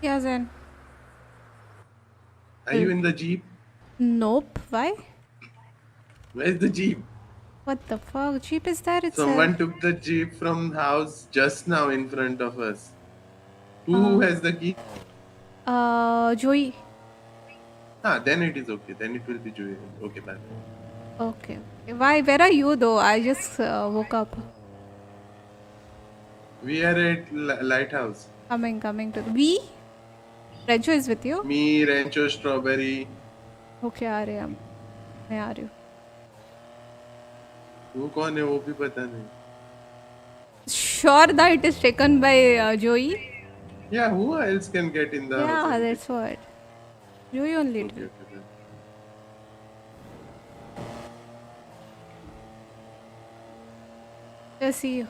Yeah, Zen. Are you in the jeep? Nope. Why? Where's the jeep? What the fuck? Jeep is there itself. Someone took the jeep from house just now in front of us. Who Uh, has the key? Joey. Ah, then it is okay. Then it will be Joey. Okay, bye. Okay. Okay. Why? Where are you though? I just woke up. We are at Lighthouse. Coming to the... We? Rejo is with you? Me, Rancho, Strawberry. Okay, आ रहे हैं हम. मैं आ रही हूँ. वो कौन है वो भी पता नहीं. Sure that it is taken by Joey? Yeah, who else can get in the house Yeah, empty? that's what. Joey only Okay, did. okay, then. I see you.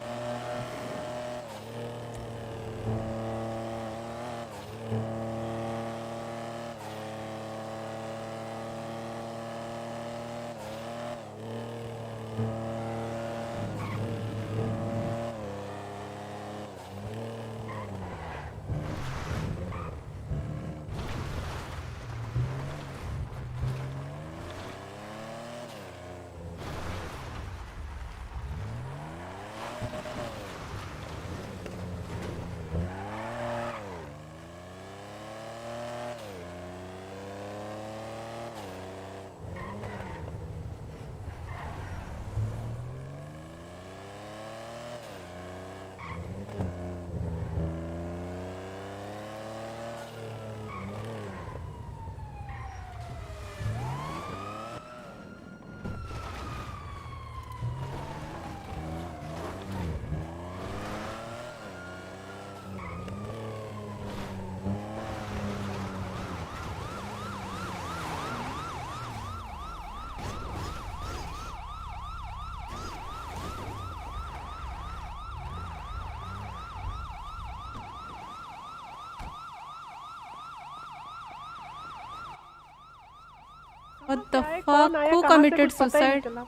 कहाँ What से the आए, कौन fuck? आया, Who कहाँ से, committed कुछ पता ही नहीं suicide? चला.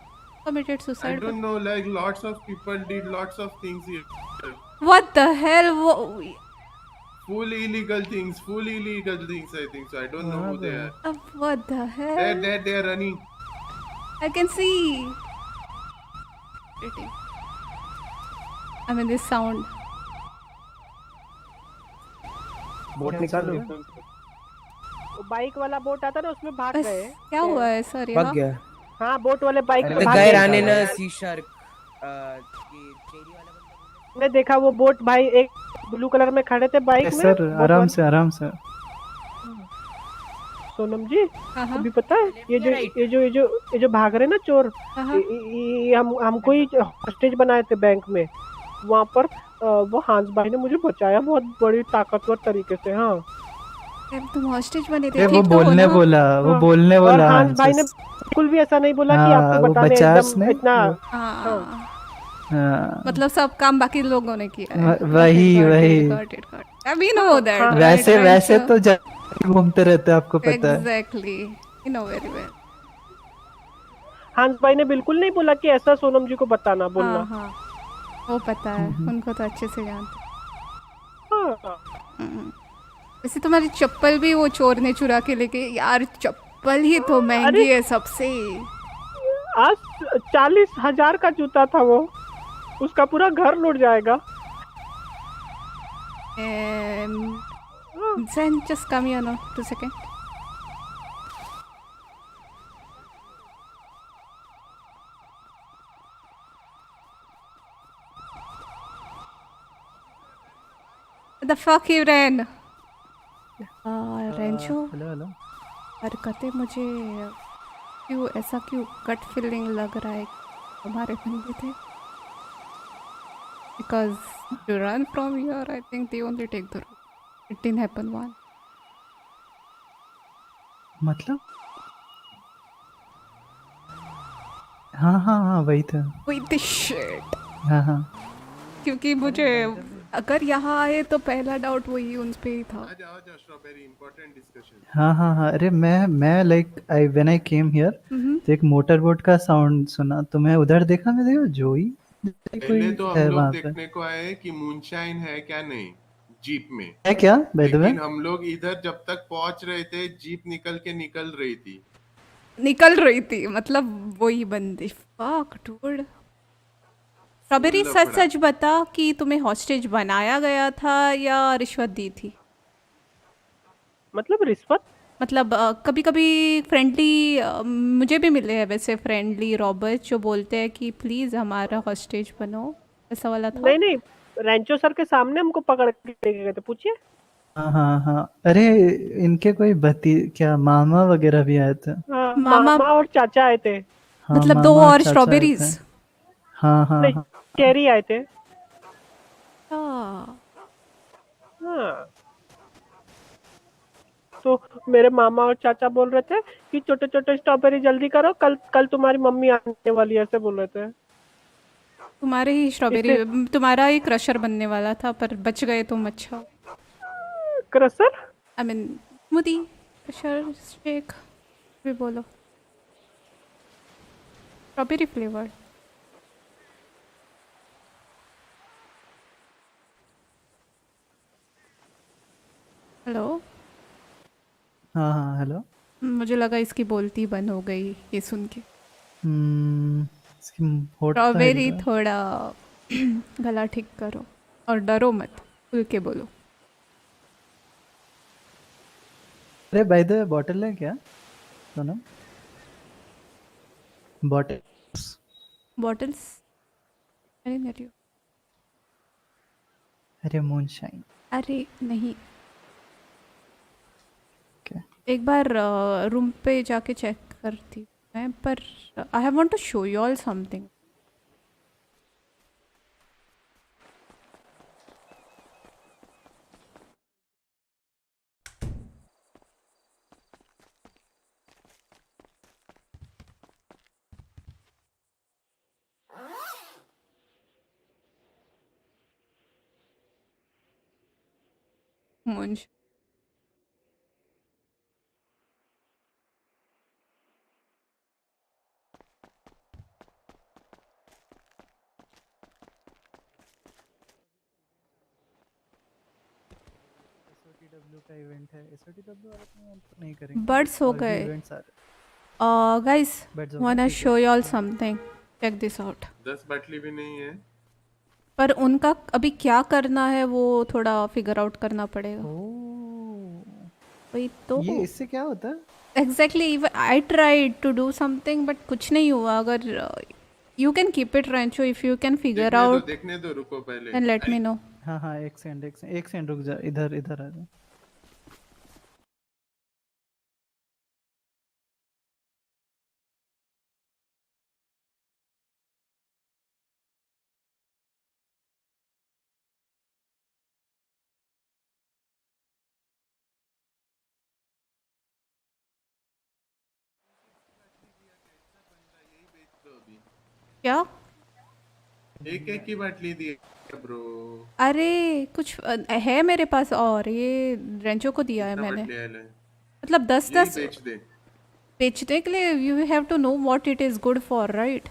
Committed I suicide. don't know, like lots of people did lots of things here. What the hell? Full illegal things, I think so. I don't know who they are. What the hell? They are running. I can see. Pretty. I mean, this sound. Boat निकालो. वो bike वाला boat आता ना, उसमें भाग बस गए. क्या हुआ है सर भाग यहाँ? गया. हाँ, बोट वाले बाइक अरे पे the भाग guy गए. ran in a sea shark. ये चेरी वाला बंदा. मैंने देखा वो बोट भाई एक ब्लू कलर में खड़े थे बाइक में. सर बोट आराम वाले. से आराम से. सोनम जी, हाँ हाँ अभी पता है ये जो भाग रहे ना चोर, हाँ. ये हमको ही हॉस्टेज बनाए थे बैंक में. वहाँ पर वो हांस भाई ने मुझे बचाया बहुत बड़ी ताकतवर तरीके से. हाँ, यार तुम हॉस्टेज बने थे, अरे वो ठीक तो हो बोलने ना? बोला, वो हाँ. बोलने और बोला. हांस भाई ने just- बिल्कुल भी ऐसा नहीं बोला कि आपको हाँ वो बताने बचास एकदम ने इतना. हाँ. हाँ, मतलब सब काम बाकी लोगों ने किया है. वही वही. Got it. We know that. हाँ. वैसे right, वैसे Rancho? तो घूमते रहते हैं, आपको पता है. Exactly. You know very well. हांस भाई ने बिल्कुल नहीं बोला कि ऐसा सोनम जी को बताना बोलना. हाँ हाँ, वो पता है, उनको तो अच्छे से जानते. हाँ. वैसे तुम्हारी चप्पल भी वो चोर ने चुरा के लेके. यार चप्पल ही तो महंगी है सबसे. आज 40,000 का जूता था वो. उसका पूरा घर लूट जाएगा. Zen, just come here now, 2 seconds. The fuck you ran? Rancho, hello hello. हरकतें मुझे क्यों ऐसा क्यों गट फीलिंग लग रहा है तुम्हारे बंदे थे. Because to run from here, I think they only take the road. It didn't happen one. मतलब हाँ हाँ हाँ वही था. Wait the shit. हाँ हाँ क्योंकि मुझे अगर यहाँ आए तो पहला डाउट वही उन पे ही था. आजा स्ट्रॉबेरी, इंपॉर्टेंट डिस्कशन. हाँ हाँ हाँ. अरे मैं like I when I came here तो एक मोटर बोट का साउंड सुना, तो मैं उधर देखा, जोई पहले तो हम है लोग वहाँ पे. देखने को आए कि मूनशाइन है क्या नहीं. जीप में। है क्या बाय द वे? लेकिन हम लोग इधर जब तक पहुंच रहे थे जीप निकल रही थी। निकल रही थी मतलब वही बंदी। Fuck dude. स्ट्रॉबेरी, फुल सच लफड़ा। सच बता कि तुम्हें हॉस्टेज बनाया गया था या रिश्वत दी थी? मतलब रिश्वत? मतलब कभी कभी फ्रेंडली मुझे भी मिले हैं वैसे फ्रेंडली रॉबर्ट जो बोलते हैं कि प्लीज़ हमारा हॉस्टेज बनो, ऐसा वाला था? नहीं नहीं, रेंचो सर के सामने हमको पकड़ के लेके गए थे, पूछिए। हाँ हाँ हाँ, अरे इनके कोई क्या मामा वगैरह भी आए थे। हाँ, मामा मामा और चाचा आए थे। हाँ, मतलब दो मामा और और चाचा आए थे। स्ट्रॉबेरीज? हाँ हाँ नहीं, हाँ। कैरी आए थे। हाँ। हाँ, तो मेरे मामा और चाचा बोल रहे थे कि छोटे छोटे स्ट्रॉबेरी जल्दी करो, कल कल तुम्हारी मम्मी आने वाली है, ऐसे बोल रहे थे। तुम्हारे ही स्ट्रॉबेरी, इसलिए तुम्हारा ही क्रशर बनने वाला था पर बच गए तुम। अच्छा, crusher. I mean smoothie, crusher, shake भी बोलो, स्ट्रॉबेरी फ्लेवर्ड। हेलो। हाँ हाँ, हेलो। मुझे लगा इसकी बोलती बंद हो गई ये सुन के। इसकी होठ तो हिल स्ट्रॉबेरी रहा है। थोड़ा गला ठीक करो और डरो मत, खुल के बोलो। अरे बाय द वे, बॉटल है क्या सोनम? बॉटल। बॉटल्स? अरे नहीं, अरे मूनशाइन। अरे नहीं। क्या? एक बार रूम पे जाके चेक करती मैं, पर I have want to show you all something. मुंज एसओटीडब्ल्यू का इवेंट है। एसओटीडब्ल्यू वाले तो नहीं करेंगे, बर्ड्स बट हो और भी गए। इवेंट्स आ रहे गाइस, हैं। बर्ड्स हो गए, वांना ठीक है। शो यू ऑल हाँ। Something, check this out. 10 बाटली भी नहीं है। पर उनका अभी क्या करना है वो थोड़ा फिगर आउट करना पड़ेगा। ओह, वही तो। ये इससे क्या होता है? Exactly, I tried to do something but कुछ नहीं हुआ। अगर you can keep it Rancho, if you can figure out देखने दो रुको पहले। Then let me know. हाँ हाँ, एक सेकंड रुक जा, इधर इधर आ जा। तो अभी क्या? एक एक की बाटली दी ब्रो। अरे कुछ है मेरे पास, और ये रेंचो को दिया है कितना मैंने। बाटली आया है? मतलब दस यही दस बेच दे। बेचने के लिए you have to know what it is good for, right?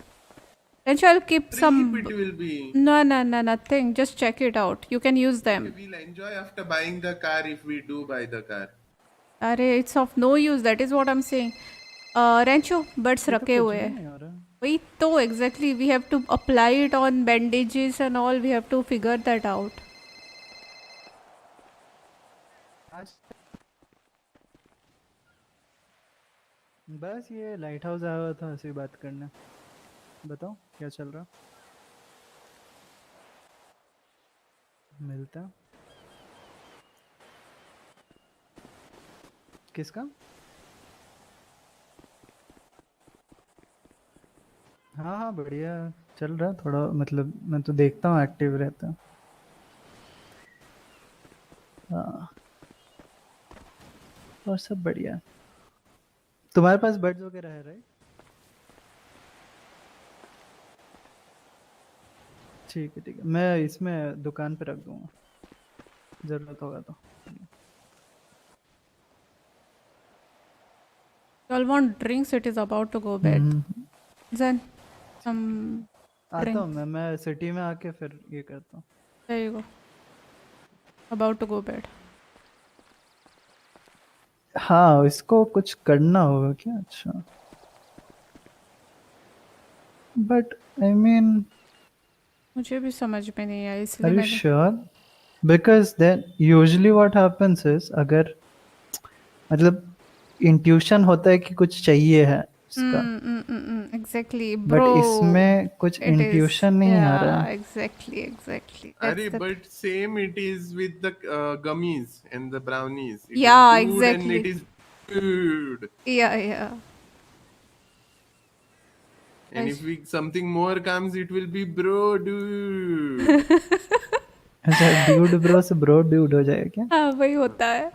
Rancho, I keep some. Cheap it will be. No, no, no, nothing. Just check it out. You can use them. Okay, we'll enjoy after buying the car if we do buy the car. अरे it's of no use. That is what I'm saying. Rancho, birds ये तो रखे कुछ हुए भी हैं। नहीं हो रहा। वही तो, exactly. We have to apply it on bandages and all. We have to figure that out. आज बस ये लाइट हाउस आया हुआ था ऐसी बात करने। बताओ क्या चल रहा? मिलता किसका? हाँ हाँ, बढ़िया चल रहा। थोड़ा मतलब मैं तो देखता हूँ, एक्टिव रहता हूँ। हाँ, और सब बढ़िया। तुम्हारे पास बर्ड्स वगैरह है, राइट? ठीक है, मैं इसमें दुकान पे रख दूंगा, जरूरत होगा तो। You all want drinks? It is about to go bed. Hmm, Then some आता drink. हूँ मैं सिटी में आके फिर ये करता हूँ। There you go. About to go bed. हाँ, इसको कुछ करना होगा क्या? अच्छा, बट आई मीन, मुझे भी समझ में नहीं आया इसलिए आर यू मैंने। Sure? Because then usually what happens is, अगर मतलब इंट्यूशन होता है कि कुछ चाहिए है इसका, एग्जैक्टली बट ब्रो। इसमें कुछ इट इज, इंट्यूशन नहीं या आ रहा है। Exactly exactly Arey, that's the. but same it is with the gummies and the brownies. It is या dude and exactly, it is dude. या And if we, something more comes, it will be bro dude. अच्छा, dude bro से bro dude हो जाएगा क्या? हाँ वही होता है।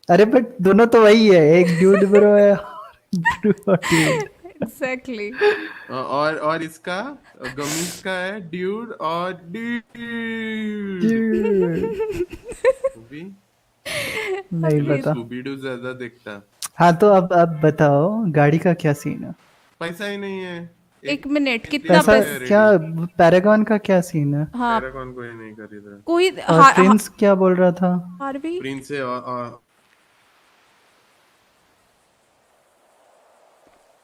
अरे बट दोनों तो वही है, एक ड्यूड ब्रो है और ब्रो ड्यूड। एग्जैक्टली। और इसका गमीज का है ड्यूड और ड्यूड। भी नहीं पता। स्कूबी डू ज्यादा देखता। हाँ तो अब बताओ, गाड़ी का क्या सीन है? पैसा ही नहीं है। एक मिनट, कितना पैसा पैसा? क्या? पैरागॉन का क्या सीन है? हाँ पैरागॉन कोई नहीं खरीद रहा। कोई और प्रिंस क्या बोल रहा था? हार्वी। प्रिंस से और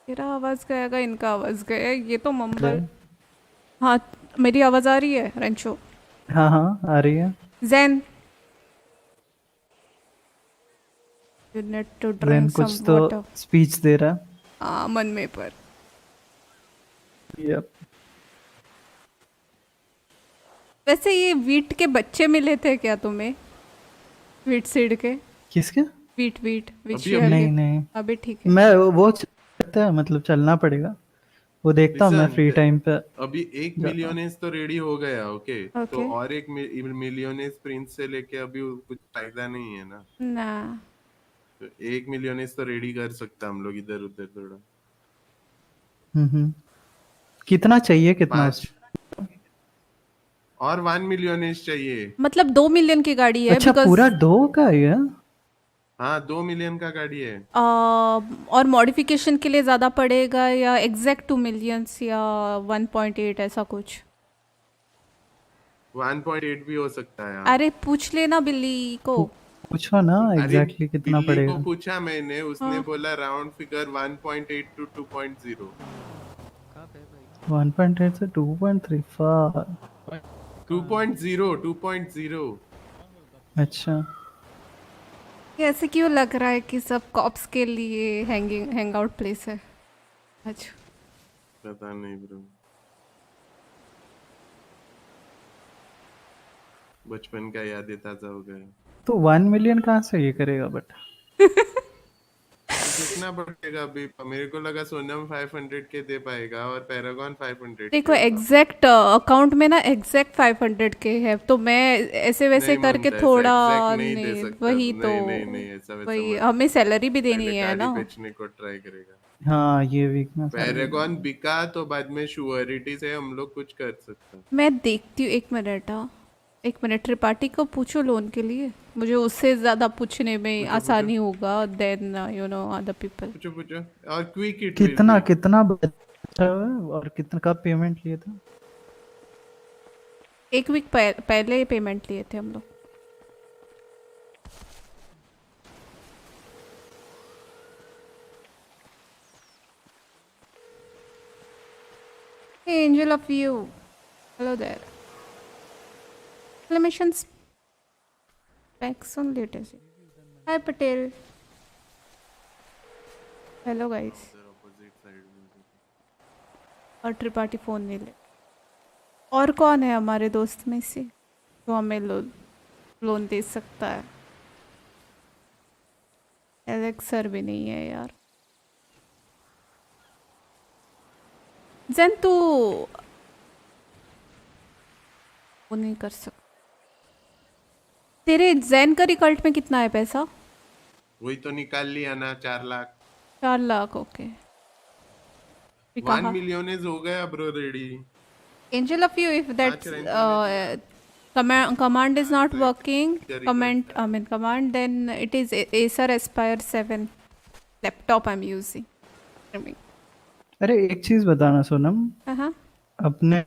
तेरा आवाज गएगा, इनका आवाज गया, ये तो मुंबई। हाँ मेरी आवाज आ रही है रेंचो? हाँ हाँ आ रही है। Then you need to then drink some कुछ तो वाटर। स्पीच दे रहा है। हाँ मन में पर। Yep. वैसे ये वीट के बच्चे मिले थे क्या तुम्हें? वीट सीड के? किसके? वीट वीट अभी शेयर नहीं के? नहीं, अभी ठीक है। मैं वो चलता है, मतलब चलना पड़ेगा, वो देखता हूँ मैं Listen, फ्री टाइम पे। अभी एक जाता। मिलियनेस तो रेडी हो गया, ओके तो Okay. और एक मिलियनेस प्रिंस से लेके अभी कुछ फायदा नहीं है ना। ना तो एक मिलियनेस तो रेडी कर सकता हम लोग इधर उधर थोड़ा। कितना चाहिए, कितना? 5 और 1 मिलियनेस चाहिए। मतलब 2 मिलियन की गाड़ी है अच्छा, because पूरा 2 का ही है? हाँ 2 मिलियन का गाड़ी है। और मॉडिफिकेशन के लिए ज़्यादा पड़ेगा या एग्जैक्ट 2 मिलियंस या 1.8 ऐसा कुछ? 1.8 भी हो सकता है। अरे पूछ लेना बिल्ली को। पूछो ना अरे एग्जैक्टली कितना बिल्ली पड़ेगा। को पूछा मैंने, उसने हाँ। बोला राउंड फिगर 1.8 to 2.0। 1.8 से 2.3 फार। 2.0। अच्छा, ऐसे क्यों लग रहा है कि सब कॉप्स के लिए हैंग आउट प्लेस है? अच्छा पता नहीं ब्रो, बचपन का यादें ताजा हो गए। तो 1 मिलियन कहाँ से ये करेगा? बट देखना पड़ेगा अभी। मेरे को लगा सोनम 500 के दे पाएगा और पैरागॉन 500 देखो के होगा। एग्जैक्ट अकाउंट में ना एग्जैक्ट 500 के है, तो मैं ऐसे वैसे नहीं करके मानता, ऐसा थोड़ा exact नहीं दे नहीं, सकता। वही तो नहीं ऐसा वैसा वही मत। हमें सैलरी भी देनी पहले है गाड़ी ना। बेचने को ट्राई करेगा। हाँ, ये वीकनेस पैरागॉन बिका तो बाद में श्योरिटी से हम लोग कुछ कर सकते हैं। मैं देखती हूँ, एक मिनट। हाँ एक मिनट, त्रिपाठी को पूछो लोन के लिए, मुझे उससे ज़्यादा पूछने में आसानी होगा then you know other people. पूछो और क्विक इट कितना कितना बचा हुआ है और कितना का पेमेंट लिए था? एक वीक पहले पेमेंट लिए थे हम लोग। Hey, angel of you. Hello there. Exclamations. Packs on latest. Hi Patel. Hello guys. और त्रिपाठी फोन नहीं ले। और कौन है हमारे दोस्त में से जो हमें लोन दे सकता है? एलेक्स सर भी नहीं है यार। जैन तू वो नहीं कर सकता। तेरे जैन का रिकल्ट में कितना है पैसा? वही तो निकाल लिया ना, 4 लाख। 4 लाख, ओके। 1 मिलियन हो गया bro ready. Angel of you, if that command is not working, command, then it is Acer Aspire 7 laptop I'm using. अरे एक चीज बताना सोनम, हाँ अपने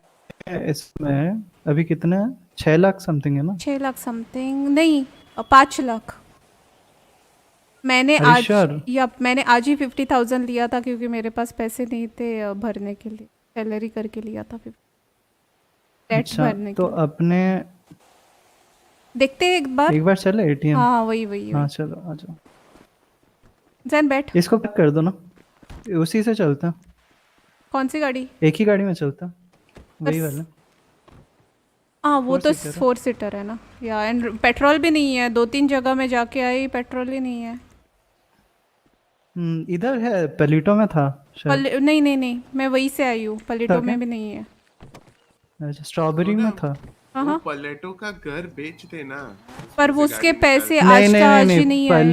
इसमें अभी कितना है? 6 लाख समथिंग है ना? 6 लाख समथिंग नहीं, 5 लाख। मैंने Are you आज sure? मैंने आज ही 50,000 लिया था क्योंकि मेरे पास पैसे नहीं थे भरने के लिए। सैलरी करके लिया था 50 टैक्स अच्छा, भरने तो के लिए। अपने देखते हैं एक बार। एक बार चले एटीएम? हाँ वही वही हाँ वही। चलो आ जाओ। जैन बैठ। इसको पैक कर दो ना, उसी से चलते हैं। कौन सी गाड़ी? एक ही गाड़ी में चलता है, वही बस। वाला। हाँ वो 4 तो सीटर है। 4 सीटर है ना। या एंड पेट्रोल भी नहीं है, 2-3 जगह में जाके आई, पेट्रोल ही नहीं है। इधर है, पलीटो में था शायद। नहीं नहीं नहीं, मैं वहीं से आई हूँ, था पलीटो क्या? में भी नहीं है। अच्छा, स्ट्रॉबेरी में सोनम, था। हाँ वो हाँ, पलेटो का घर बेच देना, पर उसमें वो से उसके गाड़ी पैसे निकाल। नहीं आज नहीं का नहीं आज नहीं, ही नहीं आएगा।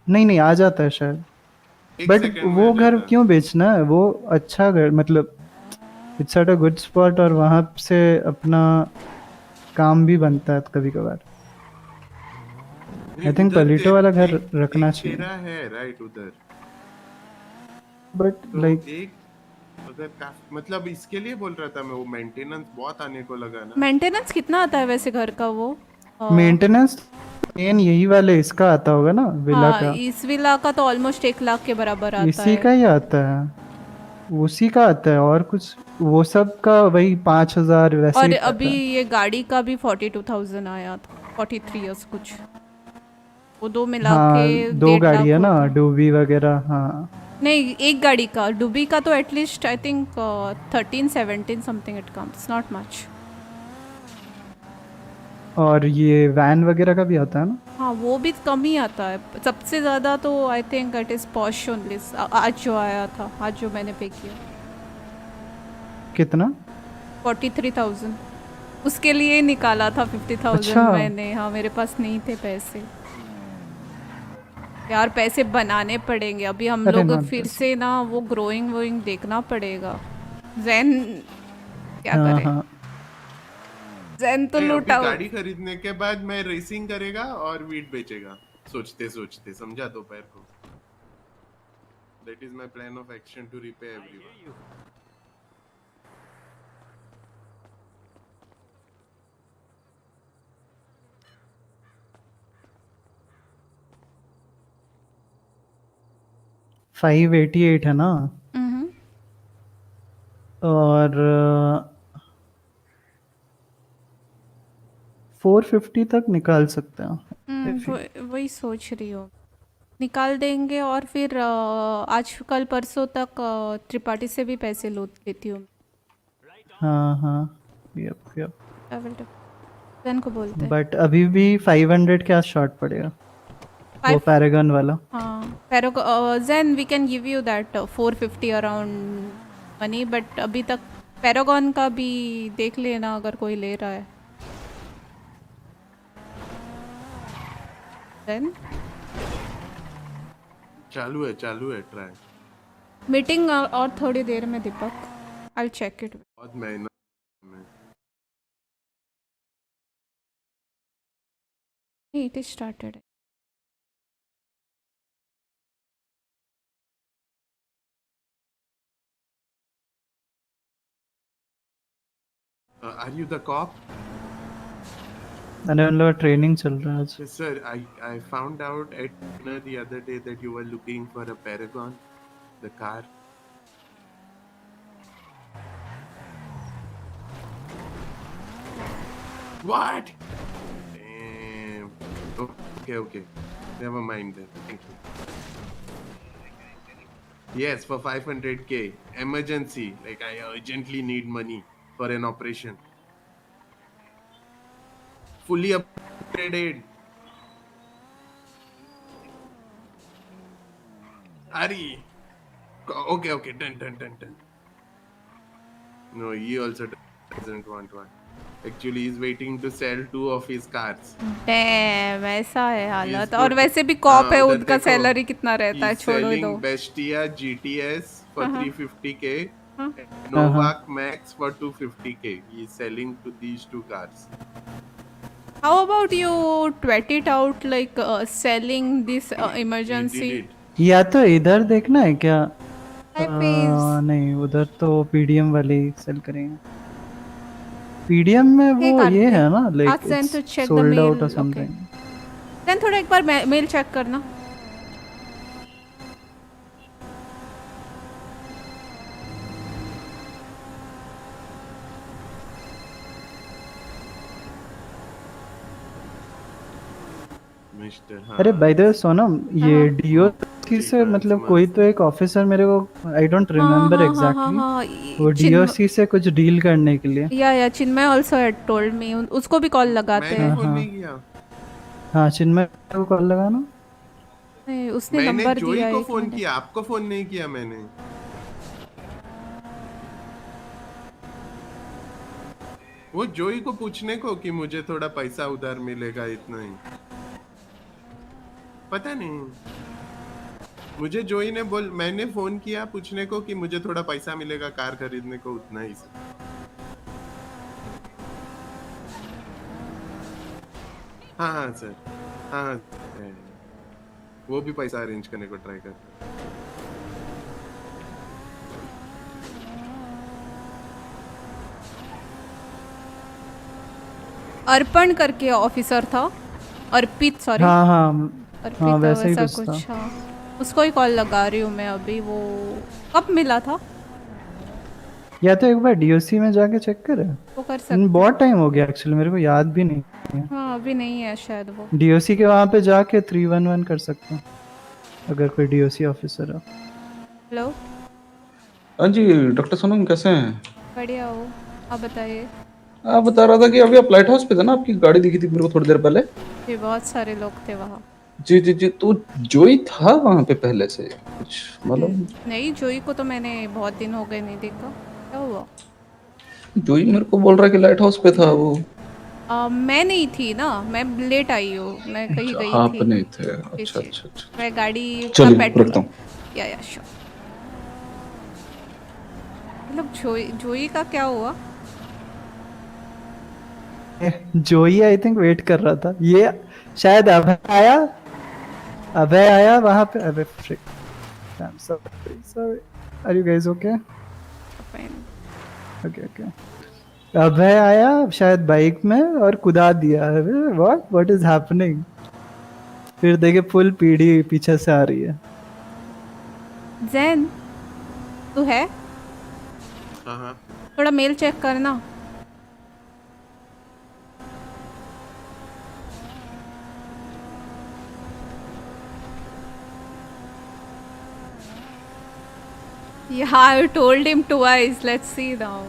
नहीं नहीं, आ जाता है शायद। एक बट सेकंड में आ वो घर जाता। क्यों बेचना है? वो अच्छा घर, मतलब it's at a good spot, और वहां से अपना काम भी बनता है कभी कभार। नहीं, आई थिंक उधर पलीटो वाला घर एक रखना एक चाहिए। तेरा है राइट उधर। बट तो लाइक एक अगर मतलब इसके लिए बोल रहा था मैं, वो मेंटेनेंस बहुत आने को लगा ना। मेंटेनेंस कितना आता है वैसे घर का वो? मेंटेनेंस मेन यही वाले इसका आता होगा ना, विला हाँ का। इस विला का तो ऑलमोस्ट 1 लाख के बराबर आता इसी है। का ही आता है, उसी का आता है, और कुछ वो सब का वही 5,000 वैसे और ही अभी आता है। ये गाड़ी का भी 42,000 आया था, 43 इयर्स कुछ। वो दो मिला के हाँ, दो 1.5 गाड़ी लाख है ना, होगा। डूबी वगैरह। हाँ, नहीं एक गाड़ी का, डुबी का तो at least I think 13-17 something it comes, not much. और ये वैन वगैरह का भी आता है ना। हाँ वो भी कम ही आता है, सबसे ज़्यादा तो I think it is posh only. आज जो आया था, आज जो मैंने पे किया कितना? 43,000, उसके लिए ही निकाला था 50,000 अच्छा। मैंने। हाँ मेरे पास नहीं थे पैसे यार, पैसे बनाने पड़ेंगे अभी हम अरे लोग नॉट फिर दिस। से ना, वो ग्रोइंग वोइंग देखना पड़ेगा। जैन क्या हाँ करे, हाँ। जैन तो नहीं, लूट अभी आउट। गाड़ी खरीदने के बाद मैं रेसिंग करेगा और वीट बेचेगा, सोचते सोचते समझा दोपहर को। That is my plan of action to repay everyone. $588 है ना, और 450 तक निकाल सकते हैं। वही सोच रही हूँ, निकाल देंगे। और फिर आज कल परसों तक त्रिपाठी से भी पैसे लेती हूँ। हाँ हाँ, यप यप। जैन को बोलते हैं। बट अभी भी 500 क्या शॉर्ट पड़ेगा, वो 5, पैरागन वाला। हाँ then we can give you that 450 around money, but अभी तक पैरागॉन का भी देख लेना अगर कोई ले रहा है। देन चालू है ट्राई। मीटिंग और थोड़ी देर में दीपक, आई चेक इट। बहुत मेहनत में। It is started. Are you the cop? अरे उन लोग ट्रेनिंग चल रहा है आज। Yes, sir. I found out at dinner the other day that you were looking for a Paragon, the car. What? Damn. Okay. Never mind then. Thank you. Yes, for 500K. Emergency. Like I urgently need money for an operation. Fully upgraded. Ari. Okay. Done. No, he also doesn't want one. Actually, he's waiting to sell 2 of his cars. Dam, ऐसा है हालत। He's और put- वैसे भी corp है, उधर उनका देखो, सैलरी कितना रहता है, he's छोड़ो ही दो। selling Bestia GTS for 350K, and हाँ हाँ। Novak Max for 250K. He's selling to these 2 cars. How about you tweet it out like selling this He emergency? did it. या तो इधर देखना है क्या? Hi, please. नहीं, उधर तो पीडीएम वाले सेल करेंगे। पीडीएम में ठीक वो आते ये है ना, ask like Zen it's to check the sold out और mail. Okay. समथिंग। Zen थोड़ा एक बार मेल चेक करना. मिस्टर अरे हाँ बाय द वे सोनम, ये हाँ डीओसी ठीक से है मतलब कोई तो एक ऑफिसर मेरे को, आई डोंट हाँ रिमेम्बर हाँ हाँ हाँ एग्जैक्टली, हाँ वो चिन्मय. डीओसी से कुछ डील करने के लिए। या चिन्मय ऑल्सो हैड टोल्ड मी. उसको भी कॉल लगाते मैंने हैं. हाँ फोन हाँ नहीं किया। हाँ, चिन्मय को कॉल लगाना। नहीं, उसने मैंने नंबर जोई दिया को एक फोन मिनट. किया, आपको फोन नहीं किया मैंने। वो जोई को पूछने को कि मुझे थोड़ा पैसा उधार मिलेगा, इतना ही। पता नहीं, मुझे जोई ने मैंने फोन किया पूछने को कि मुझे थोड़ा पैसा मिलेगा कार खरीदने को, उतना ही सर। हाँ हाँ सर, हाँ हाँ है। वो भी पैसा अरेंज करने को ट्राई करता है। अर्पण करके ऑफिसर था. अर्पित, सॉरी. हाँ हाँ हाँ, अर्पित वैसा ही वैसा कुछ था। कुछ. हाँ, उसको ही कॉल लगा रही हूँ मैं अभी. वो कब मिला था? या तो एक बार डीओसी में जाके चेक करे। वो कर सकते. बहुत टाइम हो गया एक्चुअली, मेरे को याद भी नहीं है। हाँ, अभी नहीं है शायद वो. डीओसी के वहाँ पे जाके 311 कर सकते हैं अगर कोई डीओसी ऑफिसर हो। हेलो. हाँ जी, डॉक्टर सोनम कैसे हैं? बढ़िया हो, आप बताइए. आप बता रहा था कि अभी आप लाइट हाउस पे थे ना, आपकी गाड़ी दिखी थी मेरे को थोड़ी देर पहले। जी, बहुत सारे लोग थे वहाँ. जी जी जी, तो जोई था वहाँ पे पहले से कुछ मतलब? नहीं, जोई को तो मैंने बहुत दिन हो गए नहीं देखा. क्या हुआ? जोई मेरे को बोल रहा है कि लाइट हाउस पे था वो। मैं नहीं थी ना, मैं लेट आई हूँ. मैं कहीं अच्छा, गई आप थी. नहीं थे। जी अच्छा जी. अच्छा अच्छा। मैं गाड़ी का चलिए पेट्रोल. रखता हूँ। या श्योर. मतलब जोई का क्या हुआ? जोई आई थिंक वेट कर रहा था ये, शायद अभय आया। अभय आया वहाँ पे। अबे freak, I am sorry sorry, are you guys okay? Fine. Okay okay. Abhay आया शायद बाइक में और कुदा दिया। अबे व्हाट इज हैपनिंग? फिर देखे फुल पीढ़ी पीछे से आ रही है। जैन, तू है? हाँ हाँ थोड़ा मेल चेक करना. Yeah, I told him twice. Let's see now.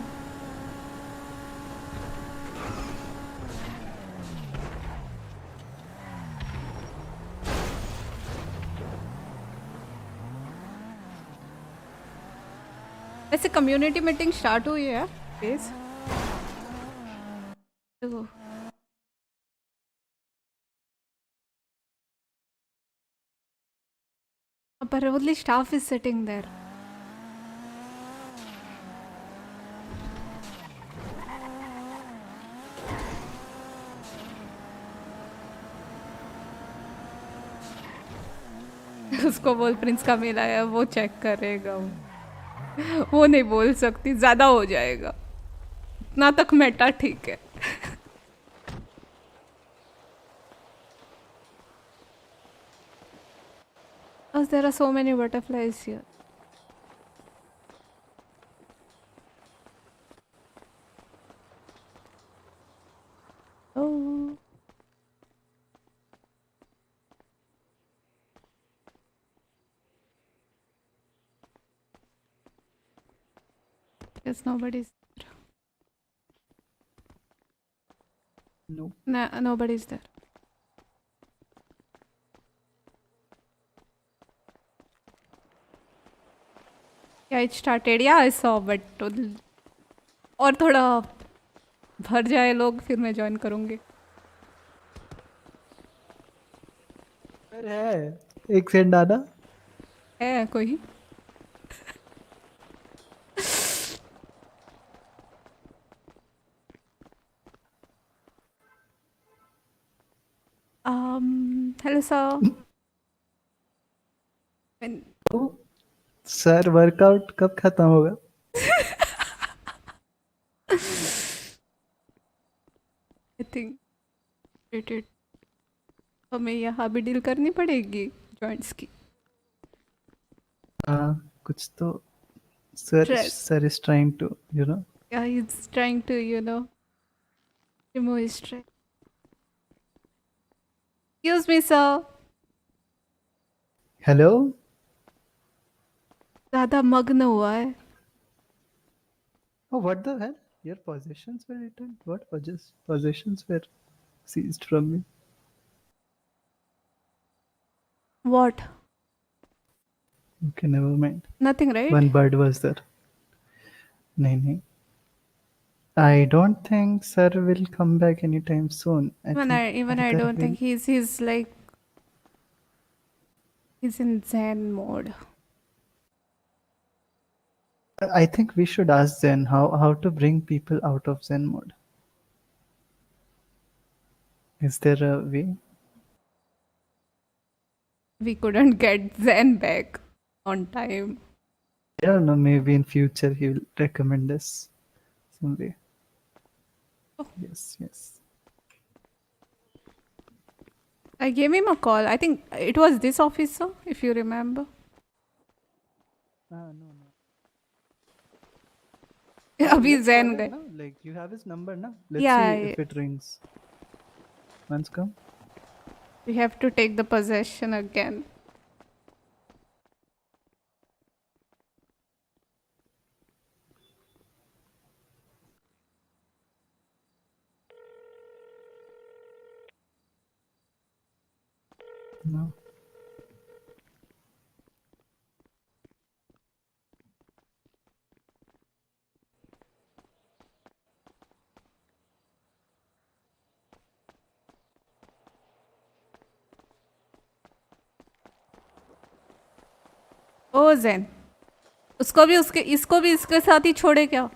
वैसे कम्युनिटी मीटिंग स्टार्ट हुई है please. But only staff is sitting there. उसको बोल प्रिंस का मेल आया, वो चेक करेगा. वो नहीं बोल सकती, ज्यादा हो जाएगा. इतना तक मेटा ठीक है. As there are so many butterflies here. Oh. Yes, nobody's there. No. Nah, nobody's there. Yeah, it started. Yeah, I saw, but और थोड़ा भर जाए लोग फिर मैं ज्वाइन करूँगी. है एक सेकंड आना। है कोई? Hello sir. सर वर्कआउट कब खत्म होगा? थिंक इट हमें यहाँ भी डील करनी पड़ेगी जॉइंट्स की कुछ तो sir Stress. sir is trying to Yeah, he's trying to, remove his stress. Excuse me, sir. hello. ज़्यादा मग्न हुआ है. Oh, what the hell? Your possessions were returned. What possessions were seized from me? What? Okay, never mind. Nothing, right? One bird was there. nahi. I don't think sir will come back anytime soon. I Even think I either don't will- think he's like he's in Zen mode. I think we should ask Zen how to bring people out of Zen mode. Is there a way? We couldn't get Zen back on time. I don't know. Maybe in future he will recommend us some way. Oh. Yes, yes. I gave him a call. I think it was this officer, if you remember. No. अभी Let's Zen call him गए. now. Like you have his number now. Let's Yeah, see if it rings. Once come. we have to take the possession again. No. O Zen. उसको भी इसको भी इसके साथ ही छोड़े क्या?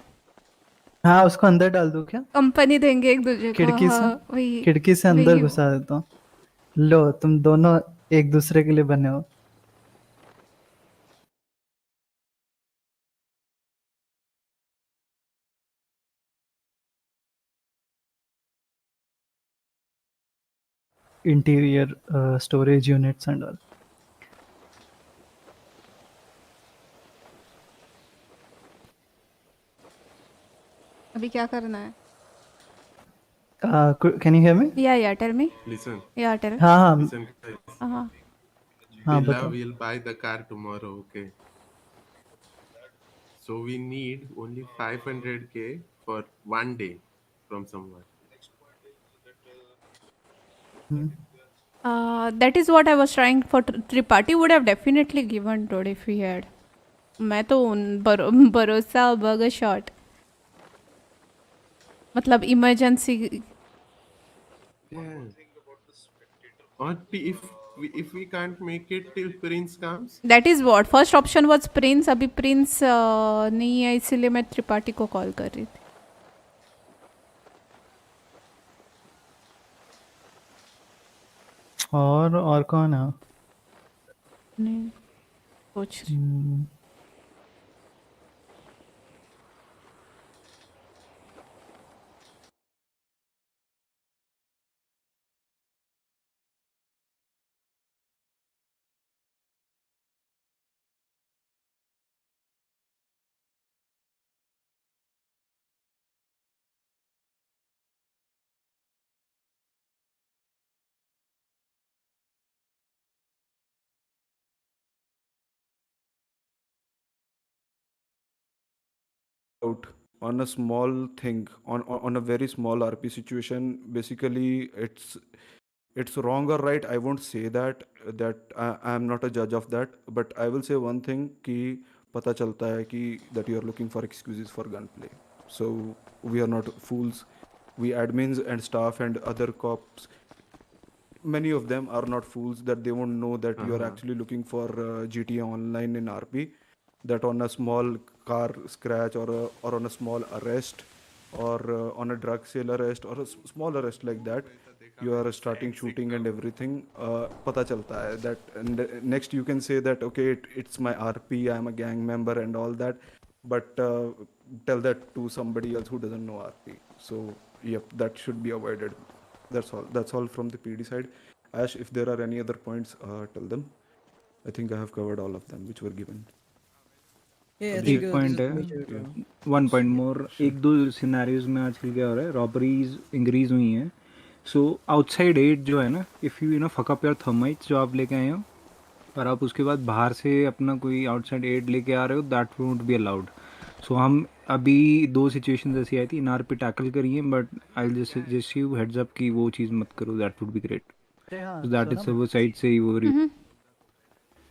हाँ उसको अंदर डाल दो क्या कंपनी देंगे एक दूसरे को. खिड़की हाँ, से वही खिड़की से अंदर वही- घुसा देता हूँ लो तुम दोनों एक दूसरे के लिए बने हो interior storage units and all. अभी क्या करना है? Can you hear me? Yeah, tell me. Listen, Yeah, tell. हाँ हाँ listen, guys. हाँ. हाँ Bella बताओ will buy the car tomorrow, okay? So we need only 500K for one day from someone. That is what I was trying for. Tripathi would have definitely given to it if he had. मैं तो भरोसा bug shot मतलब emergency. Yeah. Or if we can't make it till Prince comes, that is what first option was Prince. अभी Prince नहीं है इसीलिए मैं त्रिपाठी को कॉल कर रही थी. और कौन है नहीं सोच रही. out on a small thing on a very small RP situation. Basically it's wrong or right, I won't say that I am not a judge of that, but I will say one thing कि पता चलता है कि that you are looking for excuses for gunplay. So we are not fools. We admins and staff and other cops, many of them are not fools that they won't know that you are actually looking for GTA Online in RP, that on a small car scratch or on a small arrest or on a drug sale arrest or a small arrest like that, you are starting shooting and everything. Pata chalta hai that, and next you can say that okay, it's my RP, I am a gang member and all that, but tell that to somebody else who doesn't know RP. So yep, that should be avoided. That's all from the PD side. Ash, if there are any other points, tell them. I think I have covered all of them which were given. Yeah, I Abhishek? think एक this point is है, major. 1 point more. एक दो scenarios में आजकल क्या हो रहा है, रॉबरीज इंक्रीज हुई हैं. सो आउटसाइड एड जो है ना, if you know fuck up your thermites जो आप लेके आए हो, और आप उसके बाद बाहर से अपना कोई आउटसाइड एड लेके आ रहे हो, दैट वोंट बी अलाउड. सो हम अभी 2 सिचुएशन ऐसी आई थी, इनार पे टैकल करिए, but I just suggest you heads up कि वो चीज़ मत करो, दैट वुड बी ग्रेट. अरे हाँ दैट इज सोनम, वो साइड से ही वो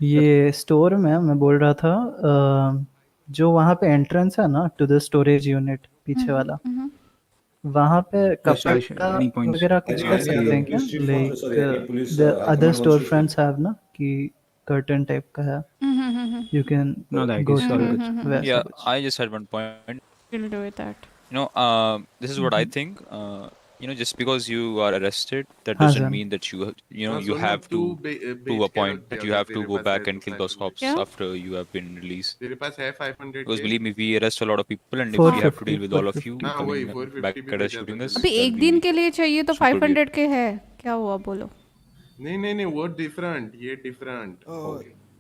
ये स्टोर में मैं बोल रहा था, जो वहाँ पे एंट्रेंस है ना टू द स्टोरेज यूनिट पीछे वाला, वहाँ पे कपड़ा एनी पॉइंट्स. वगैरह कुछ कर सकते हैं क्या? Like the other store fronts have ना कि कर्टन टाइप का है, you can No, that go is through all it, good. वैसा Yeah, कुछ. I just had one point. We'll do that. This is what I think. Just because you are arrested, that हाँ doesn't sir. mean that you हाँ, you Sonam, have तू to बेच a के point रख दे that you अगर have to तेरे go पास है back तो and kill those 500 cops Yeah. after you have been released. तेरे पास है 500 Because के. believe me, we arrest a lot of people, and if we have to 450 deal with all of you 450. हाँ वही coming 450 back भी at us बेचा shooting था us, अभी तूने. एक दिन के लिए चाहिए तो super great. 500 के है, क्या हुआ बोलो? नहीं नहीं नहीं, वो डिफरेंट, ये डिफरेंट.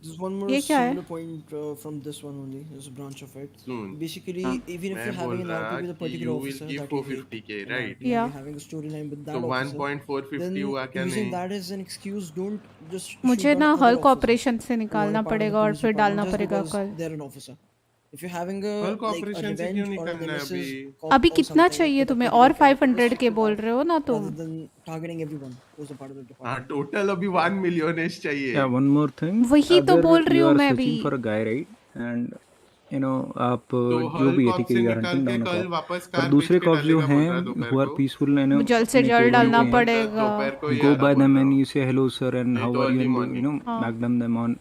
There's one more ये क्या है? similar point from this one only. There's a branch of it. Soon, Basically, हाँ. even if मैं you're बोल having an रहा RP with a कि particular you will officer give that you hate, 450k, an right? RP, and Yeah. you're having a storyline with तो that officer, 1.450 then हुआ क्या using नहीं? that as an excuse, don't just shoot मुझे on ना other Hulk officers operation से who are a निकालना part of the पड़ेगा और police फिर department डालना just पड़ेगा because कल. they're an officer. If you're having a Hulk like a operation से क्यों revenge or a निकलना है अभी? nemesis cop अभी or कितना something चाहिए with a तुम्हें? particular और character, 500 stick के to बोल that रहे हो ना rather तुम? than targeting everyone who's a part of the हाँ, department. टोटल अभी 1 million चाहिए. Yeah, one more thing. वही तो अगर बोल रही you हूँ are मैं searching अभी. for a guy, right, and you know आप तो जो भी हल्क ऑप एथिकली से यू आर निकाल हंटिंग के डाउन अ कल कॉप, वापस पर कार बेच दूसरे के कॉप्स जो डालेगा बोल रहा है हैं दोपहर हु आर को. पीसफुल एंड जल्द से अपने जल्द कोडों डालना पे हैं, पड़ेगा. दोपहर को ही go आ रहा by बोल them रहा and हूँ. you say hello sir and नहीं how तो are you, early and you morning. know हाँ. back them on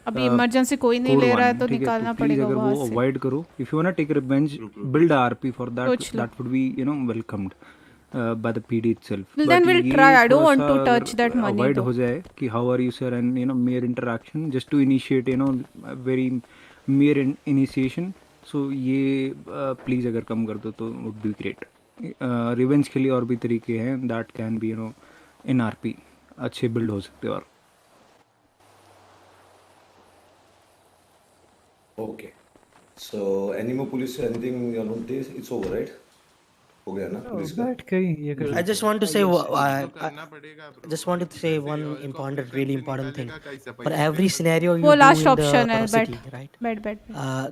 अभी इमरजेंसी कोई नहीं कोड ले रहा है 1, तो ठीक है. तो निकालना प्लीज पड़ेगा अगर वहाँ वो से. अवॉइड करो, if you want to take revenge, रुक रुक बिल्ड रुक. आरपी फॉर दैट, सोच लो. That would be welcomed by the PD itself. Well, But then we'll try. ये I don't थोड़ा want सा to अगर touch that money avoid though. हो जाए कि how are you sir and you know mere interaction just to initiate very mere initiation, so ये please अगर कम कर दो तो would be great. रिवेंज के लिए और भी तरीके हैं that can be in RP अच्छे बिल्ड हो सकते हैं. और Okay. So, any more police, anything you want to say? It's over, right? हो गया ना पुलिस का? बैठ के ही ये कर I just want to say, कुछ तो करना पड़ेगा I bro. just wanted to say वैसे one Hulk important, operation really से important thing. निकालेगा कैसे For पैसे every तेरे पास? scenario you वो do लास्ट in ऑप्शन है. the बैठ city, right? बैठ बैठ.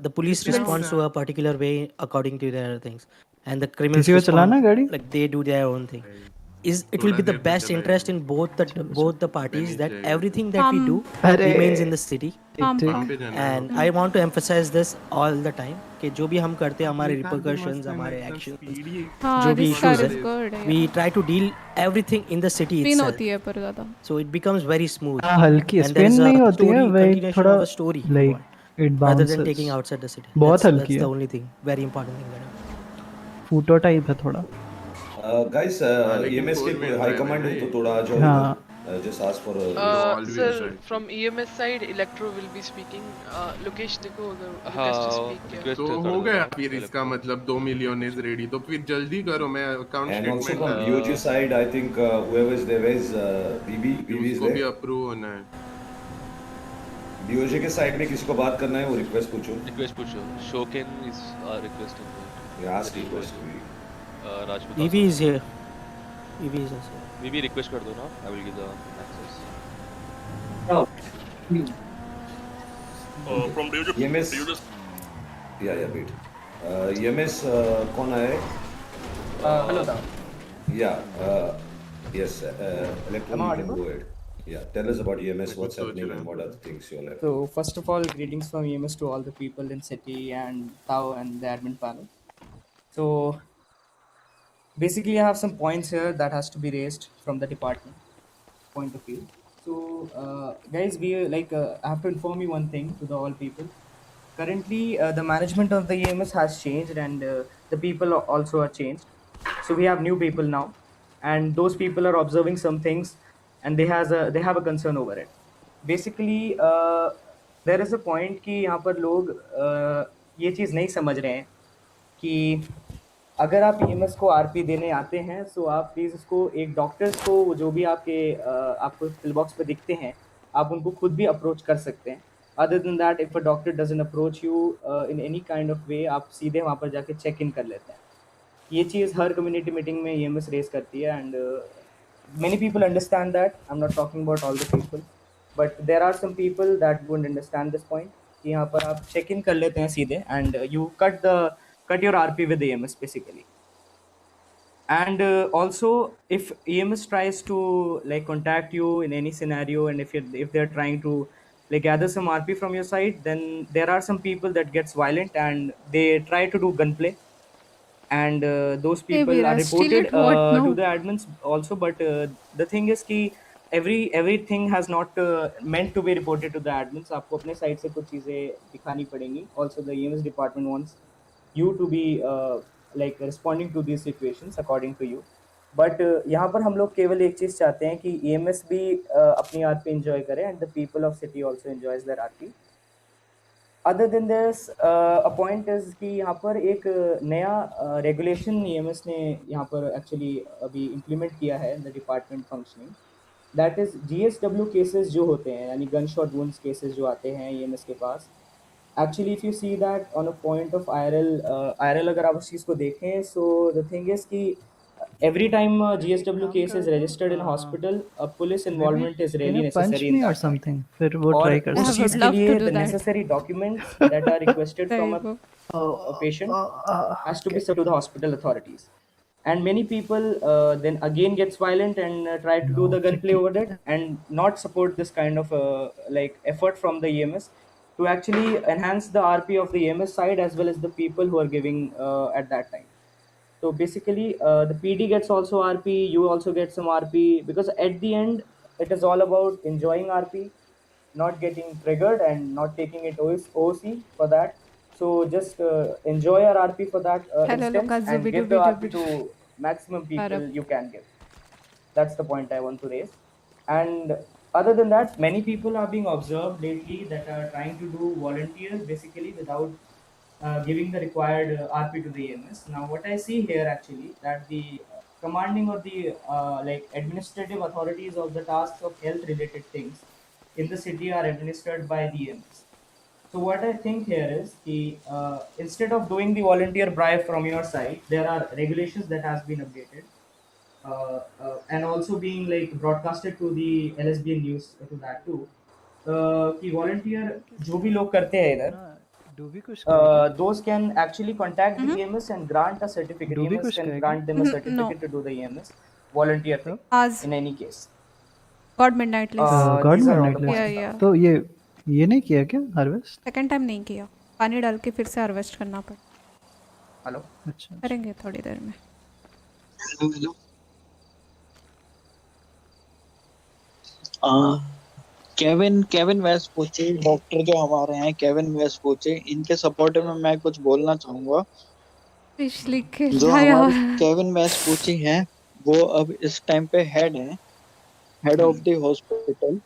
The police क्या हो responds to रहा a particular way according to their things, and the criminals किसी को respond चलाना गाड़ी? like they do their own thing. है? It will थोड़ा be the देर तो best interest in चलाएंगे. both the parties बेनिस that जाएगा. everything that we हम do अरे remains in the city. हम ठीक वहाँ हम पे जाना है. And I want to emphasize this all the time कि जो भी हम करते हैं, हमारे अपनी कार भी repercussions, मस्त है ना, हमारे एकदम actions, स्पीडी. हाँ. जो भी दिस कार issues इज है, good. we try to deal everything in the city spin itself, होती है पर ज़्यादा. so it becomes very smooth. हाँ, हल्की And there spin is a नहीं होती है, story, वही continuation थोड़ा of a story like involved, it rather than bounces. taking outside the city. बहुत हल्की That's है, the only thing, very important thing that I फूटो टाइप है थोड़ा. Guys, हाँ लेकिन EMS के 4-wheel हाई drive है कमांड ना है तो ये. थोड़ा आ जाओ हाँ. इधर. Just ask for a तो all wheel Sir, drive. from EMS side, Electro will be speaking. Lokesh देखो अगर request to हाँ, speak क्या. request तो कर हो दो गया ना फिर इसका electro. मतलब 2 million इज रेडी. तो फिर जल्दी करो, मैं account And also statement from डाल. BOG side, I think whoever is there is BB is उसको भी there. अप्रूव होना है. BOG के साइड में किसी को बात करना है वो रिक्वेस्ट पूछो. Request पूछो. Shoken is requesting Yeah, ask request. Rajput EV also. is here. EV is also. Maybe request कर दो ना. I will give the access. From DOJ, EMS. Yeah, wait. EMS कौन है? Hello, sir. Yeah. Yes. Electro, you can go ahead. Yeah. Tell us about EMS. What's happening and what are the things you all have. So first of all, greetings from EMS to all the people in city and Tao and the admin panel. So basically, I have some points here that has to be raised from the department point of view. So guys, we I have to inform you one thing to the all people. Currently, the management of the EMS has changed, and the people also are changed. So we have new people now, and those people are observing some things, and they have a concern over it. Basically, there is a point कि यहाँ पर लोग ये चीज़ नहीं समझ रहे हैं कि अगर आप ईएमएस को आरपी देने आते हैं सो आप प्लीज़ उसको एक डॉक्टर्स को जो भी आपको पिल बॉक्स पे दिखते हैं आप उनको खुद भी अप्रोच कर सकते हैं. Other than that if a doctor doesn't approach you in any kind of वे आप सीधे वहाँ पर जाके चेक इन कर लेते हैं. ये चीज़ हर कम्युनिटी मीटिंग में ईएमएस रेज करती है and many people understand that. I'm not talking about all the people, but there are some people that won't understand this point कि यहाँ पर आप check in कर लेते हैं सीधे and you cut your RP with EMS basically. And also if EMS tries to like contact you in any scenario and if they're trying to like gather some RP from your side, then there are some people that gets violent and they try to do gunplay and those Hey people are Veera, steal reported it what? to No. the admins also. But the thing is कि everything has not meant to be reported to the admins. आपको अपने side से कुछ चीज़ें दिखानी पड़ेंगी. Also the EMS department wants you to be like responding to these situations according to you. But यहाँ पर हम लोग केवल एक चीज़ चाहते हैं कि EMS भी अपनी आरपी एंजॉय करे and the people of city also enjoys their RP. Other than this a point is कि यहाँ पर एक नया रेगुलेशन ईएमएस ने यहाँ पर एक्चुअली अभी इम्प्लीमेंट किया है the department functioning. That is GSW cases जो होते हैं यानी गन शॉट वुंड्स केसेस जो आते हैं ईएमएस के पास. Actually if you see that on a point of IRL अगर आप उस चीज़ को देखें सो द थिंग इज कि every time एक GSW काम case is करता registered in a हूँ, hospital, a police may be involvement is can really you punch necessary in me और that point. समथिंग, फिर वो और ट्राई कर I उस सकते would चीज़ के love लिए to do the that. necessary documents that are requested There from you a go. patient has to be okay. sent to the hospital authorities. And many people then again gets violent and try to do no the gunplay चिट्ठी. over it and not support this kind of like effort from the EMS to actually enhance the RP of the EMS side as well as the people who are giving at that time. So basically, the PD gets also RP. You also get some RP because at the end, it is all about enjoying RP, not getting triggered and not taking it OC for that. So just enjoy your RP for that Hello instance Lucas, and zubi give the dubi RP dubi. to maximum people Arab. you can give. That's the point I want to raise. And other than that, many people are being observed lately that are trying to do volunteers basically without giving the required RP to the EMS. Now, what I see here actually that the commanding or the like administrative authorities of the tasks of health related things in the city are administered by the EMS. So what I think here is the instead of doing the volunteer bribe from your side, there are regulations that has been updated and also being like broadcasted to the LSBN news to that too. कि volunteer डूबी किस जो भी लोग करते हैं इधर अपना डूबी कुछ का है क्या? those can actually contact the Mm-hmm. EMS and grant a certificate. डूबी EMS कुछ का can है क्या? grant them a No. certificate to do the EMS volunteer thing कब? As in any case. God midnight list. God These are all midnight the Yeah, list. points. yeah. तो ये नहीं किया क्या हार्वेस्ट? सेकंड टाइम नहीं किया. पानी डाल के फिर से हार्वेस्ट करना पड़ा. Hello. अच्छा. करेंगे थोड़ी देर में. केविन केविन वेस्ट पूछे, डॉक्टर जो हमारे हैं केविन वेस्ट पूछे, इनके सपोर्ट में मैं कुछ बोलना चाहूंगा. पिछली के जो ला हमारे यार. केविन वेस्ट पूछे हैं वो अब इस टाइम पे हेड है, हेड ऑफ द हॉस्पिटल,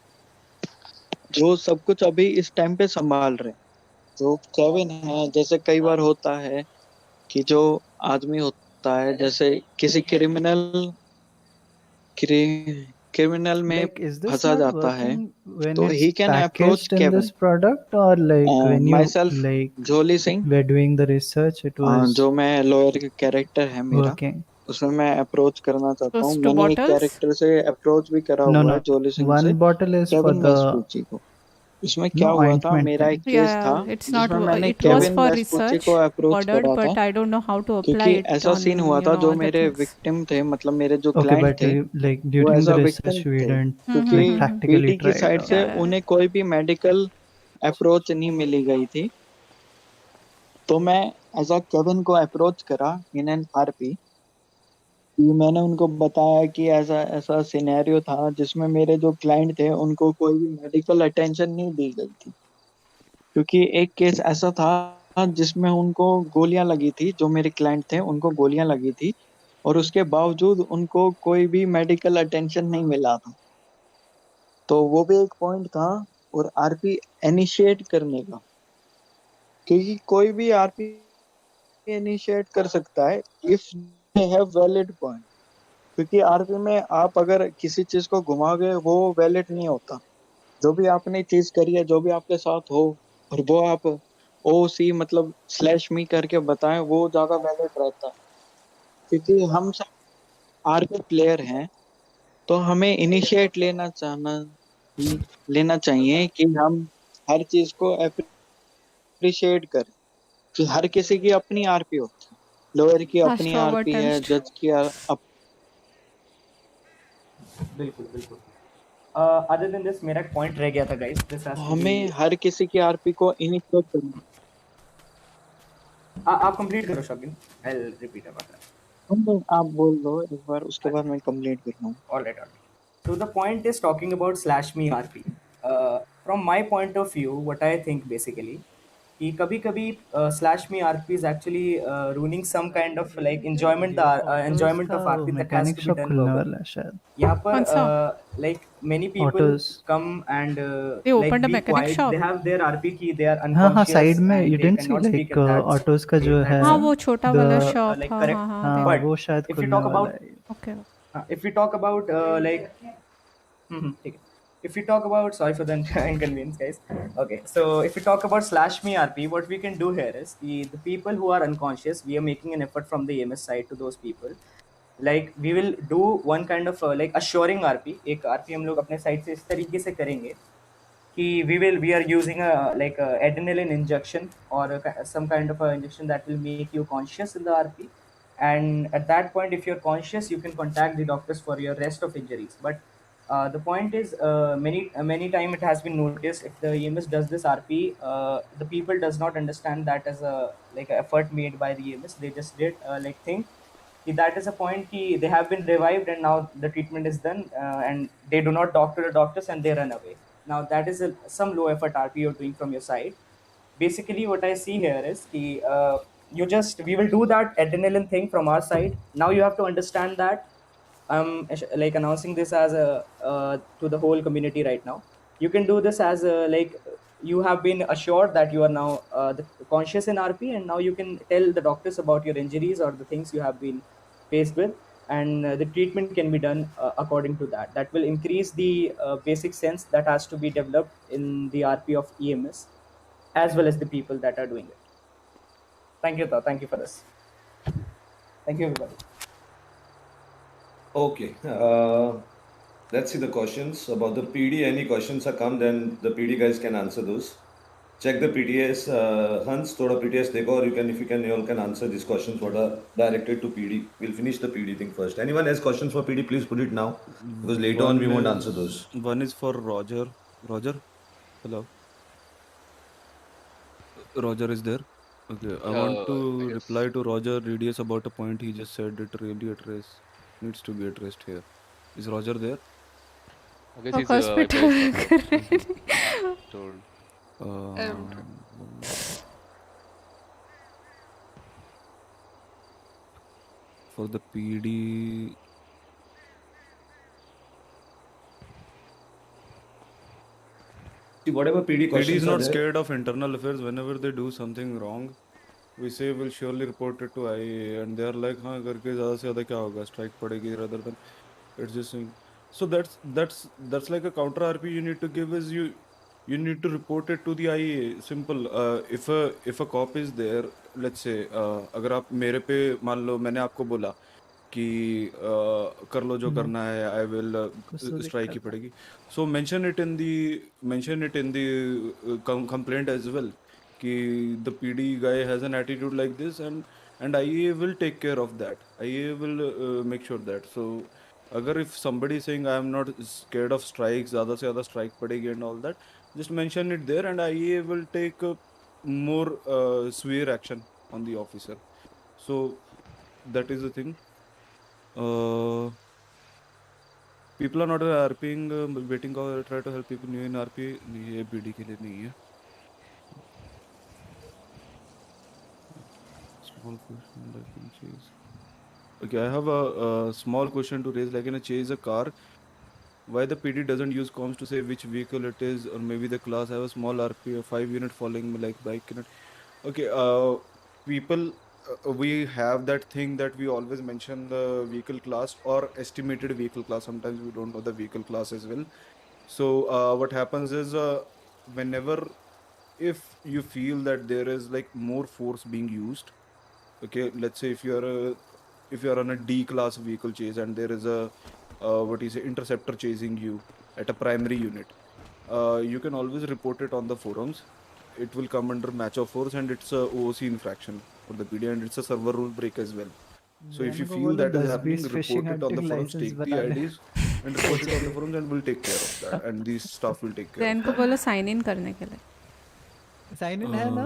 जो सब कुछ अभी इस टाइम पे संभाल रहे हैं. जो केविन है, जैसे कई बार होता है कि जो आदमी होता है जैसे किसी क्रिमिनल में Like, is this फंसा not जाता है, working when तो it's ही can approach packaged in this Kevin. product, or like when you myself like Jolly Singh, were doing the research, it was जो मैं लॉयर का कैरेक्टर है मेरा, working? उसमें मैं अप्रोच करना चाहता हूँ. Those two मैंने एक bottles. कैरेक्टर से अप्रोच भी करा No, हुआ है no. जोली सिंह से, One bottle is for Kevin the Vespucci को. इसमें क्या no हुआ था, ointment मेरा एक thing. केस था Yeah, it's not. जिसमें मैंने It was Kevin for Vespucci research को अप्रोच ordered, करा but था, I don't know how to apply क्योंकि it ऐसा on सीन हुआ था. जो other मेरे things. विक्टिम थे, मतलब मेरे जो Okay, क्लाइंट but थे, like वो during as the a victim research, we थे, didn't क्योंकि like practically पीडी की try it साइड out. से Yeah. उन्हें कोई भी मेडिकल अप्रोच नहीं मिली गई थी. तो मैं एज अ केविन को अप्रोच करा इन एन आरपी. मैंने उनको बताया कि ऐसा ऐसा सिनेरियो था जिसमें मेरे जो क्लाइंट थे उनको कोई भी मेडिकल अटेंशन नहीं दी गई थी, क्योंकि एक केस ऐसा था जिसमें उनको गोलियां लगी थी. जो मेरे क्लाइंट थे उनको गोलियां लगी थी और उसके बावजूद उनको कोई भी मेडिकल अटेंशन नहीं मिला था. तो वो भी एक पॉइंट था. और आरपी इनिशिएट करने का, क्योंकि कोई भी आरपी इनिशिएट कर सकता है if they have valid point, क्योंकि आरपी में आप अगर किसी चीज को घुमाओगे वो वैलिड नहीं होता। जो भी आपने चीज करी है, जो भी आपके साथ हो, और वो आप ओ सी मतलब स्लैश मी करके बताएं, वो ज्यादा वैलिड रहता है। क्योंकि हम सब आरपी प्लेयर हैं, तो हमें इनिशिएट लेना चाहिए कि हम हर चीज को अप्रिशिएट करें, कि हर किसी की अपनी आरपी होती है। लोअर की फास्ट अपनी फॉरवर्ड आरपी है, टेंस्ड। जज की बिल्कुल बिल्कुल। अदर देन दिस मेरा पॉइंट रह गया था guys, this has to be. हमें हर किसी की आरपी को इनिशिएट करना। आप कंप्लीट करो शॉगिन, I will repeat about that. आप बोल दो एक बार, उसके बाद मैं कंप्लीट कर लूँ। All right, all right. So the point is talking about slash me RP. From my point of view, what I think basically, कि कभी कभी slash me RP is actually ruining some kind of like enjoyment autos enjoyment का of वो RP that has mechanic to be shop done खुलने verbally. वाला है शायद। यहाँ कौन पर सा? like many people autos. come and They like opened a be mechanic quiet. They shop. have their RP key. They are हाँ हाँ, unconscious साइड में and you they didn't see cannot speak like at that autos का जो that है हाँ वो छोटा the वाला शॉप, like हाँ correct. हाँ हाँ हाँ देखा। But वो शायद if we खुलने talk वाला about है। Okay. if we talk about like ठीक है. If we talk about, sorry for the inconvenience, guys. Okay, so if we talk about slash me RP, what we can do here is the people who are unconscious, we are making an effort from the EMS side to those people. Like we will do one kind of like assuring RP. एक RP हम लोग अपने side से इस तरीके से करेंगे कि we are using a like a adrenaline injection or some kind of a injection that will make you conscious in the RP. And at that point, if you're conscious, you can contact the doctors for your rest of injuries. But the point is, many time it has been noticed, if the EMS does this RP, the people does not understand that as a like a effort made by the EMS. They just did like think that is a point ki they have been revived and now the treatment is done, and they do not talk to the doctors and they run away. Now that is some low effort RP you're doing from your side. Basically what I see here is ki, we will do that adrenaline thing from our side. Now you have to understand that like announcing this as a to the whole community right now. You can do this as a like you have been assured that you are now conscious in RP, and now you can tell the doctors about your injuries or the things you have been faced with, and the treatment can be done according to that. That will increase the basic sense that has to be developed in the RP of EMS as well as the people that are doing it. Thank you, Tha. Thank you for this. Thank you, everybody. Okay. Let's see the questions about the PD. Any questions are come, then the PD guys can answer those. Check the PTS. Hans, thoda PTS dekho, or you all can answer these questions what are directed to PD. We'll finish the PD thing first. Anyone has questions for PD, please put it now, because later on we won't answer those. One is for Roger. Roger, hello. Roger is there. Okay, I want to I reply guess. to Roger Radius about a point he just said. It really needs to be addressed here. Is Roger there? I guess he's Wi-Fi hospital stuff. कर रहे हैं। Told. And For the PD. See, whatever PD PD questions is are not there. scared of internal affairs. Whenever they do something wrong, we say we'll surely report it to IAA, and they're like, हाँ करके ज़्यादा से ज़्यादा क्या होगा? Strike पड़ेगी rather than it's just saying. So that's like a counter RP you need to give is you need to report it to the IAA. Simple. If a cop is there, let's say अगर आप मेरे पे मान लो मैंने आपको बोला कि कर लो जो करना है, I will कुछ तो strike ही दिक्कत है। पड़ेगी. So mention it in the complaint as well कि the PD guy has an attitude like this, and IAA will take care of that. IAA will make sure that. So अगर if somebody is saying I am not scared of strikes, ज़्यादा से ज़्यादा strike पड़ेगी and all that, just mention it there and IAA will take more severe action on the officer. So that is the thing. People are not RPing, waiting or try to help people new in RP. ये BD के लिए नहीं है. Small question like in chase. Okay, I have a small question to raise. Like in a chase a car, why the PD doesn't use comms to say which vehicle it is or maybe the class? I have a small RP, a 5 unit following me like bike unit. Okay, people we have that thing that we always mention the vehicle class or estimated vehicle class. Sometimes we don't know the vehicle class as well. So what happens is whenever if you feel that there is like more force being used, okay, let's say if you're on a D class vehicle chase and there is a what is interceptor chasing you at a primary unit, you can always report it on the forums. It will come under match of force and it's a OOC infraction for the PD and it's a server rule break as well. So if you Jain को feel बोलो that is happening, 10-20 fishing report it on the hunting forums, license take the बना ले IDs and report it on the forums and we'll take care of that and these stuff will take care of Jain को बोलो sign in करने के लिए sign in है ना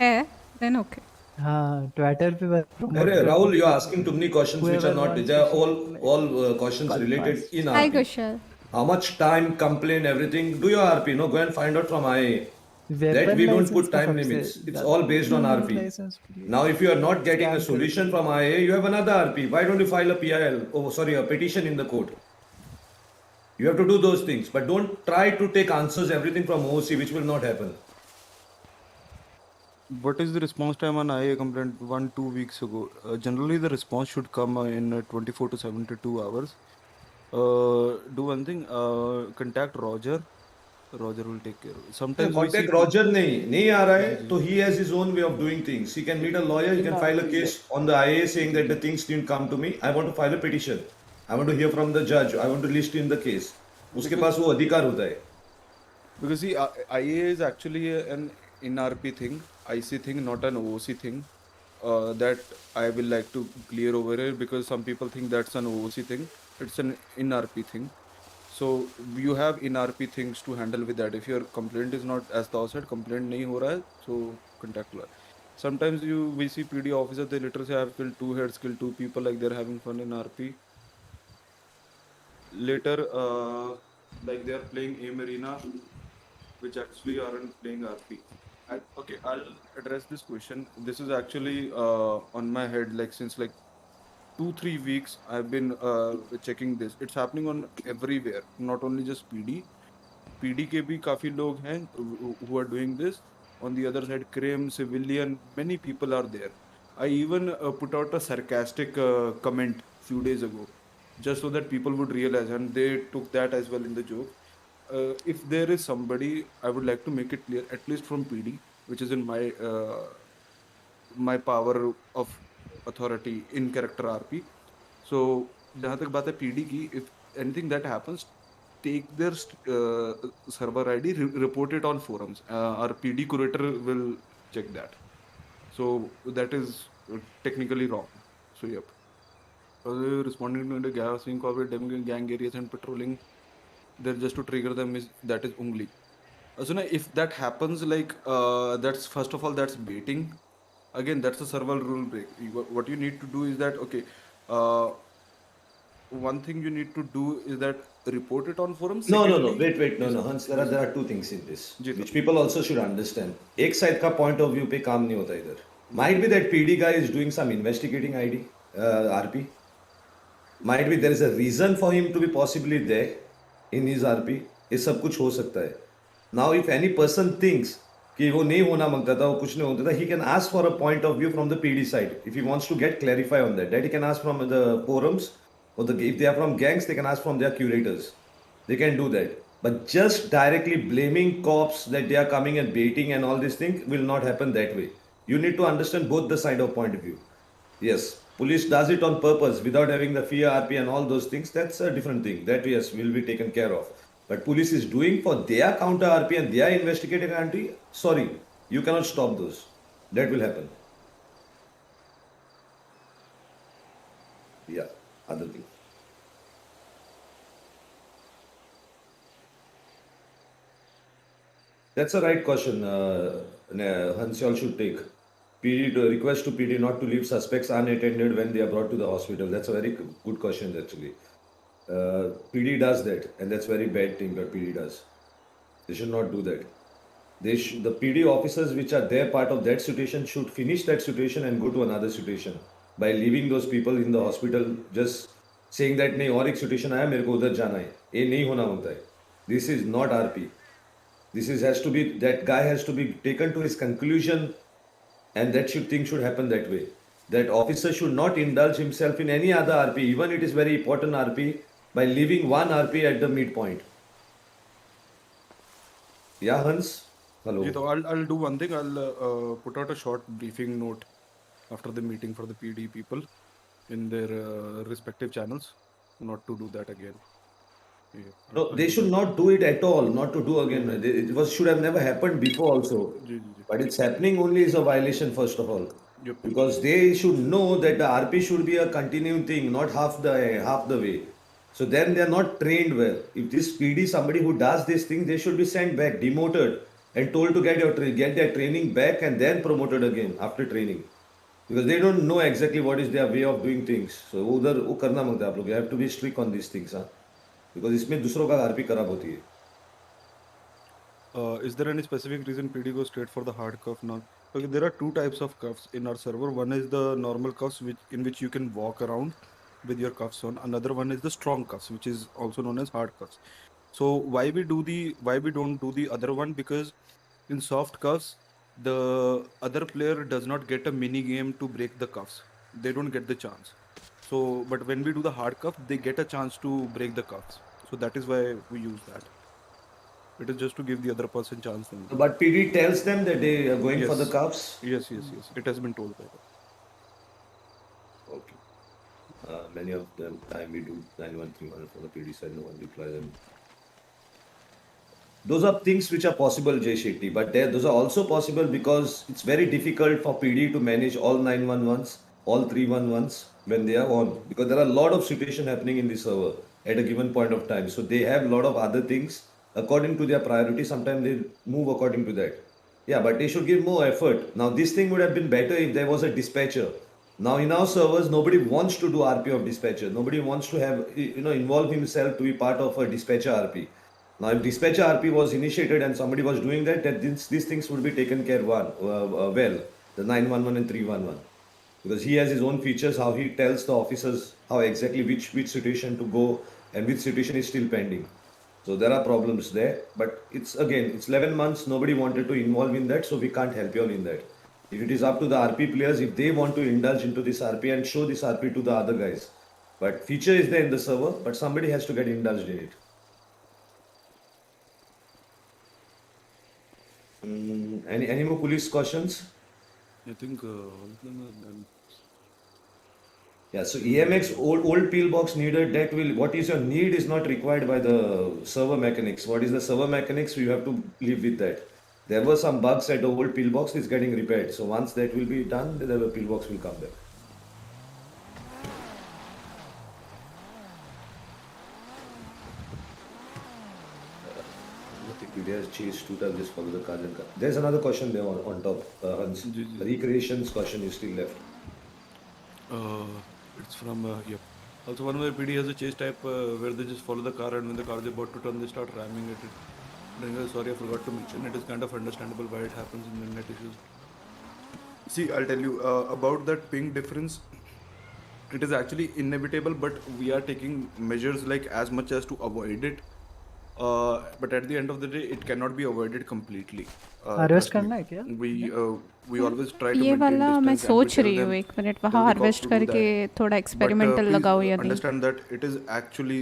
है देन ओके हाँ ट्विटर पे बस प्रमोट Arey, कर दो Rahul, you're asking too many questions which are whoever not. wants They to are share all questions call related fast in hi RP. Kusal How much time, complaint, everything. Do your RP. No, go and find out from IA. That weapon we don't license put का time सबसे limits. It's ज्यादा all based on driving RP. License Now, if you are not getting a scam करती solution है from IA, you have another RP. Why don't you file a PIL? Oh, sorry, a petition in the court. You have to do those things, but don't try to take answers everything from OC, which will not happen. What is the response time on IA complaint 1-2 weeks ago? Generally, the response should come in 24 to 72 hours. Do one thing, contact Roger. Roger will take care of it. Yeah, Sometimes we see contact Roger नहीं आ रहा है जी जी तो he has his own way of doing things. He can meet a lawyer, he in can are file a P case on the IA saying that the things didn't come to me. I want to file a petition. I want to hear from the judge. I want to list in the case. उसके पास वो अधिकार होता है. because see, IA is actually an NRP thing, IC thing, not an OOC thing. That I will like to clear over here because some people think that's an OOC thing. It's an NRP thing. So you have NRP things to handle with that. If your complaint is not, as thou said, complaint nahi ho raha hai, so contact lawyer. Sometimes we see PD officer, they literally say I've killed 2 heads, killed 2 people, like they're having fun in RP. Later, like they're playing AIM Arena, which actually aren't playing RP. Okay, I'll address this question. This is actually on my head, like since like 2-3 weeks I've been checking this. It's happening on everywhere, not only just PD के भी काफी लोग हैं who are doing this. On the other side, crime, civilian, many people are there. I even put out a sarcastic comment few days ago, just so that people would realize, and they took that as well in the joke. If there is somebody, I would like to make it clear, at least from PD, which is in my power of authority in character RP. So जहाँ तक बात है PD की, if anything that happens, take their server ID, report it on forums. Our PD curator will check that. So that is technically wrong. So yep. Responding to the gassing corporate gang areas and patrolling there just to trigger them that is ungli. So now if that happens, like that's first of all that's baiting. Again, that's a server rule break. What you need to do is that okay. One thing you need to do is that report it on forums. No. Secondly, Wait. No. Hans, there are two things in this, which people also should understand. एक side का point of view पे काम नहीं होता इधर. Might be that PD guy is doing some investigating RP. Might be there is a reason for him to be possibly there in his RP. ये सब कुछ हो सकता है. Now, if any person thinks कि वो नहीं होना मांगता था, वो कुछ नहीं होता था, he can ask for a point of view from the PD side. If he wants to get clarify on that he can ask from the forums, or if they are from gangs, they can ask from their curators. They can do that. But just directly blaming cops that they are coming and baiting and all these things will not happen that way. You need to understand both the side of point of view. Yes, police does it on purpose without having the fear RP and all those things. That's a different thing. That yes will be taken care of. But police is doing for their counter RP and their investigating RP. Sorry, you cannot stop those. That will happen. Yeah, other thing. That's a right question. Hans, you all should take. PD to request to PD not to leave suspects unattended when they are brought to the hospital. That's a very good question actually. PD does that, and that's very bad thing that PD does. They should not do that. The PD officers which are there part of that situation should finish that situation and go to another situation by leaving those people in the hospital just saying that नहीं और एक situation आया मेरे को उधर जाना है ये नहीं होना होता है. This is not RP. This has to be that guy has to be taken to his conclusion, and that thing should happen that way. that officer should not indulge himself in any other RP, even it is very important RP, by leaving one RP at the midpoint. Yeah, Hans? Hello. So I'll do one thing. I'll put out a short briefing note after the meeting for the PD people in their respective channels, not to do that again. Yeah, No, I'll they do should that. not do it at all. Not to do again. It was should have never happened before also. But it's happening only is a violation first of all. Yep. Because they should know that the RP should be a continuing thing, not half the way. So then they are not trained well. If this PD somebody who does this thing, they should be sent back, demoted, and told to get their training back and then promoted again after training. Because they don't know exactly what is their way of doing things. So उधर वो करना मांगते हैं आप लोग. You have to be strict on these things, huh? Because इसमें दूसरों का RP खराब होती है. Is there any specific reason PD goes straight for the hard cuff now? Okay, there are two types of cuffs in our server. One is the normal cuffs, in which you can walk around with your cuffs on. Another one is the strong cuffs, which is also known as hard cuffs. So why we don't do the other one? Because in soft cuffs, the other player does not get a mini game to break the cuffs. They don't get the chance. So, but when we do the hard cuff, they get a chance to break the cuffs. So that is why we use that. It is just to give the other person chance. But PD tells them that they are going for the cuffs? Yes. It has been told by them. Okay. Many of them time we do 9131 for the PD side, no one reply them. Those are things which are possible, Jay Shetty, but those are also possible because it's very difficult for PD to manage all 911s, all 311s when they are on, because there are a lot of situation happening in the server at a given point of time. So they have a lot of other things according to their priority. Sometimes they move according to that. Yeah, but they should give more effort. Now this thing would have been better if there was a dispatcher. Now in our servers, nobody wants to do RP of dispatcher. Nobody wants to have involve himself to be part of a dispatcher RP. Now, if dispatcher RP was initiated and somebody was doing that, these things would be taken care well, the 911 and 311, because he has his own features, how he tells the officers how exactly which situation to go and which situation is still pending. So there are problems there, but it's 11 months. Nobody wanted to involve in that, so we can't help you all in that. If it is up to the RP players, if they want to indulge into this RP and show this RP to the other guys, but feature is there in the server, but somebody has to get indulged in it. Any more police questions? I think all of them are done. Yeah, so EMX old pillbox needed, that will, what is your need is not required by the server mechanics. What is the server mechanics, you have to live with that. There were some bugs at the old pillbox, is getting repaired. So once that will be done, the pillbox will come back. There's chase two times, just follow the car. There's another question there on top. Hans. Recreations question is still left. It's from yep. Also, one of the PD has a chase type where they just follow the car, and when the car is about to turn, they start ramming it. Sorry, I forgot to mention. It is kind of understandable why it happens in the net issues. See, I'll tell you about that ping difference. It is actually inevitable, but we are taking measures like as much as to avoid it. But at the end of the day, it cannot be avoided completely. Harvest करना है क्या? We always try to ये maintain वाला मैं distance and we सोच tell रही हूँ them, एक मिनट tell वहाँ the cops harvest to do करके that. थोड़ा But एक्सपेरिमेंटल please लगाओ या नहीं. understand that it is actually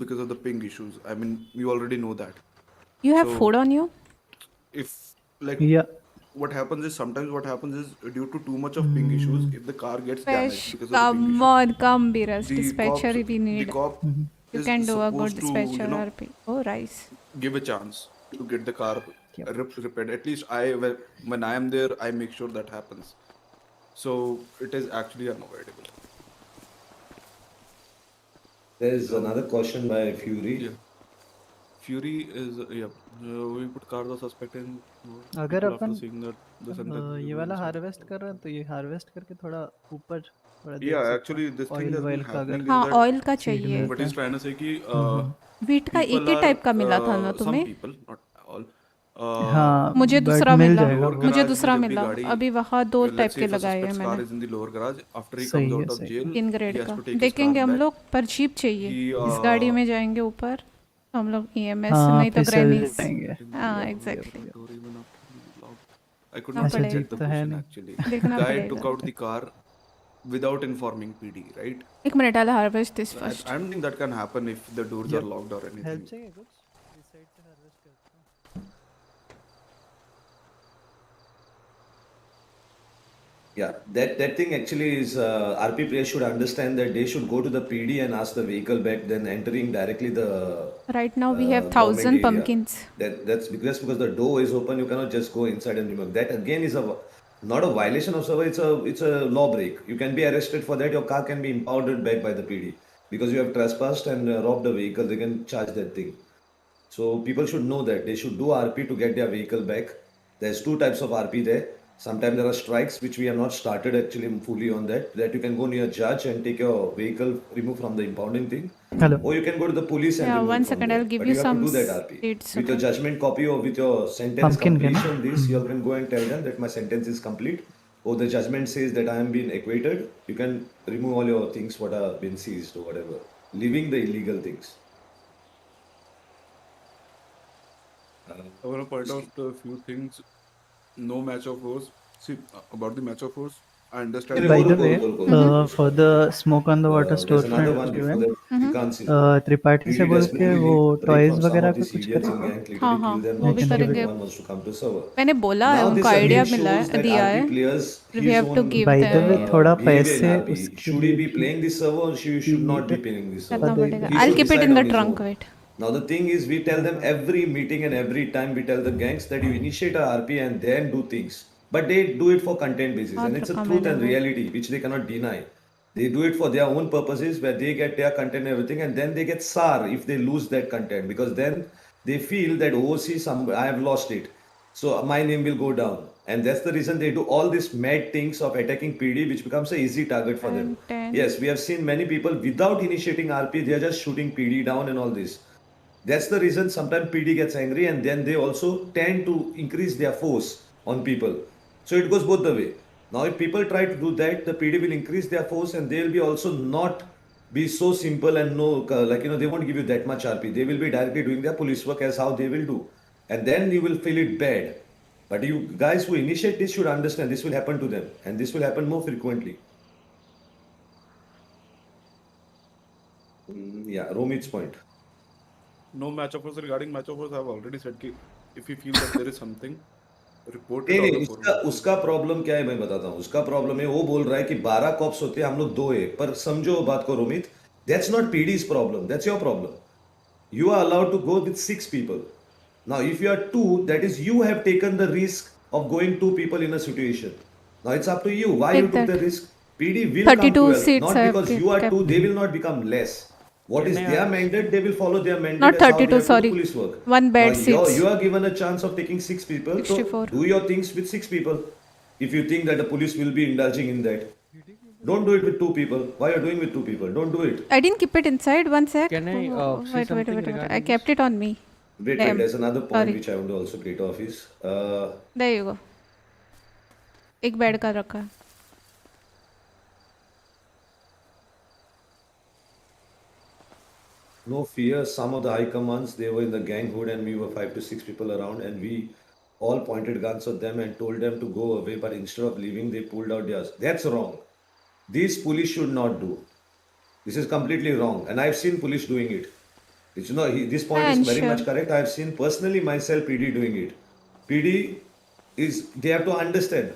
because of the ping issues. I mean, you already know that. You have So, food on you? if like Yeah. what happens is due to too much of ping issues, if the car gets damaged Fish, because of the ping come issues, on, come be rest. the Dispatcher cops, we the need. cop You is can do a good supposed to, dispatcher RP. Oh, rice. give a chance to get the car repaired. At least when I am there, I make sure that happens. So it is actually unavoidable. There's another question by Fury. Yeah. Fury is we put cars are suspected. अगर After upon seeing that the sentence ये वाला harvest कर रहे हैं तो ये harvest करके थोड़ा ऊपर थोड़ा देख yeah, सकते actually हैं. this thing Oil has been voile का happening अगर हाँ, is that ऑयल का सीड चाहिए. what he's trying to say कि वीट का एक people ही are टाइप का मिला था ना some तुम्हें? people, not all. हाँ, मुझे but दूसरा मिल मिला. जाएगा वो. मुझे garage दूसरा में जब भी मिला. गाड़ी- अभी वहाँ दो let's टाइप say के if a लगाए हैं suspect's car मैंने. is in the lower garage, after he सही comes है, out of सही jail, किन he ग्रेड has का to take his देखेंगे car हम back. लोग, पर जीप चाहिए कि, इस गाड़ी में जाएंगे ऊपर तो हम लोग EMS हाँ, नहीं तो फिसल ग्रैनीज. जाएंगे. हाँ, एग्जैक्टली. I could हाँ, not पड़ेगा. check the तो है question नहीं. actually. देखना Guy पड़ेगा. took out the car without informing PD, right? एक minute, I'll harvest this So first. I don't think that can happen if the doors are locked or anything. Help चाहिए कुछ इस side से harvest करता हूँ. Yeah, that thing actually is RP players should understand that they should go to the PD and ask the vehicle back than entering directly the Right now we have government 1,000 area. pumpkins. That's because the door is open. You cannot just go inside and remove. That again is not a violation of server. It's a law break. You can be arrested for that. Your car can be impounded back by the PD because you have trespassed and robbed the vehicle. They can charge that thing. So people should know that they should do RP to get their vehicle back. There's two types of RP there. Sometimes there are strikes which we have not started actually fully on that you can go near judge and take your vehicle removed from the impounding thing. Hello. Or you can go to the police and Yeah, remove one it from second, there. I'll give But you you have some to do that RP. seeds, With your okay? judgment copy or with your sentence Pumpkin can, completion this, you can go and tell them that my sentence is complete. Or the judgment says that I am being acquitted. You can remove all your things what are been seized or whatever. Leaving the illegal things. I want to point out a few things. No match of force. See, about the match of force, I understand. By the way, for the smoke on the water There's another storefront one जो before है, that you can't see. Tripathi से PD बोल does के movie वो break toys from some वगैरह of का the कुछ CDLs in करेगा. gang, literally हाँ kill हाँ them. वो Now भी so करेंगे. everyone wants to come to server. मैंने बोला है Now उनको this आइडिया again मिला shows है, that दिया RP है. players We his have to own give By the way, them. थोड़ा behavior in पैसे RP. उसके Should he लिए be playing this server or should not be playing this server? करना पड़ेगा. He I'll should keep it decide in the on his trunk. own. Wait. Now the thing is, we tell them every meeting and every time we tell the gangs that you initiate a RP and then do things. But they do it for content basis, and it's a truth and reality which they cannot deny. They do it for their own purposes where they get their content and everything, and then they get sour if they lose that content because then they feel that oh see I have lost it, so my name will go down, and that's the reason they do all these mad things of attacking PD, which becomes an easy target for them. Yes, we have seen many people without initiating RP, they are just shooting PD down and all this. That's the reason sometimes PD gets angry and then they also tend to increase their force on people. So it goes both the way. Now if people try to do that, the PD will increase their force and they will be also not be so simple and no like they won't give you that much RP. They will be directly doing their police work as how they will do. And then you will feel it bad. But you guys who initiate this should understand this will happen to them and this will happen more frequently. Yeah, Romit's point. No match of force. Regarding match of force, I have already said कि if you feel that there is something, report it नहीं on नहीं the forum. उसका problem क्या है मैं बताता हूँ. उसका प्रॉब्लम है वो बोल रहा है कि 12 कॉप्स होते हैं हम लोग 2 है. पर समझो बात को Romit, that's not PD's problem, that's your problem. You are allowed to go with 6 people. Now if you are 2, that is you have taken the risk of going 2 people in a situation. Now it's up to you why you took the risk. PD will come to help, not because you are 2 they will not become less. What is their mandate, they will follow their mandate. Not as how they 32, have to sorry. police work. One bed Now, seats. you are given a chance of taking 6 people. 64. So do your things with 6 people. If you think that the police will be indulging in that, don't do it with 2 people. Why are you doing with 2 people? Don't do it. I didn't keep it inside. One sec. Can I say Wait. something I regarding kept it on me. Wait, Damn. there's another point Sorry. which I want to also get off is There you go. एक bed का रखा है. no fear. Some of the high commands, they were in the gang hood and we were 5 to 6 people around and we all pointed guns at them and told them to go away. But instead of leaving, they pulled out theirs. That's wrong. These police should not do. This is completely wrong. And I've seen police doing it. It's, this point is very much correct. I've seen personally myself PD doing it. PD is, they have to understand.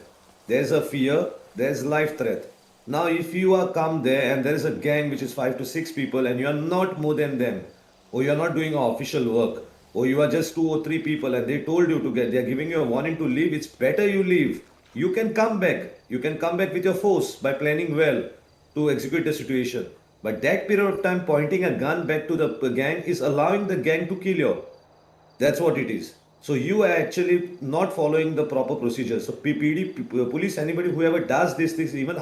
There's a fear, there's life threat. Now, if you are come there and there is a gang which is 5 to 6 people and you are not more than them, or you are not doing official work, or you are just 2 or 3 people and they told you to get, they are giving you a warning to leave, it's better you leave. You can come back. You can come back with your force by planning well to execute the situation. But that period of time pointing a gun back to the gang is allowing the gang to kill you. That's what it is. So you are actually not following the proper procedures. So PD, police, anybody, whoever does this, even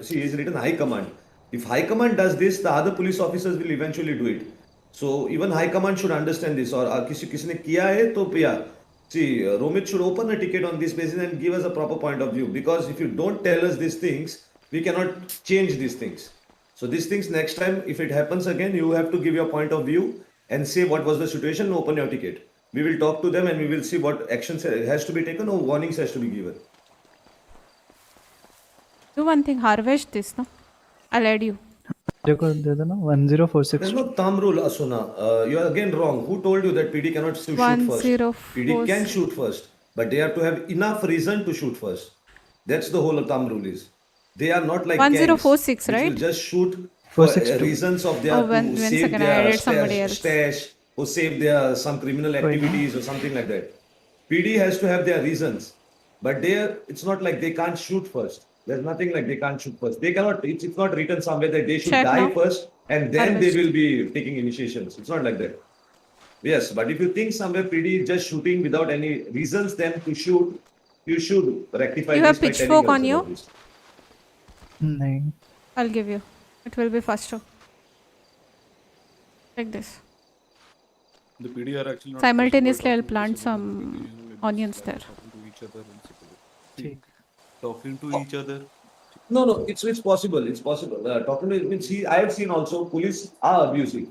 see, is written high command. If high command does this, the other police officers will eventually do it. So even high command should understand this. Or किसी ने किया है तो yeah. See, Romit should open a ticket on this basis and give us a proper point of view. Because if you don't tell us these things, we cannot change these things. So these things next time, if it happens again, you have to give your point of view and say what was the situation and open your ticket. We will talk to them and we will see what actions has to be taken or warnings has to be given. Do one thing, harvest this, no? I'll add you. देखो दे देना 1046. There's no thumb rule, Asuna. You are again wrong. Who told you that PD cannot shoot first? PD can 1046. shoot first, but they have to have enough reason to shoot first. That's the whole thumb rule is. They are not like gangs, 1046, which will right? just shoot for 462. reasons of their Oh, to one save second, I their added somebody else. stash or save their some criminal Right. activities or something like that. PD has to have their reasons, but it's not like they can't shoot first. There's nothing like they can't shoot first. They cannot. It's not written somewhere that they should Check die now. first and then Harvest. they will be taking initiations. It's not like that. Yes, but if you think somewhere PD is just shooting without any reasons then to shoot, you should rectify You this have by telling pitchfork us on you? about this. नहीं. I'll give you. It will be faster. Like this. The PD are actually not Simultaneously, I'll talking to plant someone, some you know, maybe onions they are there. talking to each other and secretly. ठीक. Talking to each other. No, it's possible. It's possible. Talking to means I have seen also police are abusive.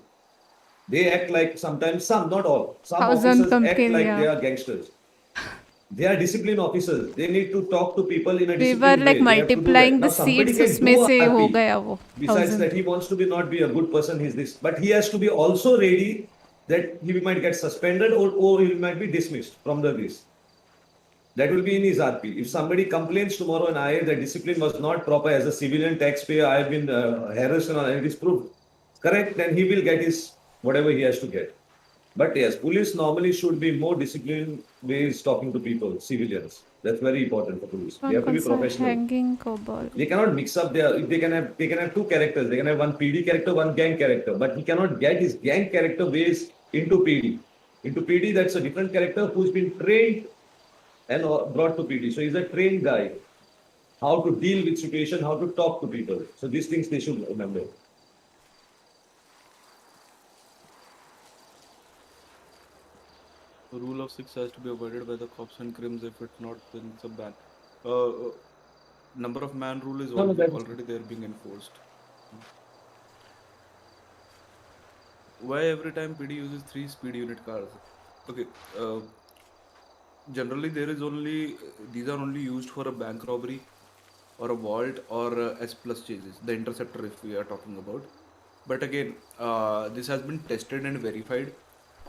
They act like sometimes some, not all. Some 1000 officers act pumpkin, like yeah. they are gangsters. They are disciplined officers. They need to talk to people in a We were disciplined like way. They have to do that. multiplying Now the somebody seeds, can उसमें do से हो RP. गया वो Besides 1000. that, he wants to be not be a good person. He's this, but he has to be also ready that he might get suspended or he might be dismissed from the list. That will be in his RP. If somebody complains tomorrow and I that discipline was not proper as a civilian taxpayer, I have been harassed and it is proved correct, then he will get his whatever he has to get. But yes, police normally should be more disciplined ways talking to people, civilians. That's very important for police. They have to be professional. Hanging cobalt. They cannot mix up their. They can have two characters. They can have one PD character, one gang character. But he cannot get his gang character ways into PD. Into PD, that's a different character who's been trained and brought to PD. So he's a trained guy. How to deal with situation, how to talk to people. So these things they should remember. The rule of 6 has to be avoided by the cops and crims. If it's not, then it's a ban. Number of man rule is already there being enforced. Why every time PD uses 3 speed unit cars? Okay. Generally, there is these are only used for a bank robbery or a vault or S plus chases, the interceptor if we are talking about. But again, this has been tested and verified.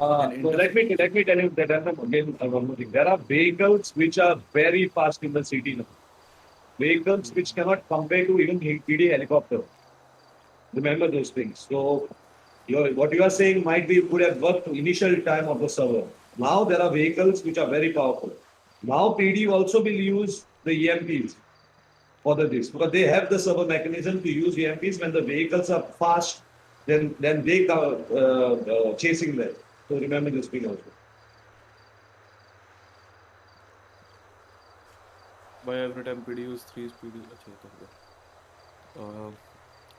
So let me tell you that again one more thing. There are vehicles which are very fast in the city now. Vehicles which cannot compare to even PD helicopter. Remember those things. So what you are saying might be could have worked initial time of the server. Now there are vehicles which are very powerful. Now PD also will use the EMPs for this because they have the server mechanism to use EMPs when the vehicles are fast. Then they come chasing them. So remember this thing also. Why every time PD use 3 speed?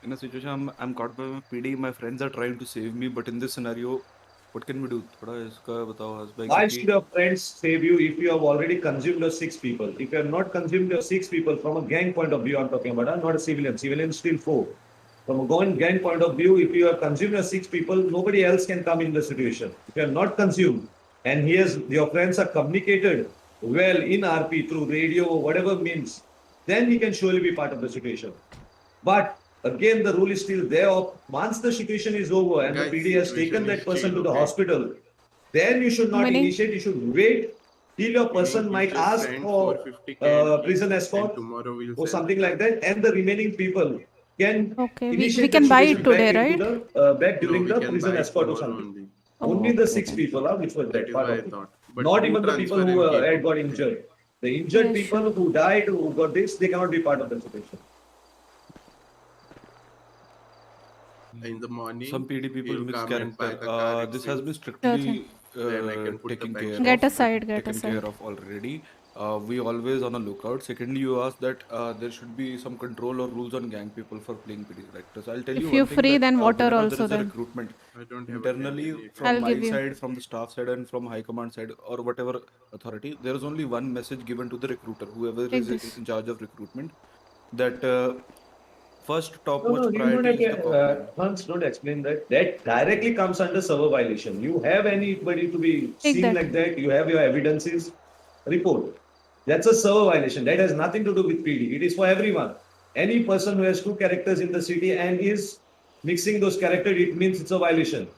In a situation I'm caught by my PD, my friends are trying to save me, but in this scenario, what can we do? थोड़ा इसका बताओ हसबैग. Why should your friends save you if you have already consumed your 6 people? If you have not consumed your 6 people from a gang point of view, I'm talking about, not a civilian. Civilian still 4. From a gang point of view, if you have consumed your 6 people, nobody else can come in the situation. If you have not consumed, and your friends are communicated well in RP through radio or whatever means, then he can surely be part of the situation. But again, the rule is still there. Once the situation is over and Guys, the PD has situation taken that is person still to the okay. hospital, then you should not initiate. You should wait till your person You might just ask send for 450K prison and escort tomorrow we'll or send something like that, and the remaining people can Okay, we initiate can the buy situation it today, back right? into the back during we the can prison buy it escort or tomorrow something. Oh, Only the 6 people which were That there, is part why of I it. thought. But Not do even the people transfer who and keep had it. got injured. The injured Yeah, people sure. who died, who got this, they cannot be part of the situation. In the morning, Some PD people he'll mix come and buy character. the car This has been expense. strictly Then I can put the taken back care shop. Get of. aside, get Taken aside. care of already. We always on a lookout. Secondly, you asked that there should be some control or rules on gang people for playing PD characters. I'll tell you If one you thing free, that then water whenever also there is a then. recruitment I don't have internally any from I'll my give you. side, from the staff side, and from high command side or whatever authority, there is only one message given to the recruiter, whoever Take is this. in charge of recruitment, that first No, topmost you don't priority have is the cop man. Hans, don't explain that. That directly comes under server violation. You have anybody to be Take seen that. like that, you have your evidences, report. That's a server violation. That has nothing to do with PD. It is for everyone. Any person who has two characters in the city and is mixing those characters, it means it's a violation.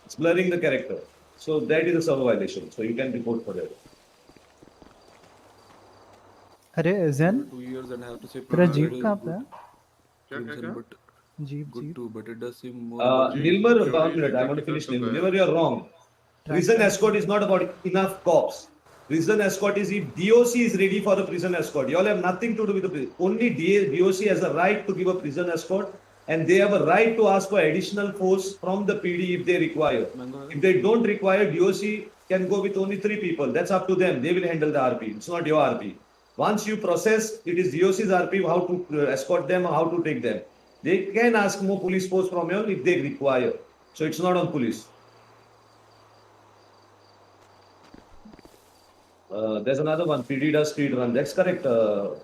It's blurring the character. So that is a server violation. So you can report for that. अरे Jain 2 years and I have to say तेरा Crimson jeep is कहाँ पे good. है? Crimson, but jeep good jeep too. But it does seem more about Nilmar, 1 minute. I want to finish Nilmar. Nilmar, you are wrong. Prison escort is not about enough cops. Prison escort is if DOC is ready for a prison escort. You all have nothing to do with the prison. Only DOC has a right to give a prison escort, and they have a right to ask for additional force from the PD if they require. If they don't require, DOC can go with only 3 people. That's up to them. They will handle the RP. It's not your RP. Once you process, it is DOC's RP how to escort them, how to take them. They can ask more police force from you if they require. So it's not on police. There's another one. PD does speed run. That's correct.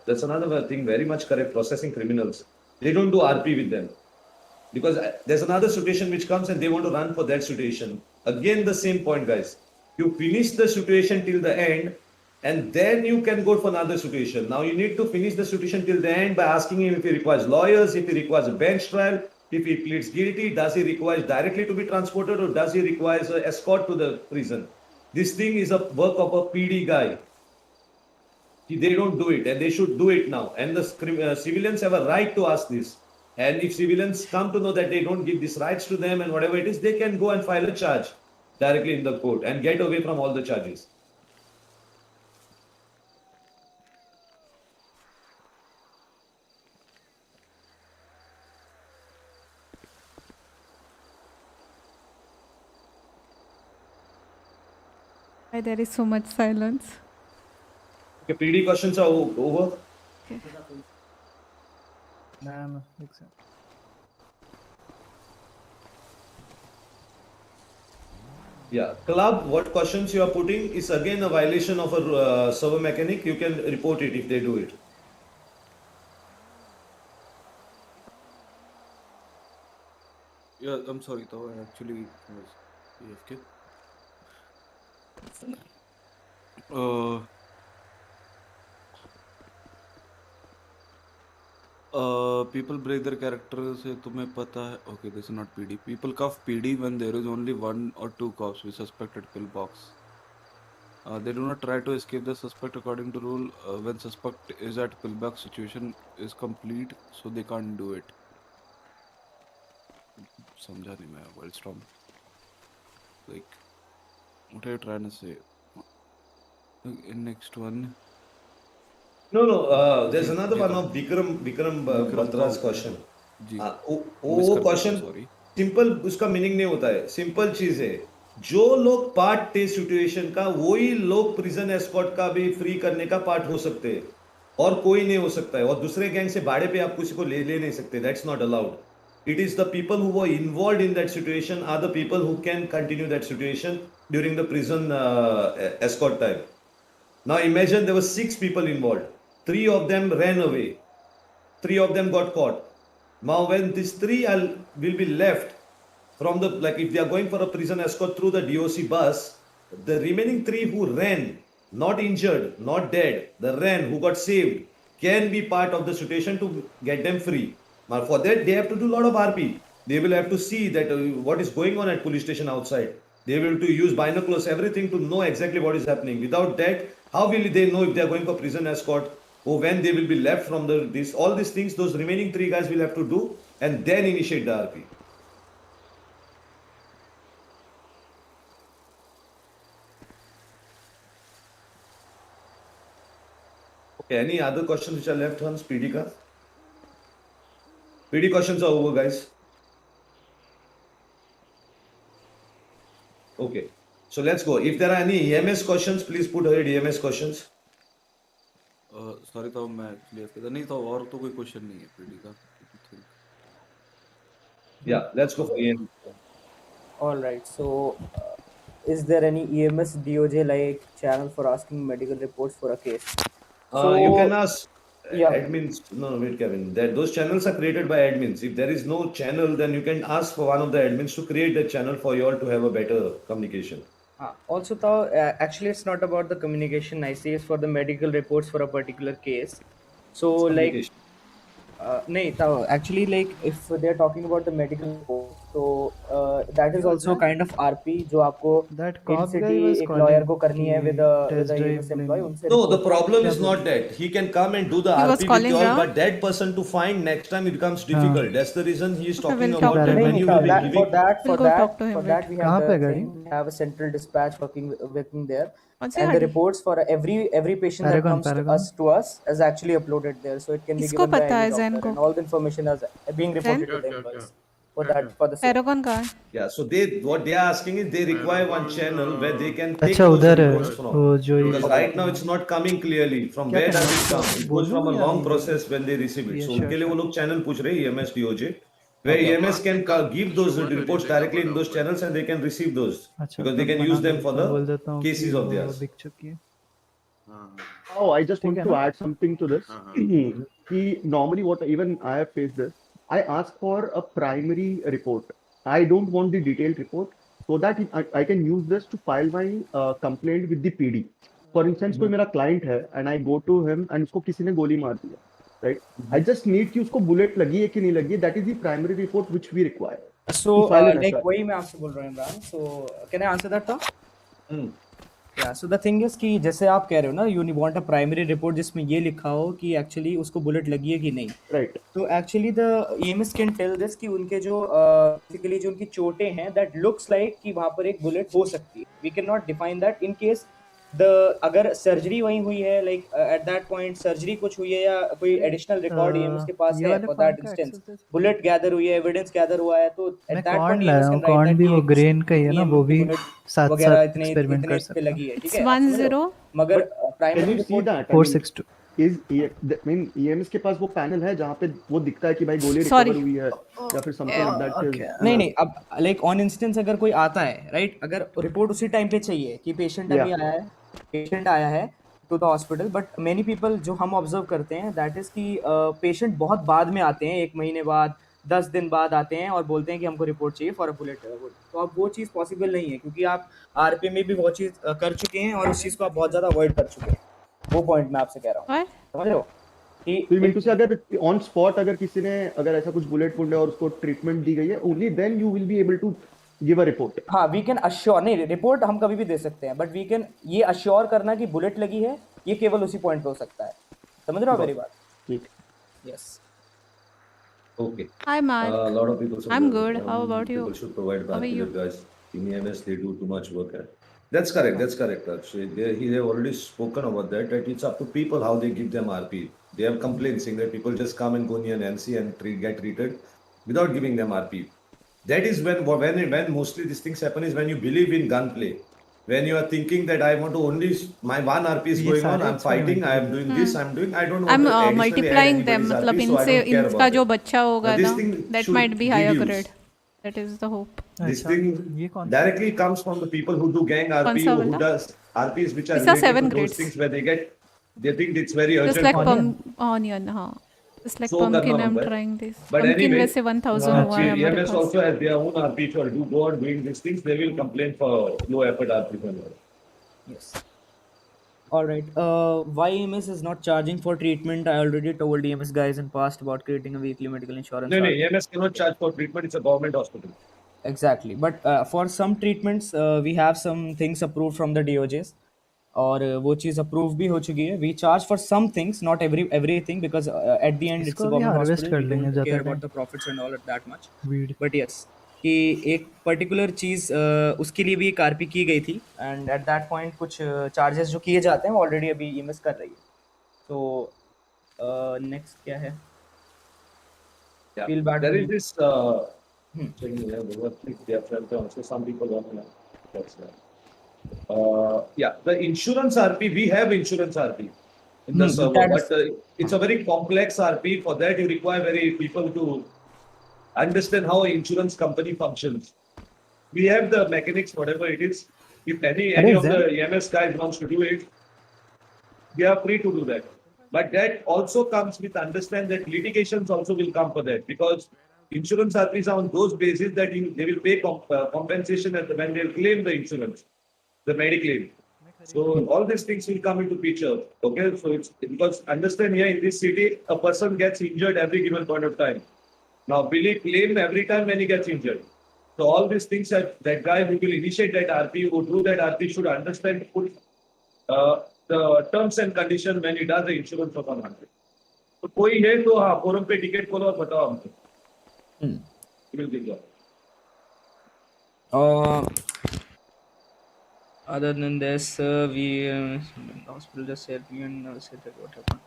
That's another thing. Very much correct. Processing criminals. They don't do RP with them because there's another situation which comes and they want to run for that situation. Again, the same point, guys. You finish the situation till the end, and then you can go for another situation. Now you need to finish the situation till the end by asking him if he requires lawyers, if he requires a bench trial, if he pleads guilty, does he require directly to be transported, or does he require an escort to the prison? This thing is a work of a PD guy. They don't do it, and they should do it now. And the civilians have a right to ask this. And if civilians come to know that they don't give these rights to them and whatever it is, they can go and file a charge directly in the court and get away from all the charges. Why there is so much silence? Okay, PD questions are over. No, exactly. Yeah, club, what questions you are putting is again a violation of a server mechanic. You can report it if they do it. Yeah, I'm sorry, though. I actually was AFK. People break their characters. तुम्हें पता है? Okay, this is not PD. People cuff PD when there is only 1 or 2 cops with suspected pillbox. They do not try to escape the suspect according to rule. When suspect is at pillbox, situation is complete, so they can't do it. समझा नहीं मैं. Wildstorm. Like, what are you trying to say? Next one. No. There's another one of Vikram Batra's question. वो question simple उसका meaning नहीं होता है. Simple चीज है, जो लोग पार्ट थे सिचुएशन का वही लोग प्रिजन एस्कॉर्ट का भी फ्री करने का पार्ट हो सकते हैं और कोई नहीं हो सकता है. और दूसरे गैंग से भाड़े पे आप किसी को ले नहीं सकते. That's not allowed. It is the people who were involved in that situation are the people who can continue that situation during the prison escort time. Now imagine there were 6 people involved. 3 of them ran away. 3 of them got caught. Now when these 3 will be left from the, like if they are going for a prison escort through the DOC bus, the remaining 3 who ran, not injured, not dead, the ran, who got saved, can be part of the situation to get them free. Now for that they have to do a lot of RP. They will have to see that what is going on at police station outside. They will to use binoculars, everything to know exactly what is happening. Without that, how will they know if they are going for prison escort or when they will be left from all these things? Those remaining 3 guys will have to do and then initiate the RP. Okay, any other questions which are left on PD ka? PD questions are over, guys. Okay, so let's go. If there are any EMS questions, please put ahead EMS questions. Sorry, तो मैं clear कर नहीं था और तो कोई question नहीं है PD का. Yeah, let's go for EMS. All right. So, is there any EMS DOJ like channel for asking medical reports for a case? You can ask admins. No, wait, Kevin. Those channels are created by admins. If there is no channel, then you can ask for one of the admins to create the channel for you all to have a better communication. Also, though, actually, it's not about the communication. I see it's for the medical reports for a particular case. So, like, नहीं तो actually like if they are talking about the medical report, so that is also kind of RP जो आपको That in cop guy city was एक lawyer calling को करनी है कि with a test EMS drive employee लेंगे. उनसे No, the report problem क्या is बोल not that. He can come and do the He was RP with calling you all, Ram. but that person to find next time it becomes हाँ difficult. That's the reason he is Okay, talking we'll about talk to that नहीं when him. नहीं you will be that giving. We'll go talk to him. for that Wait. we have कहाँ the पे गाड़ी? thing, we have a central dispatch working there, कौन सी and the गाड़ी? reports for every patient that Paragon comes Paragon. to us is actually uploaded there, so it can be इसको given by पता any है doctor, Jain को. and all the information is being Jain? reported to क्या the क्या क्या employees क्या क्या for the same. Paragon कहाँ है? Yeah, so what they are asking is they require one channel where they can take अच्छा those उधर है reports from. वो जो ये Because right now it's not coming clearly from क्या where करना does है it come. उसको It goes बोलूँ from a या long नहीं बोलूँ? process when they receive it. ये So श्योर उनके लिए वो श्योर. लोग channel पूछ रहे हैं EMS DOJ where Okay. EMS can give those reports directly in those channels and they can receive those अच्छा because they मैं can मना use कर them for देता हूँ, the बोल देता हूँ कि cases of वो theirs. बिक चुकी है. हाँ Oh, I just ठीक want है to ना? add something to this. हाँ हाँ Normally, what even I have faced this, I ask for a primary report. I don't want the detailed report so that I can use this to file my complaint with the PD. For instance, कोई मेरा client है and I go to him and उसको किसी ने गोली मार दिया, right? I just need कि उसको bullet लगी है कि नहीं लगी है. That is the primary report which we require So to file an like FIR. वही मैं आपसे बोल रहा हूँ Imran. So can I answer that now? Hmm. Yeah, so the thing is कि जैसे आप कह रहे हो ना, you want a primary report जिसमें ये लिखा हो कि actually उसको बुलेट लगी है कि नहीं. Right. तो actually the EMS can tell this कि उनके जो basically जो उनकी चोटें हैं that looks like कि वहाँ पर एक बुलेट हो सकती है. We cannot define that in case अगर सर्जरी वहीं हुई है, like at that point surgery कुछ हुई है या कोई एडिशनल रिकॉर्ड EMS के पास ये है वाले for फॉर्म that का instance, एक्सेस दे सकते बुलेट गैदर हुई है, एविडेंस गैदर हुआ है, तो मैं at that कॉर्न point लाया EMS हूँ. can write कॉर्न that भी कि वो ग्रेन का ही है ना, वो भी बुलेट साथ वगैरह साथ इतने एक्सपेरिमेंट इतने कर इस पे सकते लगी है, ठीक It's है, आप समझ रहे 10. हो, मगर But can primary you see report that? I mean, 462. EMS के पास वो पैनल है जहाँ पे वो दिखता है कि भाई गोली Sorry. रिकवर हुई है या फिर समथिंग लाइक दैट Okay. नहीं नहीं, अब लाइक ऑन इंस्टेंस अगर कोई आता है, राइट, अगर रिपोर्ट उसी टाइम पे चाहिए कि पेशेंट अभी या पेशेंट आया है to the hospital, but many people जो हम ऑब्जर्व करते हैं दैट इज कि पेशेंट बहुत बाद में आते हैं, 1 महीने बाद, 10 दिन बाद आते हैं और बोलते हैं कि हमको रिपोर्ट चाहिए फॉर अ बुलेट. तो अब वो चीज़ पॉसिबल नहीं है क्योंकि आप आरपी में भी वो चीज़ कर चुके हैं और उस चीज़ को आप बहुत ज़्यादा अवॉइड कर चुके हैं. वो पॉइंट मैं आपसे कह रहा हूँ, What? समझ रहे हो कि तो मीन टू से अगर ऑन स्पॉट अगर किसी ने अगर ऐसा कुछ बुलेट वुंड है और उसको ट्रीटमेंट दी गई है, only then you will be able to give a report. हाँ, वी कैन अश्योर, नहीं रिपोर्ट हम कभी भी दे सकते हैं, बट वी कैन ये अश्योर करना कि बुलेट लगी है, ये केवल उसी पॉइंट पे हो सकता है. समझ रहे हो मेरी बात? ठीक. Yes. Okay. Hi, Mark. A lot of people I'm good. How about you? people should provide How are back to you? the guys. In EMS, they do too much work. That's correct. That's correct. Actually, they have already spoken about that. That it's up to people how they give them RP. They have complaints saying that people just come and go near an NC and get treated without giving them RP. That is when mostly these things happen is when you believe in gunplay. When you are thinking that I want to only my one RP is ये going on, सारे I'm fighting, I am experiment doing this, I'm doing, I don't want I'm to additionally add multiplying them. anybody's मतलब RP, so I इनसे don't care इनका about जो it. बच्चा होगा This ना, thing that should might be higher reduce. grade. That is the hope. This अच्छा thing ये कौन सा? directly comes from the people who do gang कौन RP सा or who वाला? does RPs which are These are related to 7 those grades. things where they think it's very Just urgent like for them. onion, हाँ. Just like So pumpkin, करना I'm होता है. trying this. But Pumpkin anyway, वैसे 1000 हुआ है हमारे EMS pass. also has their own RP for do go on doing these things. They will complain for low effort RP. Yes. All right. Why EMS is not charging for treatment? I already told EMS guys in past about creating a weekly medical insurance. No, EMS cannot charge for treatment. It's a government hospital. Exactly. But for some treatments, we have some things approved from the DOJs. और वो चीज़ approve भी हो चुकी है. We charge for some things, not everything, because at the end it's a इसको भी government harvest hospital, कर we लेंगे डोंट ज़्यादा care about time. The profits and all that much. Weed. But yes कि एक पर्टिकुलर चीज़ उसके लिए भी एक आरपी की गई थी, एंड एट दैट पॉइंट कुछ चार्जेस जो किए जाते हैं वो ऑलरेडी अभी ईएमएस कर रही है. तो नेक्स्ट क्या है? Yeah. Feel bad There to is me. this thing here. They have felt also some people want to. That's right. Yeah, the insurance RP, we have insurance RP in the server, but it's a very complex RP. For that, you require very people to understand how an insurance company functions. We have the mechanics, whatever it is. If any of the EMS guys wants to do it, they are free to do that. But that also comes with understand that litigations also will come for that, because insurance RPs are on those basis that they will pay compensation when they'll claim the insurance, the Mediclaim. So all these things will come into picture. Okay, so it's because understand here in this city, a person gets injured every given point of time. Now, Billy claim every time when he gets injured. So all these things that guy who will initiate that RP, who do that RP should understand the terms and condition when he does the insurance for the market. तो कोई है तो हाँ forum पे ticket खोलो और बताओ हमको. We'll give you. Other than this, we the hospital just said we and said that what happened.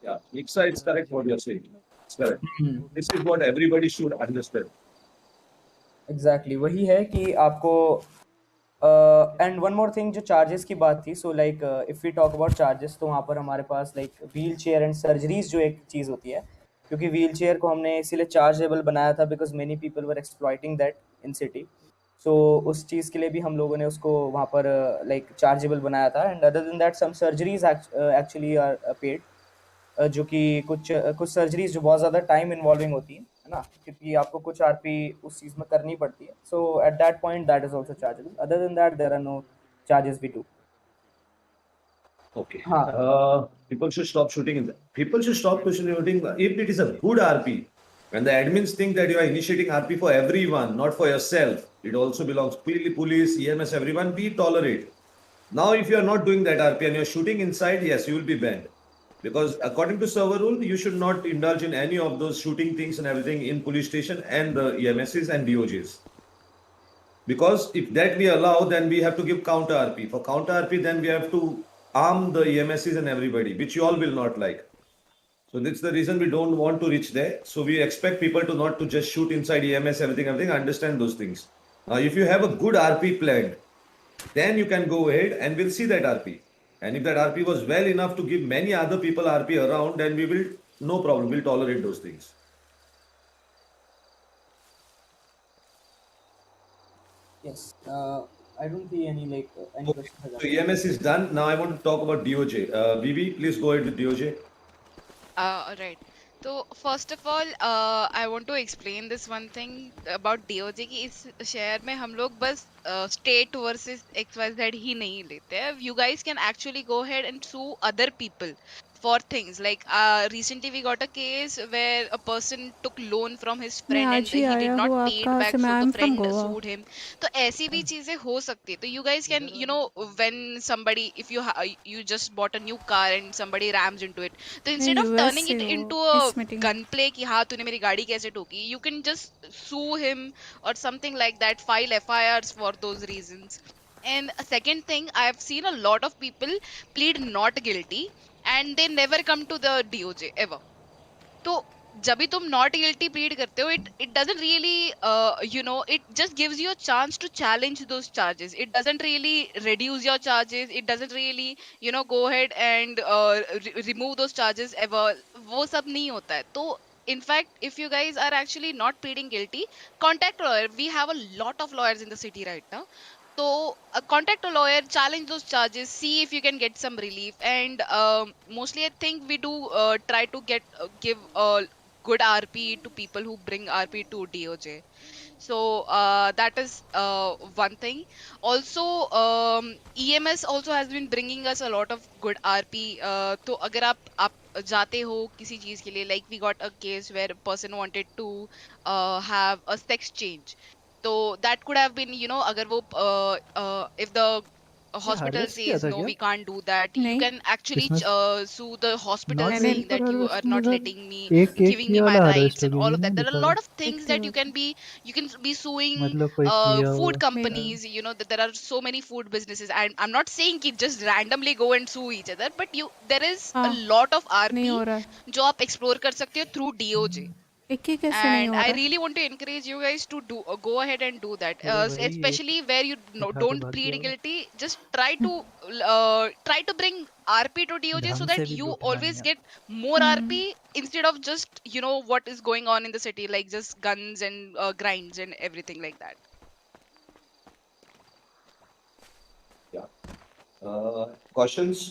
Yeah, Nixa, it's correct what you're saying. It's correct. This is what everybody should understand. Exactly, वही है कि आपको and one more thing जो charges की बात थी, so like if we talk about charges तो वहाँ पर हमारे पास like wheelchair and surgeries जो एक चीज़ होती है, क्योंकि व्हील चेयर को हमने इसीलिए चार्जेबल बनाया था because many people were exploiting that in city. So उस चीज़ के लिए भी हम लोगों ने उसको वहाँ पर लाइक चार्जेबल बनाया था. And other than that some surgeries actually are paid, जो कि कुछ सर्जरीज जो बहुत ज़्यादा टाइम इन्वॉल्विंग होती है ना, क्योंकि आपको कुछ आरपी उस चीज़ में करनी पड़ती है. So at that point that is also chargeable. Other than that there are no charges we do. Okay. People should stop shooting. People should stop shooting. If it is a good RP, and the admins think that you are initiating RP for everyone, not for yourself, it also belongs to police, EMS, everyone. We tolerate. Now, if you are not doing that RP and you are shooting inside, yes, you will be banned. Because according to server rule, you should not indulge in any of those shooting things and everything in police station and the EMSs and DOJs. Because if that we allow, then we have to give counter RP. For counter RP, then we have to arm the EMSs and everybody, which you all will not like. So that's the reason we don't want to reach there. So we expect people to not to just shoot inside EMS, everything, understand those things. Now, if you have a good RP planned, then you can go ahead and we'll see that RP. And if that RP was well enough to give many other people RP around, then we will, no problem, we'll tolerate those things. Yes, I don't see any any questions. So EMS is done. Now I want to talk about DOJ. Vivi, please go ahead with DOJ. Right. So first of all, I want to explain this one thing about DOJ कि इस शहर में हम लोग बस state versus XYZ ही नहीं लेते हैं. You guys can actually go ahead and sue other people for things like recently we got a case where a person took loan from his मैं friend आज and ही he did आया not हूँ. आप pay it कहाँ back, से? मैं so I the am from friend Goa. sued him. तो ऐसी भी चीजें हो सकती है. तो you guys can, you know, when somebody, if you just bought a new car and somebody rams into it, so मैं instead of यूएस turning से it हूँ into इस a मीटिंग. gun play कि हाँ तूने मेरी गाड़ी कैसे ठोकी, you can just sue him or something like that, file FIRs for those reasons. And a second thing, I have seen a lot of people plead not guilty and they never come to the DOJ ever. तो जब भी तुम not guilty plead करते हो, it doesn't really you know, it just gives you a chance to challenge those charges. It doesn't really reduce your charges. It doesn't really, you know, go ahead and remove those charges ever. वो सब नहीं होता है. तो in fact, if you guys are actually not pleading guilty, contact a lawyer. We have a lot of lawyers in the city right now. So contact a lawyer, challenge those charges, see if you can get some relief. And mostly I think we do try to give good RP to people who bring RP to DOJ. So that is one thing. Also EMS also has been bringing us a lot of good RP. तो अगर आप जाते हो किसी चीज के लिए, like we got a case where a person wanted to have a sex change. So that could have been, you know, अगर वो if the hospital हरेस किया says था no, क्या? we can't do that, you नहीं. can actually किसने? sue the hospital not saying like that you are not मतलब letting me, एक giving ये me my वाला rights अरेस्ट हो and गया, all ये of that. नहीं There are दिखा a रहा. lot of एक things that you can be suing मतलब कोई किया food हुआ. companies. You know that there are so many food businesses, and I'm not saying कि just randomly go and sue each other, but there is a हाँ lot of नहीं RP हो रहा है. जो आप explore कर सकते हो through DOJ. एक ही कैसे नहीं And हो I रहा है? really want to encourage you guys to go ahead and do that, अरे भाई एक especially where you उठा के don't भाग गया plead वो. guilty. Just try to bring RP to DOJ so ढंग से that भी you लूटना नहीं always आता. get more RP instead of just, you know, what is going on in the city, like just guns and grinds and everything like that. Questions?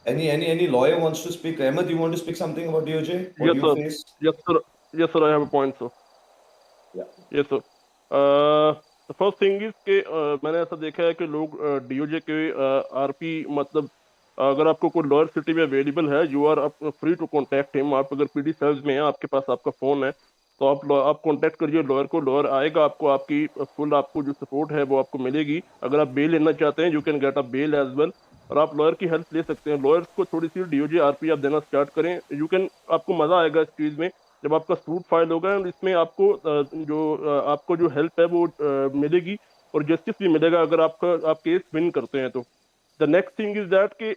Any lawyer wants to speak? Ahmed, you want to speak something about DOJ? What Yes, do you sir. face? Yes, sir. Yes, sir. I have a point, sir. Yeah. Yes, sir. The first thing is कि मैंने ऐसा देखा है कि लोग DOJ के RP मतलब अगर आपको कोई लॉयर सिटी में अवेलेबल है, you are free to contact him. आप अगर पीडी सेल्स में हैं, आपके पास आपका फोन है, तो आप कांटेक्ट करिए लॉयर को। लॉयर आएगा, आपको आपकी फुल आपको जो सपोर्ट है वो आपको मिलेगी। अगर आप बेल लेना चाहते हैं, you can get a bail as well, और आप लॉयर की हेल्प ले सकते हैं। लॉयर्स को थोड़ी सी डीओजे आरपी आप देना स्टार्ट करें, यू कैन, आपको मजा आएगा इस चीज में जब आपका सूट फाइल होगा। एंड इसमें आपको आपको जो हेल्प है वो मिलेगी और जस्टिस भी मिलेगा अगर आप केस विन करते हैं तो। The next thing is that कि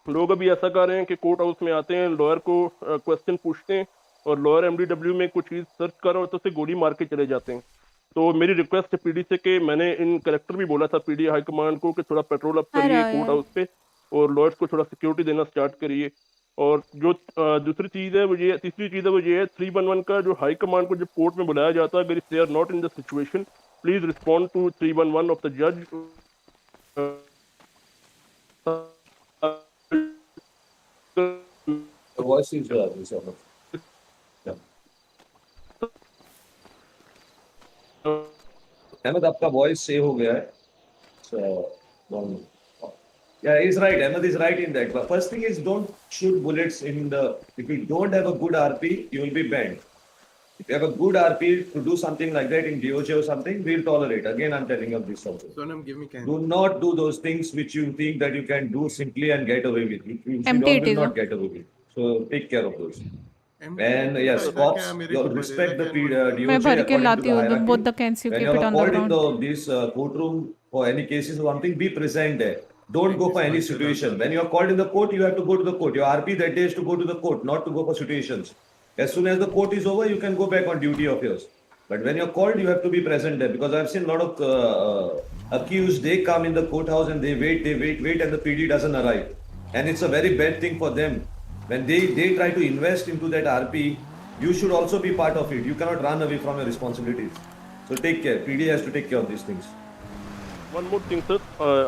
लोग अभी ऐसा कर रहे हैं कि कोर्ट हाउस में आते हैं, लॉयर को क्वेश्चन पूछते हैं, और लॉयर एमडीडब्ल्यू में कुछ चीज सर्च कर रहा हो तो उसे गोली मार के चले जाते हैं। तो मेरी रिक्वेस्ट है पीडी से कि मैंने इन कलेक्टर भी बोला था पीडी हाई कमांड को कि थोड़ा पेट्रोल अप आ करिए रहा कोर्ट है। हाउस पे, और लॉयर्स को थोड़ा सिक्योरिटी देना स्टार्ट करिए। और जो दूसरी चीज है वो ये, तीसरी चीज है वो ये है, 311 का जो हाई कमांड को जब कोर्ट में बुलाया जाता है, अगर if they are not in the situation, please respond to 311 of the जज। The voice is sort of. Yeah. Ahmed आपका वॉइस सेव हो गया है. So, yeah, he's right. Ahmed is right in that. But first thing is don't shoot bullets in the. If you don't have a good RP, you will be banned. If you have a good RP to do something like that in DOJ or something, we'll tolerate. Again, I'm telling you this also. Sonam, give me can. Do not do those things which you think that you can do simply and get away with. You Empty will it is. not get away with. So take care of those. And yes, cops, you respect the DOJ मैं भर के according to लाती the हूँ hierarchy. both the cans you When keep you it are on the called in ground. this courtroom for any cases or something, be present there. Don't go for any situation. When you are called in the court, you have to go to the court. Your RP that day is to go to the court, not to go for situations. As soon as the court is over, you can go back on duty of yours. But when you're called, you have to be present there, because I've seen a lot of accused. They come in the courthouse and they wait, and the PD doesn't arrive. And it's a very bad thing for them. When they try to invest into that RP, you should also be part of it. You cannot run away from your responsibilities. So take care. PD has to take care of these things. One more thing sir,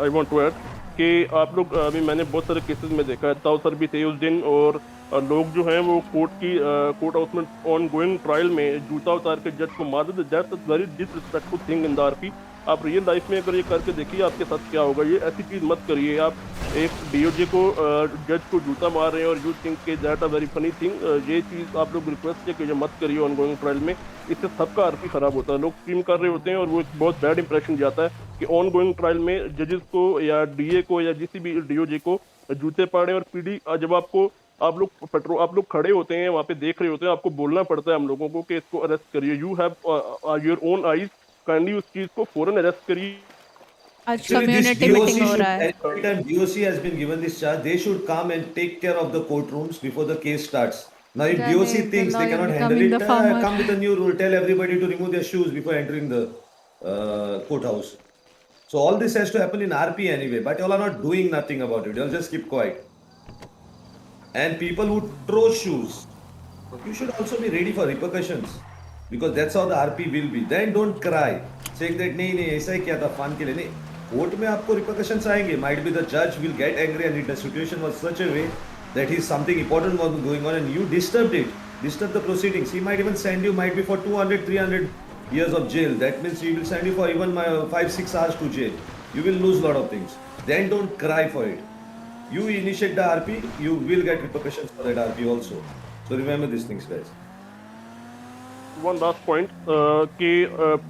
I want to add कि आप लोग अभी मैंने बहुत सारे cases में देखा है, ताऊ सर भी थे उस दिन, और लोग जो हैं वो कोर्ट हाउस में ऑन गोइंग ट्रायल में जूता उतार के जज को मार देते। That's a very disrespectful thing in the RP. आप रियल लाइफ में अगर ये करके देखिए आपके साथ क्या होगा। ये ऐसी चीज मत करिए। आप एक डीओजे को जज को जूता मार रहे हैं और यू थिंक के that a very funny thing. ये चीज आप लोग रिक्वेस्ट है कि ये मत करिए ऑन गोइंग ट्रायल में। इससे सबका आरपी खराब होता है। लोग स्ट्रीम कर रहे होते हैं और वो एक बहुत बैड इंप्रेशन जाता है कि ऑन गोइंग ट्रायल में जजेस को या डीए को या किसी भी डीओजे को जूते पाड़े। और पीडी जब आप लोग खड़े होते हैं वहाँ पे देख रहे होते हैं, आपको बोलना पड़ता है हम लोगों को कि इसको अरेस्ट करिए। You have your own eyes, kindly उस चीज को फौरन अरेस्ट करिए। आज कम्युनिटी मीटिंग हो रहा है। Every time DOC has been given this charge, they should come and take care of the courtrooms before the case starts. Now, if DOC thinks they cannot handle it, come with a new rule. Tell everybody to remove their shoes before entering the courthouse. So all this has to happen in RP anyway, but you all are not doing nothing about it. You all just keep quiet. And people who throw shoes, you should also be ready for repercussions, because that's how the RP will be. Then don't cry, saying that नहीं ऐसा ही किया था fun के लिए। नहीं, court में आपको repercussions आएंगे. Might be the judge will get angry and if the situation was such a way that he's something important was going on and you disturbed the proceedings, he might even send you, might be for 200, 300 years of jail. That means he will send you for even 5-6 hours to jail. You will lose a lot of things. Then don't cry for it. You initiate the RP, you will get repercussions for that RP also. So remember these things, guys. One last point कि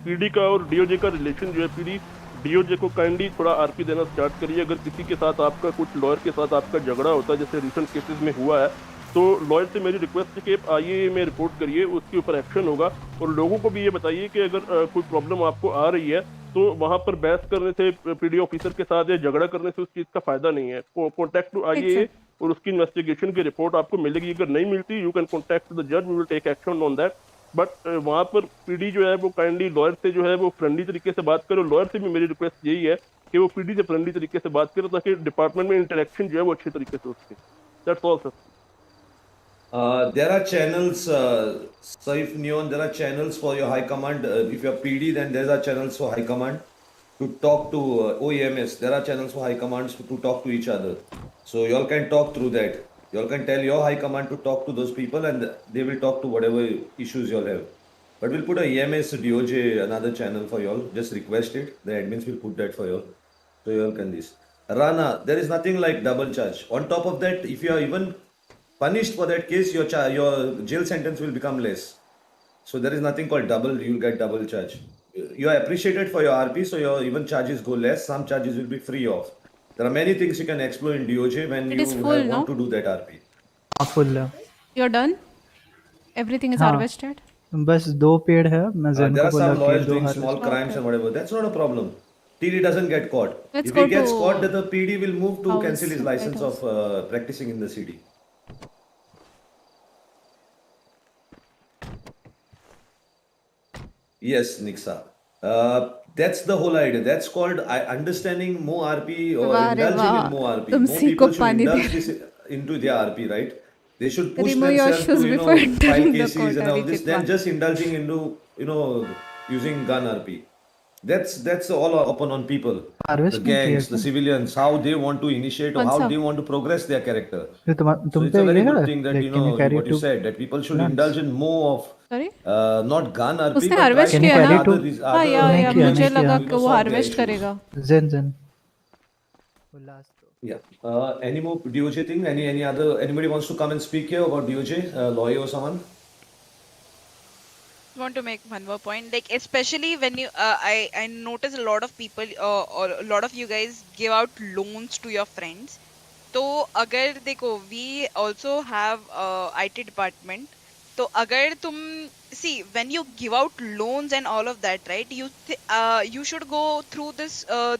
PD का और DOJ का relation जो है, PD DOJ को kindly थोड़ा RP देना start करिए। अगर किसी के साथ आपका कुछ लॉयर के साथ आपका झगड़ा होता है, जैसे रिसेंट केसेस में हुआ है, तो लॉयर से मेरी रिक्वेस्ट है कि आप आइए में रिपोर्ट करिए, उसके ऊपर एक्शन होगा। और लोगों को भी ये बताइए कि अगर कोई प्रॉब्लम आपको आ रही है तो वहाँ पर बहस करने से, पीडी ऑफिसर के साथ या झगड़ा करने से उस चीज़ का फायदा नहीं है। कॉन्टैक्ट टू आइए और उसकी इन्वेस्टिगेशन की रिपोर्ट आपको मिलेगी। अगर नहीं मिलती, यू कैन कॉन्टैक्ट द जज, we will take action on that. But वहाँ पर पीडी जो है वो काइंडली लॉयर से जो है वो फ्रेंडली तरीके से बात करे। लॉयर से भी मेरी रिक्वेस्ट यही है कि वो पीडी से फ्रेंडली तरीके से बात करे, ताकि डिपार्टमेंट में इंटरेक्शन जो है वो अच्छे तरीके से हो सके। That's all sir. There are channels, Saif Neon, there are channels for your high command. If you are PD, then there are channels for high command to talk to OEMS. There are channels for high commands to talk to each other. So you all can talk through that. You all can tell your high command to talk to those people and they will talk to whatever issues you all have. But we'll put a EMS DOJ another channel for y'all. Just request it. The admins will put that for y'all. So y'all can this. Rana, there is nothing like double charge. On top of that, if you are even punished for that case, your jail sentence will become less. So there is nothing called double. You'll get double charge. You are appreciated for your RP, so your even charges go less. Some charges will be free off. There are many things you can explore in DOJ when It you is full, want no? to do that RP. हाँ full है You're done? Everything is हाँ harvested? बस 2 पेड़ है मैं Jain There को are बोला some कि lawyers 2 doing small harvest crimes Okay. and whatever. That's not a problem. Till he doesn't get caught. Let's If he go gets caught, to then the PD will move to cancel house, his White license House. of practicing in the city. Yes, Nixa. That's the whole idea. That's called understanding more RP or वाह रे indulging in वाह more RP. तुम More सीखो people should पानी दे indulge this into their RP, right? They should push remove your themselves to, shoes before file entering the cases court and all this, Abhijit than just indulging into, using gun RP. That's all upon on people. The harvest नहीं किया gangs, the क्या civilians, how they want to initiate or कौन how सा they want to progress their character. फिर So तुम it's पे a very ये है good thing that, like can you carry what you 2 said, that people should plants indulge in more of sorry not gun RP, उसने but try harvest to can you किया find ना carry 2 other हाँ नहीं या किया मुझे नहीं किया लगा कि वो solve their हार्वेस्ट issues. करेगा जेन Yeah. Any more DOJ thing? Anybody wants to come and speak here about DOJ? Lawyer or someone? Want to make one more point, like especially when you I notice a lot of people or a lot of you guys give out loans to your friends. तो अगर देखो we also have IT department. तो अगर तुम see when you give out loans and all of that, right, you should go through this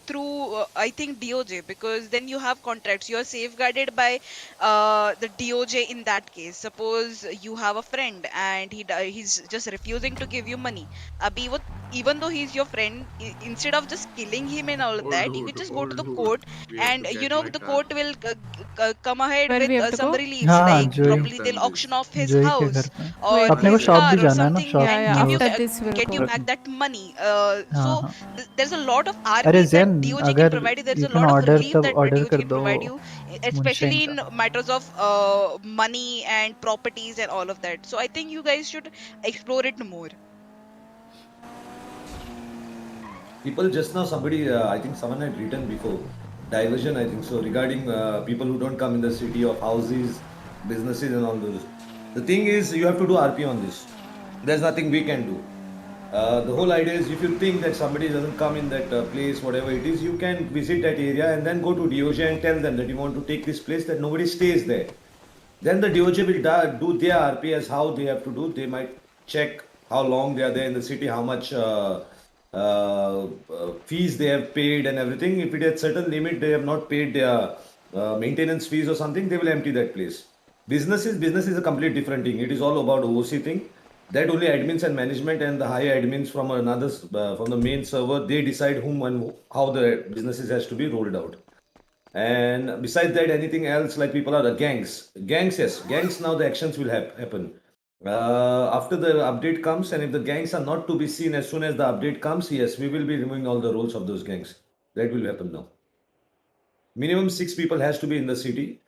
through I think DOJ, because then you have contracts, you are safeguarded by the DOJ. In that case, suppose you have a friend and he's just refusing to give you money. Abhi wo, even though he's your friend, instead of just killing him and all of that, you can just go to the court, We have to and get my the car. court will come ahead where with we have to some go reliefs, हाँ like जोई I've probably done they'll this. auction off his जोई के घर house पे or wait अपने को his wait shop car भी or जाना है ना something, shop yeah and yeah give you after वो this we'll get you go back that money. हाँ So हाँ there's a lot of अरे RPs that then DOJ can अगर provide you. There's you a can lot of order relief तब that order DOJ कर can दो provide you, moonshine especially का in matters of money and properties and all of that. So I think you guys should explore it more. People just now, I think someone had written before, diversion, I think so, regarding people who don't come in the city of houses, businesses, and all those. The thing is, you have to do RP on this. There's nothing we can do. The whole idea is, if you think that somebody doesn't come in that place, whatever it is, you can visit that area and then go to DOJ and tell them that you want to take this place, that nobody stays there. Then the DOJ will do their RP as how they have to do. They might check how long they are there in the city, how much fees they have paid and everything. If it is certain limit, they have not paid their maintenance fees or something, they will empty that place. Business is a completely different thing. It is all about OC thing. That only admins and management and the higher admins from another from the main server, they decide whom and how the businesses has to be rolled out. And besides that, anything else, like people are the gangs. Yes, gangs now the actions will happen. After the update comes, and if the gangs are not to be seen as soon as the update comes, yes, we will be removing all the roles of those gangs. That will happen now. Minimum 6 people has to be in the city.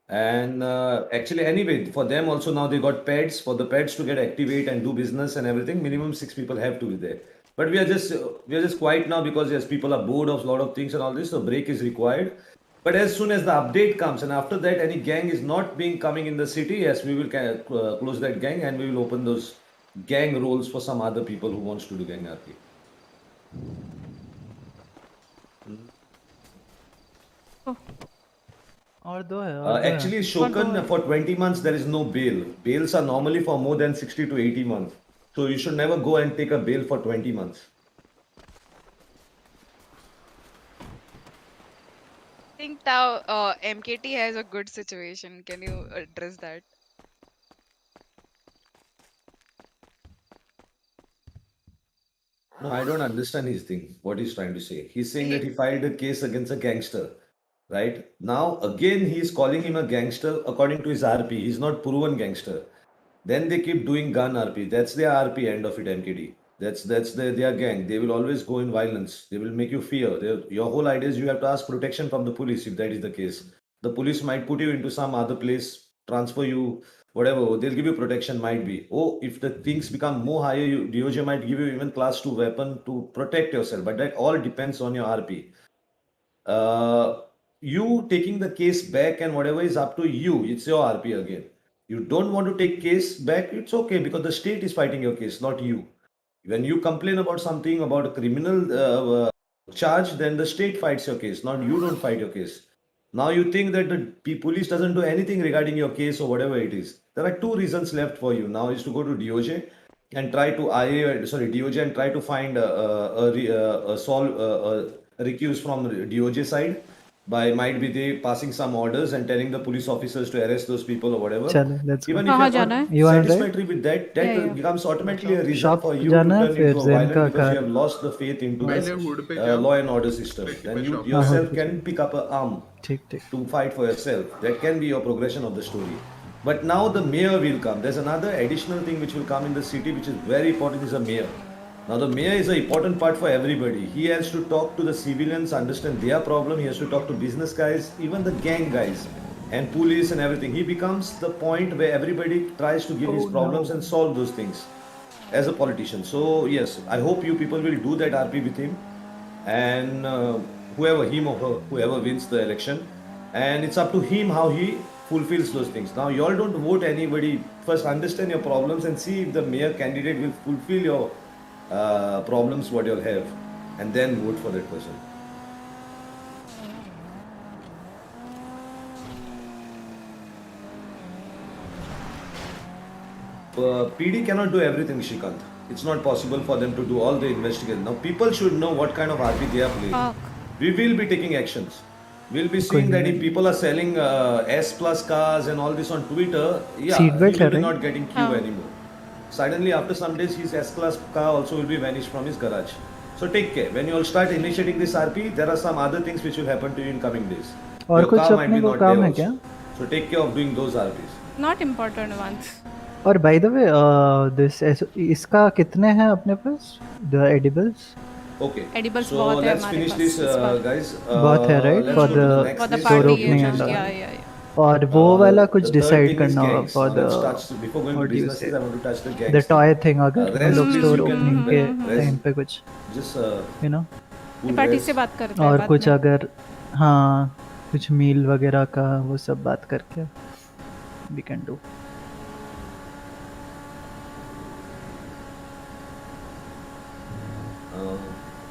And actually, anyway, for them also now they got pets. For the pets to get activate and do business and everything, minimum 6 people have to be there. But we are just quiet now because yes, people are bored of a lot of things and all this. So break is required. But as soon as the update comes, and after that, any gang is not being coming in the city, yes, we will close that gang and we will open those gang roles for some other people who wants to do gang RP. और दो है और दो Actually, है Shokan, for 20 months, there is no bail. Bails are normally for more than 60 to 80 months. So you should never go and take a bail for 20 months. I think now MKT has a good situation. Can you address that? No, I don't understand his thing, what he's trying to say. He's saying that he filed a case against a gangster, right? Now, again, he's calling him a gangster according to his RP. He's not proven gangster. Then they keep doing gun RP. That's their RP, end of it, MKD. That's their gang. They will always go in violence. They will make you fear. Your whole idea is you have to ask protection from the police if that is the case. The police might put you into some other place, transfer you, whatever, they'll give you protection, might be. Oh, if the things become more higher, DOJ might give you even class 2 weapon to protect yourself, but that all depends on your RP. You taking the case back and whatever is up to you, it's your RP again. You don't want to take case back, it's okay, because the state is fighting your case, not you. When you complain about something, about a criminal charge, then the state fights your case, not you don't fight your case. Now you think that the police doesn't do anything regarding your case or whatever it is. There are two reasons left for you now: is to go to DOJ and try to DOJ and try to find a recuse from DOJ side, by might be they passing some orders and telling the police officers to arrest those people or whatever. चलो let's go Even if कहाँ you're जाना not है? You wanna drive? satisfactory with that, that Yeah, yeah. becomes automatically a reason shop for you to जाना है turn फिर into a gen violent का because you car have lost the faith into पहले the hood पे जाओ, law and order system. पेटी Then पे you shop हाँ हाँ yourself ठीक can pick up an arm ठीक ठीक to fight for yourself. That can be your progression of the story. But now the mayor will come. There's another additional thing which will come in the city, which is very important, is a mayor. Now the mayor is an important part for everybody. He has to talk to the civilians, understand their problem. He has to talk to business guys, even the gang guys, and police and everything. He becomes the point where everybody tries to give his problems and solve those things as a politician. So yes, I hope you people will do that RP with him, and whoever, him or her, whoever wins the election, and it's up to him how he fulfills those things. Now you all don't vote anybody. First understand your problems and see if the mayor candidate will fulfill your problems what you'll have, and then vote for that person. PD cannot do everything, Shrikant. It's not possible for them to do all the investigation. Now people should know what kind of RP they are playing. Fuck. We will be taking actions. We'll be seeing that if people are selling S plus cars and all this on Twitter, yeah, seat he belt है will be right not getting queue anymore. Suddenly, after some days, his S class car also will be vanished from his garage. So take care. When you all start initiating this RP, there are some other things which will happen to you in coming days. और Your कुछ car might अपने be को not काम there है also. क्या So take care of doing those RPs. Not important ones. और by the way this इसका कितने हैं अपने पास the edibles Okay. Edibles So बहुत है let's हमारे finish पास this, इस बार. guys. बहुत है right Let's for go to the the next For the list. Store party opening and and all. All Yeah, yeah, yeah. और वो वाला कुछ The third decide thing is करना होगा gangs. For Now the let's touch, before going to what do you businesses, से I want to touch the the gangs thing. Toy thing अगर हम Rest, लोग please, store you can opening के time rest. पे कुछ Just you know cool party rest. से बात करते हैं और बाद कुछ में. अगर हाँ कुछ मील वगैरह का वो सब बात करके we can do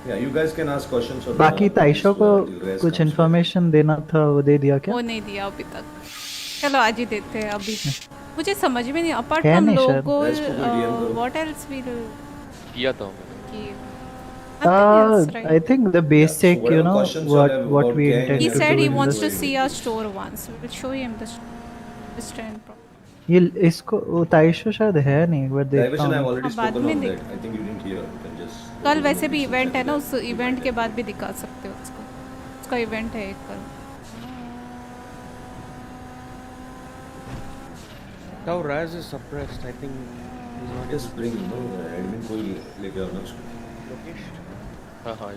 Yeah, you guys can ask questions or बाकी ताइशो को rest कुछ comes इन्फॉर्मेशन देना था वो दे दिया क्या वो नहीं दिया अभी तक. चलो आज ही देते हैं अभी. मुझे समझ में नहीं अपार्ट है फ्रॉम नहीं शायद. लोगो Rest को कोई DM करो. व्हाट एल्स विल किया था I think the basic, whatever you know, questions you what have what about we gang intend He to said do he in wants this. to see our store once. We will show him the stand. ये इसको वो ताइशो शायद है नहीं एक बार देखता Diversion, I've हूँ. already हाँ, बाद spoken में on देख. that. I think you didn't hear. You can just. कल वैसे भी इवेंट है ना, उस इवेंट के बाद भी दिखा सकते हो उसको. उसका इवेंट है एक कल. Now Raz is suppressed. I think he's not. Just bring, no, admin को ही लेके आओ ना उसको. Lokesh. हाँ हाँ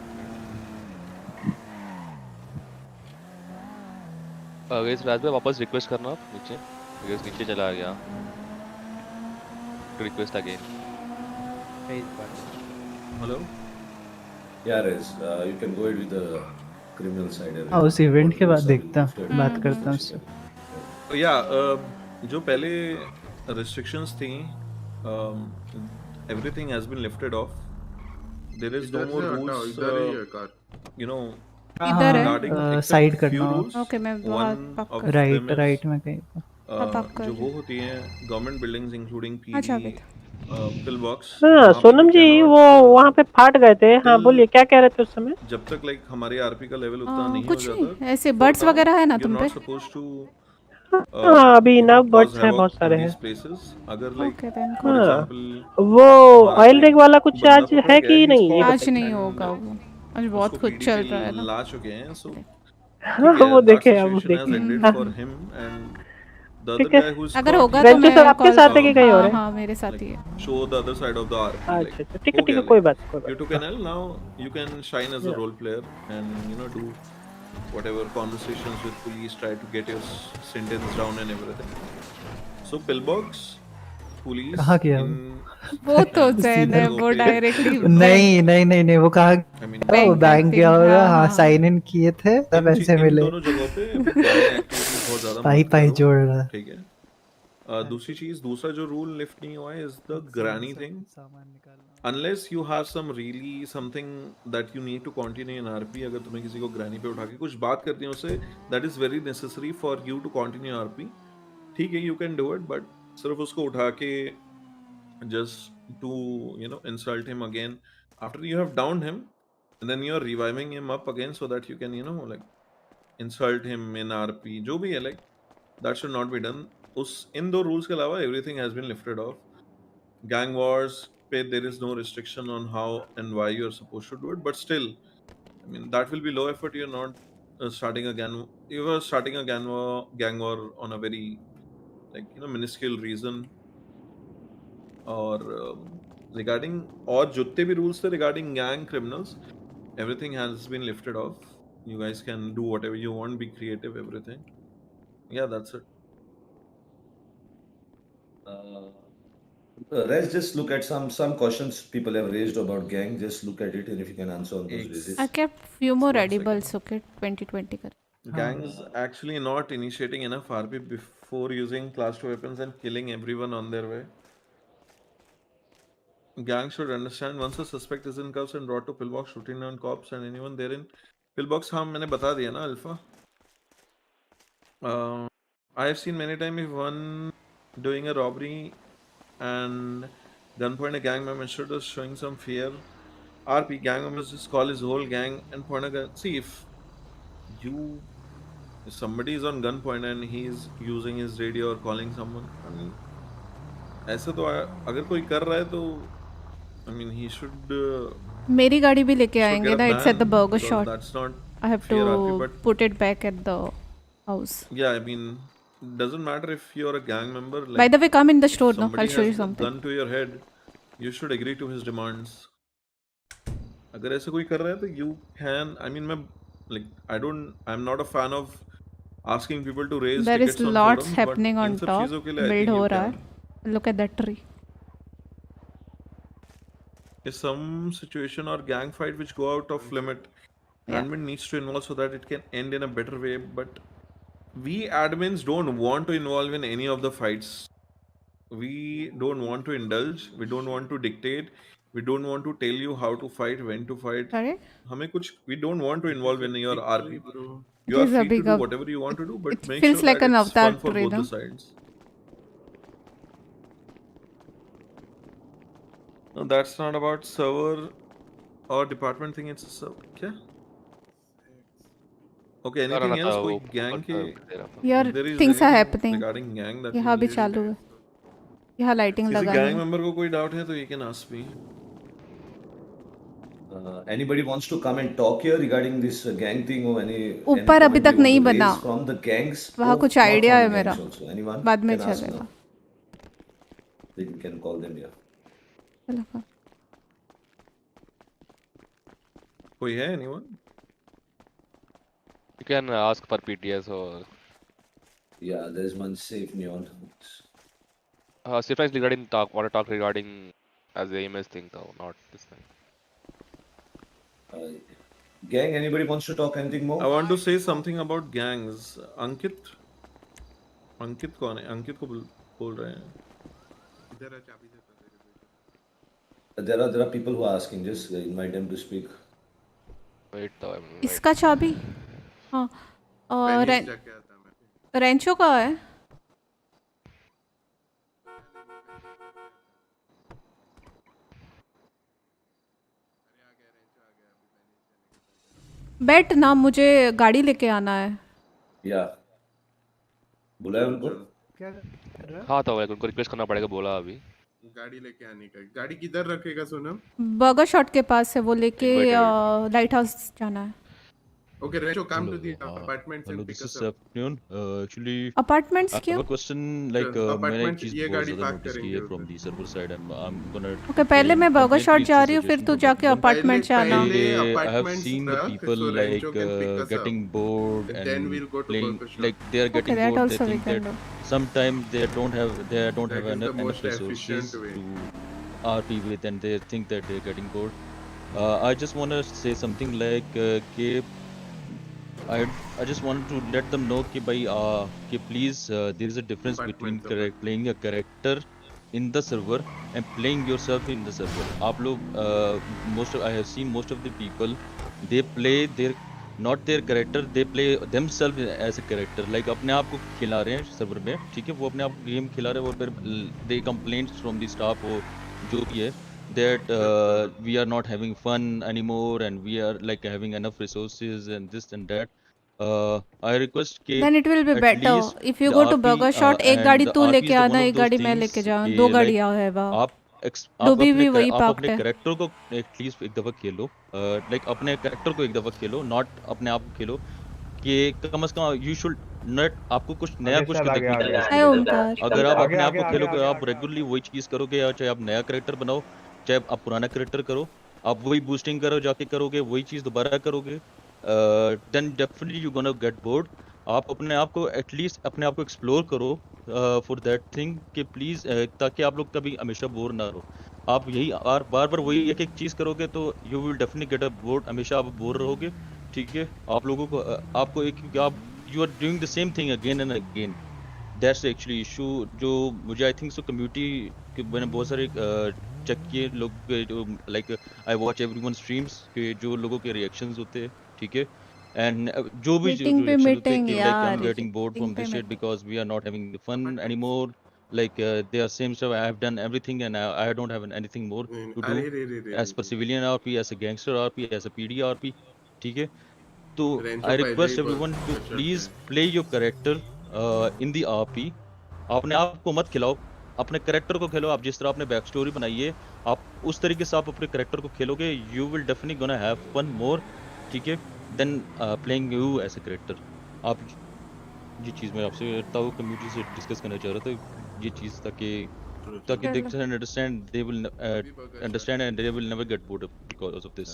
अगर इस रात में वापस रिक्वेस्ट करना आप नीचे because नीचे चला गया request again Hello. Yeah, Rez, you can go ahead with the criminal side. हाँ उस इवेंट के बाद देखता हूँ बात करता हूँ उससे. जो पहले restrictions थी, everything has been lifted off. There is no more rules, you know, इधर regarding है. except साइड few करना rules. ओके मैं बहुत One पक of कर. राइट them is, राइट में कहीं पे. कर जो वो होती हैं गवर्नमेंट बिल्डिंग्स इंक्लूडिंग अच्छा पीडी पिल बॉक्स. हाँ सोनम जी वो वहाँ पे फाट गए थे. हाँ बोलिए क्या कह रहे थे उस समय. जब तक लाइक हमारे आरपी का लेवल उतना नहीं हो कुछ जाता, नहीं ऐसे बर्ड्स वगैरह है ना तुम पे. हाँ अभी ना बर्ड्स हैं बहुत सारे हैं. अगर लाइक ओके देन. फॉर हाँ एग्जांपल वो ऑयल रिग वाला कुछ आज है कि नहीं ये आज नहीं होगा वो. आज बहुत कुछ चल रहा है ना. ला चुके हैं. सो हाँ वो देखे हम देखे. ठीक है अगर होगा तो रेंचो मैं सर आपके साथ है कि कहीं और है. हाँ मेरे साथ ही है. show the other side of the arc. अच्छा अच्छा ठीक है कोई बात You took an L, now you can shine as a role player and you know do whatever conversations with police, try to get your sentence down and everything. So pillbox police कहाँ गया in वो तो in Jain है, जगहों वो पे directly नहीं नहीं नहीं नहीं वो कहाँ I mean गया? वो बैंक बैंक गया एक्टिव, होगा, हाँ हाँ हाँ। साइन इन किए थे तब पैसे इन मिले। दोनों जगहों पे बाइंग एक्टिविटीज बहुत ज्यादा पाई मत पाई करो, जोड़ रहा। ठीक है। दूसरी चीज, दूसरा जो रूल लिफ्ट नहीं हुआ है इज द ग्रैनी थिंग। सामान निकालना। Unless you have some really something that you need to continue in RP, अगर तुम्हें किसी को ग्रैनी पे उठा के कुछ बात करनी है उससे, that is very necessary for you to continue RP, ठीक है, you can do it, but सिर्फ उसको उठा के just to insult him again after you have downed him, and then you are reviving him up again so that you can like insult him in RP, जो भी है, like that should not be done. उस इन दो rules के अलावा everything has been lifted off. Gang wars पे there is no restriction on how and why you are supposed to do it, but still I mean that will be low effort. You're not starting a you are starting a gang war on a very minuscule reason. और regarding और जितने भी rules थे regarding gang criminals, everything has been lifted off. You guys can do whatever you want, be creative, everything. Yeah, that's it. Let's just look at some questions people have raised about gang. Just look at it, and if you can answer on those basis. I kept few more edibles, okay, 2020 कर। Gangs actually not initiating enough RP before using class 2 weapons and killing everyone on their way. Gangs should understand once a suspect is in cuffs and brought to pillbox, shooting on cops and anyone therein. Pillbox हाँ मैंने बता दिया ना alpha. I have seen many times if one doing a robbery and gunpoint a gang member instead of showing some fear, RP gang members just call his whole gang and point a gun. See, if somebody is on gunpoint and he is using his radio or calling someone, I mean, ऐसा तो अगर कोई कर रहा है तो I mean he should मेरी गाड़ी भी लेके आएंगे get a ना, it's at the ban, burger because shop. that's not I have fair RP, to but put it back at the house. yeah, I mean, doesn't matter if you're a gang member. Like, By the way, come in the store now. somebody I'll show you has a something. gun to your head, you should agree to his demands. अगर ऐसा कोई कर रहा है तो you can. I mean, I'm not a fan of asking people to raise There is tickets on lots forums, happening but on इन सब top. चीजों के लिए I Build think हो you रहा can. है. Look at that tree. If some situation or gang fight which go out of limit, admin needs to involve so that it can end in a better way. But we admins don't want to involve in any of the fights. We don't want to indulge. We don't want to dictate. We don't want to tell you how to fight, when to fight. Sorry? We don't want to involve in your RP. It You are is a free to big do up. whatever you want to do, but It make feels sure like that an it's avatar fun for tree, both no? the sides. No, that's not about server or department thing. It's a server. क्या? Okay, anything else? कोई gang के? Here If there is things are anything happening. regarding gang that यहाँ you भी need चालू है। यहाँ lighting किसी लगानी gang है। member को कोई doubt है तो you can ask me. Anybody wants to come and talk here regarding this gang thing or any ऊपर अभी comment तक they want नहीं to बना। raise from the gangs वहाँ or कुछ not idea from है the मेरा। gangs also? Anyone बाद में can ask चलेगा। now. Then you can call them here. चलो। कोई है anyone? You can ask for PTS or Yeah, there's one safe neon. surprise regarding want to talk regarding as the AMS thing though, not this thing. Gang, anybody wants to talk anything more? I want to say something about gangs. अंकित कौन है? अंकित को बोल रहे हैं. There are people who are asking. Just invite them to speak. Wait, though. इसका चाबी? हाँ। और रेंचो का है? बैठ ना, मुझे गाड़ी लेके आना है। या बुलाया उनको? हाँ तो उनको रिक्वेस्ट करना पड़ेगा, बोला अभी। गाड़ी लेके आने का। गाड़ी किधर रखेगा सोनम? बर्गर शॉट के पास है, वो लेके लाइट हाउस जाना है। Okay, Recho, come to the apartments and pick us up. Afternoon. Actually, Apartments I क्यों? have a question. Like, मैंने एक चीज ये बहुत गाड़ी ज़्यादा park notice की है from the server side, and I'm gonna. Okay, पहले मैं बर्गर शॉट जा रही हूँ, फिर तू जाके अपार्टमेंट जाना। I have seen the people like getting bored and playing, like they are getting bored. They think that sometimes they don't have That is the enough most efficient resources way. to RP with, and they think that they're getting bored. I just want to say something like I just wanted to let them know कि भाई कि please there is a difference between playing a character in the server and playing yourself in the server. आप लोग I have seen most of the people, they play their not their character, they play themselves as a character, like अपने आप को खिला रहे हैं server में, ठीक है, वो अपने आप को गेम खिला रहे हैं और फिर they complaints from the staff or जो भी है that we are not having fun anymore and we are like having enough resources and this and that. I request कि Then it will be at better least if you the go to RP burger shot, एक and गाड़ी the तू RP लेके is the आना, one of एक those गाड़ी मैं things लेके जाऊँ, कि 2 like गाड़ियाँ है वहाँ, आप आप डोबी अपने भी वही आप पार्क्ड अपने है। करेक्टर को एटलीस्ट एक दफा खेलो, लाइक अपने करेक्टर को एक दफा खेलो, नॉट अपने आप को खेलो कि कम से कम यू शुड नॉट आपको कुछ नया आगे कुछ सर, आगे देखने को आगे मिलना है चाहिए। ओमकार। अगर आप आगे अपने आप आगे को आगे खेलोगे, आगे आप रेगुलरली वही चीज करोगे, या चाहे आप नया करेक्टर बनाओ, चाहे आप पुराना करेक्टर करो, आप वही बूस्टिंग करो जाके करोगे, वही चीज दोबारा करोगे, then definitely you gonna get bored. आप अपने आप को एटलीस्ट अपने आप को एक्सप्लोर करो फॉर दैट थिंग कि प्लीज, ताकि आप लोग कभी हमेशा बोर ना रहो। आप यही बार बार वही एक एक चीज करोगे तो you will definitely get a board, हमेशा आप बोर रहोगे, ठीक है। आप लोगों को आपको एक क्योंकि आप you are doing the same thing again and again, that's actually issue. जो मुझे आई थिंक सो कम्युनिटी के मैंने बहुत सारे चेक किए लोग के, जो like I watch everyone streams के जो लोगों के रिएक्शंस होते हैं, ठीक है, एंड जो भी जो मीटिंग पे रिएक्शन होते हैं मीटिंग कि लाइक आई एम यार, गेटिंग बोर्ड मीटिंग फ्रॉम पे this shit meeting. Because we are not having the fun anymore, like they are same stuff, I have done everything and I don't have anything more to do अरे रे रे रे as रे per रे। civilian RP, as a gangster RP, as a PD RP, ठीक है। तो Rancho I पहले ही request everyone to बशर्ते please हैं। play your character in the RP। अपने आप को मत खिलाओ, अपने करेक्टर को खेलो। आप जिस तरह आपने बैक स्टोरी बनाई है, आप उस तरीके से आप अपने करेक्टर को खेलोगे, you will definitely gonna have fun more, ठीक है, then playing you as a character. आप ये चीज़ मैं आपसे ताऊ कम्युनिटी से डिस्कस करना चाह रहा था, ये चीज़ ताकि they चलो can understand, they will अभी बर्गर शॉट understand है। and they will never get bored because of this.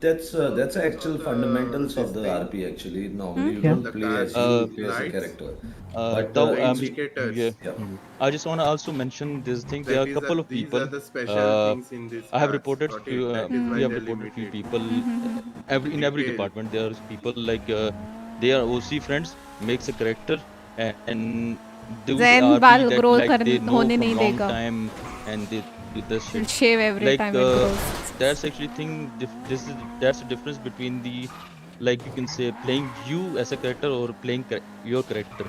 That's actual fundamentals of this the thing, RP actually. Hmm Normally you क्या? don't the play cars, as you play as a lights, character. But Tao, the actually, indicators. yeah. yeah. I just want to also mention this thing. There are That a is couple of these are people. the special Uh, things in these I have cars. reported Got few. it? That is We why have they're reported few limited. people. In every Detail. department, there are people like they are OC friends, makes a character, and do the Jain RP बाल that grow like कर they know होने from नहीं long देगा, time, and they do this will shit. Shave every Like time it grows. that's actually thing. That's the difference between the, like you can say, playing you as a character or playing your character.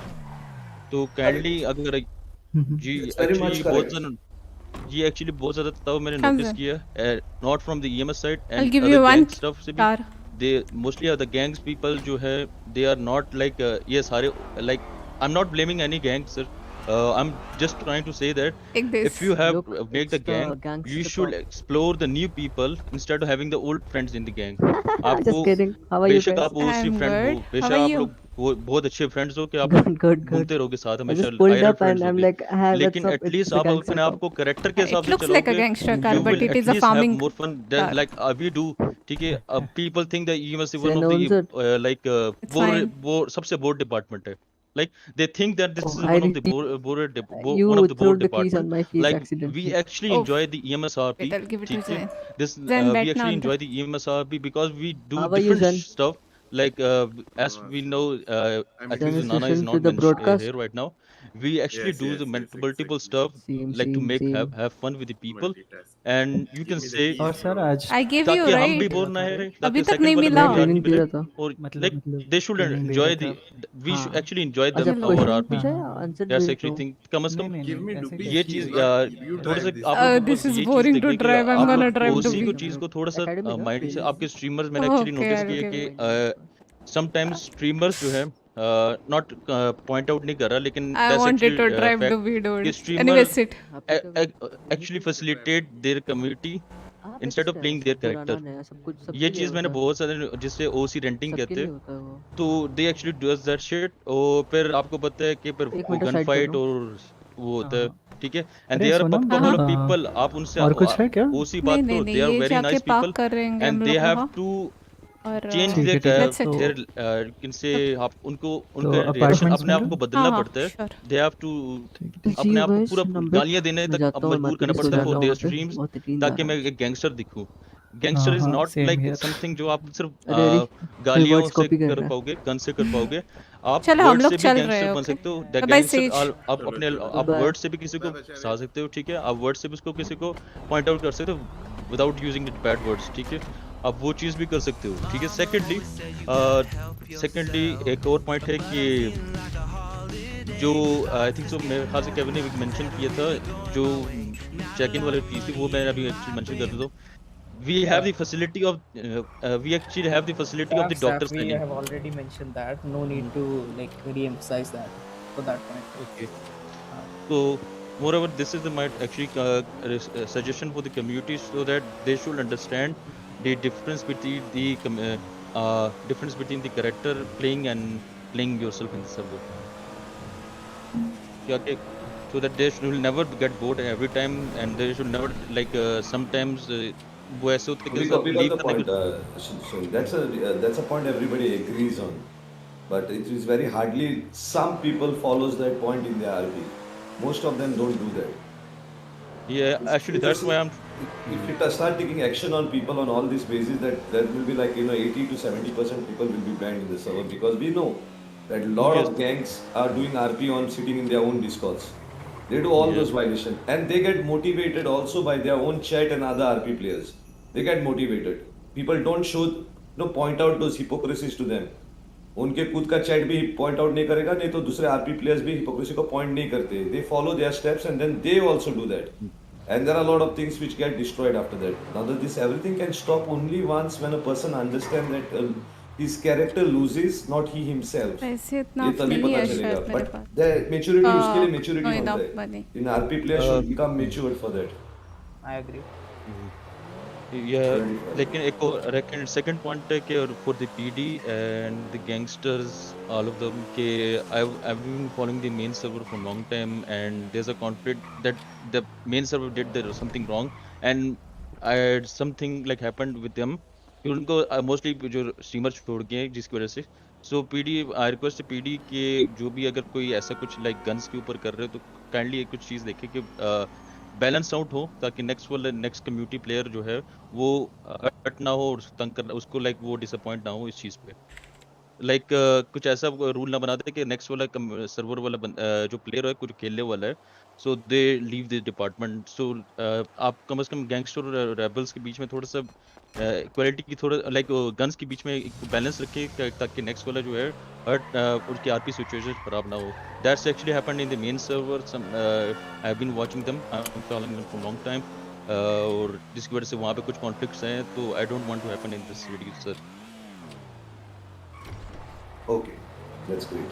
तो kindly अगर जी That's very much actually बहुत correct. ज़्यादा ये actually बहुत ज़्यादा तब मैंने कम notice से किया, not from the EMS side I'll and give other you one gang stuff से भी, star. They mostly are the gangs people जो है, दे आर नॉट लाइक ये सारे like I am not blaming any gang sir, I am just trying to say that Take this. if you have Look, make the it's the gang, you gangster should cop. explore the new people instead of having the old friends in the gang. Just आपको kidding. How are you बेशक guys? आप ओसी I'm friend हो, good. How बेशक are आप you? लोग बहुत अच्छे friends हो कि आप लोग Good, good, good. घूमते रहोगे साथ I हमेशा, just pulled iron up and friends I'm होगे, like, hi, what's लेकिन up? It's एटलीस्ट the आप gangster अपने आप cop. को करेक्टर के हिसाब It से looks like a चलोगे, gangster car, you but will it is a at least have farming more fun car. Like we do, ठीक है। People think that EMS is one Zen of owns it. The like It's fine. Bore सबसे bore department है, like they think that this Oh, is I one of the really, one of you the threw board the keys on department, my face like we accidentally. actually Oh, enjoy the EMSRP, wait, I'll give it to ठीक है। Zen. This Zen we बैठना actually अंदर. enjoy the EMSRP because we do How are you, different Zen? stuff, like as we know, I'm I Zen think so is listening. Nana is listening to not the here broadcast. right now. We actually Yes, do yes, the yes, multiple exactly. stuff, Same, like to same, make same. have fun with the people, Multitask. and you Give can me the say और keys, sir bro. आज I gave you ताकि हम भी right. Bore ना रहे, अभी ताकि तक सेकंड नहीं वाले मिला. को भी मैं आरपी ट्रेनिंग दे मिले, रहा था. और मतलब like they should training they enjoy रहे थे the आप? we should हाँ. actually enjoy अच्छा, them चलो. our question RP. पूछा हाँ है, हाँ आंसर That's भेज actually दो. thing कम से नहीं कम नहीं Give नहीं me ऐसे Dupi. ये कैसे? चीज Not you थोड़ा सा drive this आप thing. लोग को This बस is ये चीज boring to देखने की drive. I'm आप gonna लोग drive ओसी Dubi. को चीज को थोड़ा सा एकेडमी ना माइंड से, ट्रेनिंग. आपके स्ट्रीमर्स मैंने एक्चुअली Okay, नोटिस I'll किया give कि you. समटाइम्स स्ट्रीमर्स जो है नॉट पॉइंट आउट नहीं कर रहा, लेकिन I that's wanted to actually drive fact Dubi, कि dude. Streamer Anyway, sit. Actually facilitate their community हाँ, इंस्टेड फिक्स्ड ऑफ है, प्लेइंग देयर सब कैरेक्टर। पुराना नया सब कुछ ये सबके लिए चीज मैंने होता है. बहुत सारे जिससे ओसी रेंटिंग सबके कहते लिए हैं, होता है वो. तो they actually does that shit, और फिर आपको पता है कि फिर एक वो मिनट गन साइड कर फाइट रहा हूँ. और वो होता है, ठीक है। एंड अरे they are Sonam, couple of हाँ. पीपल, आप उनसे और कुछ है क्या? ओसी नहीं बात नहीं करो, नहीं, दे आर ये वेरी जाके नाइस पार्क पीपल करेंगे एंड हम दे लोग हैव वहाँ. टू और चेंज ठीक है, ठीक है। Let's it there you can say आप उनको तो उनका रिएक्शन अपार्टमेंट्स अपने मिल आप रहे को हैं? बदलना हाँ हाँ पड़ता है। श्योर दे हैव टू सी अपने यू आप को गाइस पूरा नंबर गालियां देने मैं तक अब जाता हूँ, मैं मजबूर करना मार्केट पड़ता से है आ फॉर रहा हूँ, देयर वहाँ पे स्ट्रीम्स, बहुत नींद आ ताकि रहा मैं है। एक गैंगस्टर दिखूं। हाँ, गैंगस्टर इज हाँ, not same like here. Something जो आप सिर्फ रेडी? कोई गालियों वर्ड्स से कॉपी कर कर रहा है? पाओगे, गन से कर पाओगे। आप चलो हम वर्ड लोग से भी चल रहे गैंगस्टर हैं। बन ओके सकते हो। By gangster says. आप अपने आप बाय। वर्ड से भी किसी को फंसा सकते हो, ठीक है। आप वर्ड से भी उसको किसी को पॉइंट आउट कर सकते हो without using it bad words, ठीक है। आप वो चीज़ भी कर सकते हो, ठीक है। सेकेंडली एक और पॉइंट है कि जो आई थिंक सो मेरे ख्याल से केविन ने मेंशन किया था, जो चेक इन वाली चीज़ थी, वो मैं अभी एक्चुअली मेंशन कर देता हूँ। We have the facility of we actually have the facility of the doctor We signing. have already mentioned that. No need to like re-emphasize that for that point. Okay. So, moreover, this is my actually suggestion for the community, so that they should understand the difference between difference between the character playing and playing yourself in the server. Okay. So that they should never get bored every time, and they should never like sometimes वो ऐसे होते हैं कि We got leave the करने point. के Sorry, that's a point everybody agrees on, but it is very hardly some people follows that point in their RP. Most of them don't do that. yeah, actually that's why I'm If you start taking action on people on all these bases, that will be like 80 to 70% people will be banned in the server, because we know that a lot Yes. of gangs are doing RP on sitting in their own discords. They do all Yes. those violations, and they get motivated also by their own chat and other RP players. They get motivated. People don't point out those hypocrisies to them. उनके खुद का chat भी point out नहीं करेगा, नहीं तो दूसरे RP players भी हिपोक्रेसी को पॉइंट नहीं करते. They follow their steps and then they also do that. And there are a lot of things which get destroyed after that. Now that this everything can stop only once when a person understands that his character loses, not he himself. पैसे इतना ये तभी नहीं पता है चलेगा. शायद मेरे But पास। the maturity उसके लिए maturity no होता enough है. money. In RP player should become matured for that. I agree. Yeah, लेकिन एक और second point है कि for the PD and the gangsters, all of them, कि I've been following the main server for a long time, and there's a conflict that the main server did there something wrong, and something like happened with them कि उनको mostly जो streamer छोड़ गए जिसकी वजह से. So PD, I request PD कि जो भी अगर कोई ऐसा कुछ like guns के ऊपर कर रहे हो, तो kindly एक कुछ चीज़ देखे कि बैलेंस आउट हो, ताकि नेक्स्ट कम्युनिटी प्लेयर जो है वो हर्ट ना हो और तंग करना उसको, लाइक वो डिसअपॉइंट ना हो इस चीज़ पे. लाइक कुछ ऐसा रूल ना बना दे कि नेक्स्ट वाला सर्वर वाला जो प्लेयर है कुछ खेलने वाला है, सो दे लीव द डिपार्टमेंट. सो आप कम से कम गैंगस्टर और रेबल्स के बीच में थोड़ा सा इक्वालिटी की थोड़ा लाइक गन्स के बीच में एक बैलेंस रखे, ताकि नेक्स्ट वाला जो है हर्ट उसकी आरपी सिचुएशन खराब ना हो. That's actually happened in the main server. I have been watching them, I am following them for long time, और जिसकी वजह से वहाँ पे कुछ कॉन्फ्लिक्ट्स हैं, तो I don't want to happen in this video sir. Okay, that's great.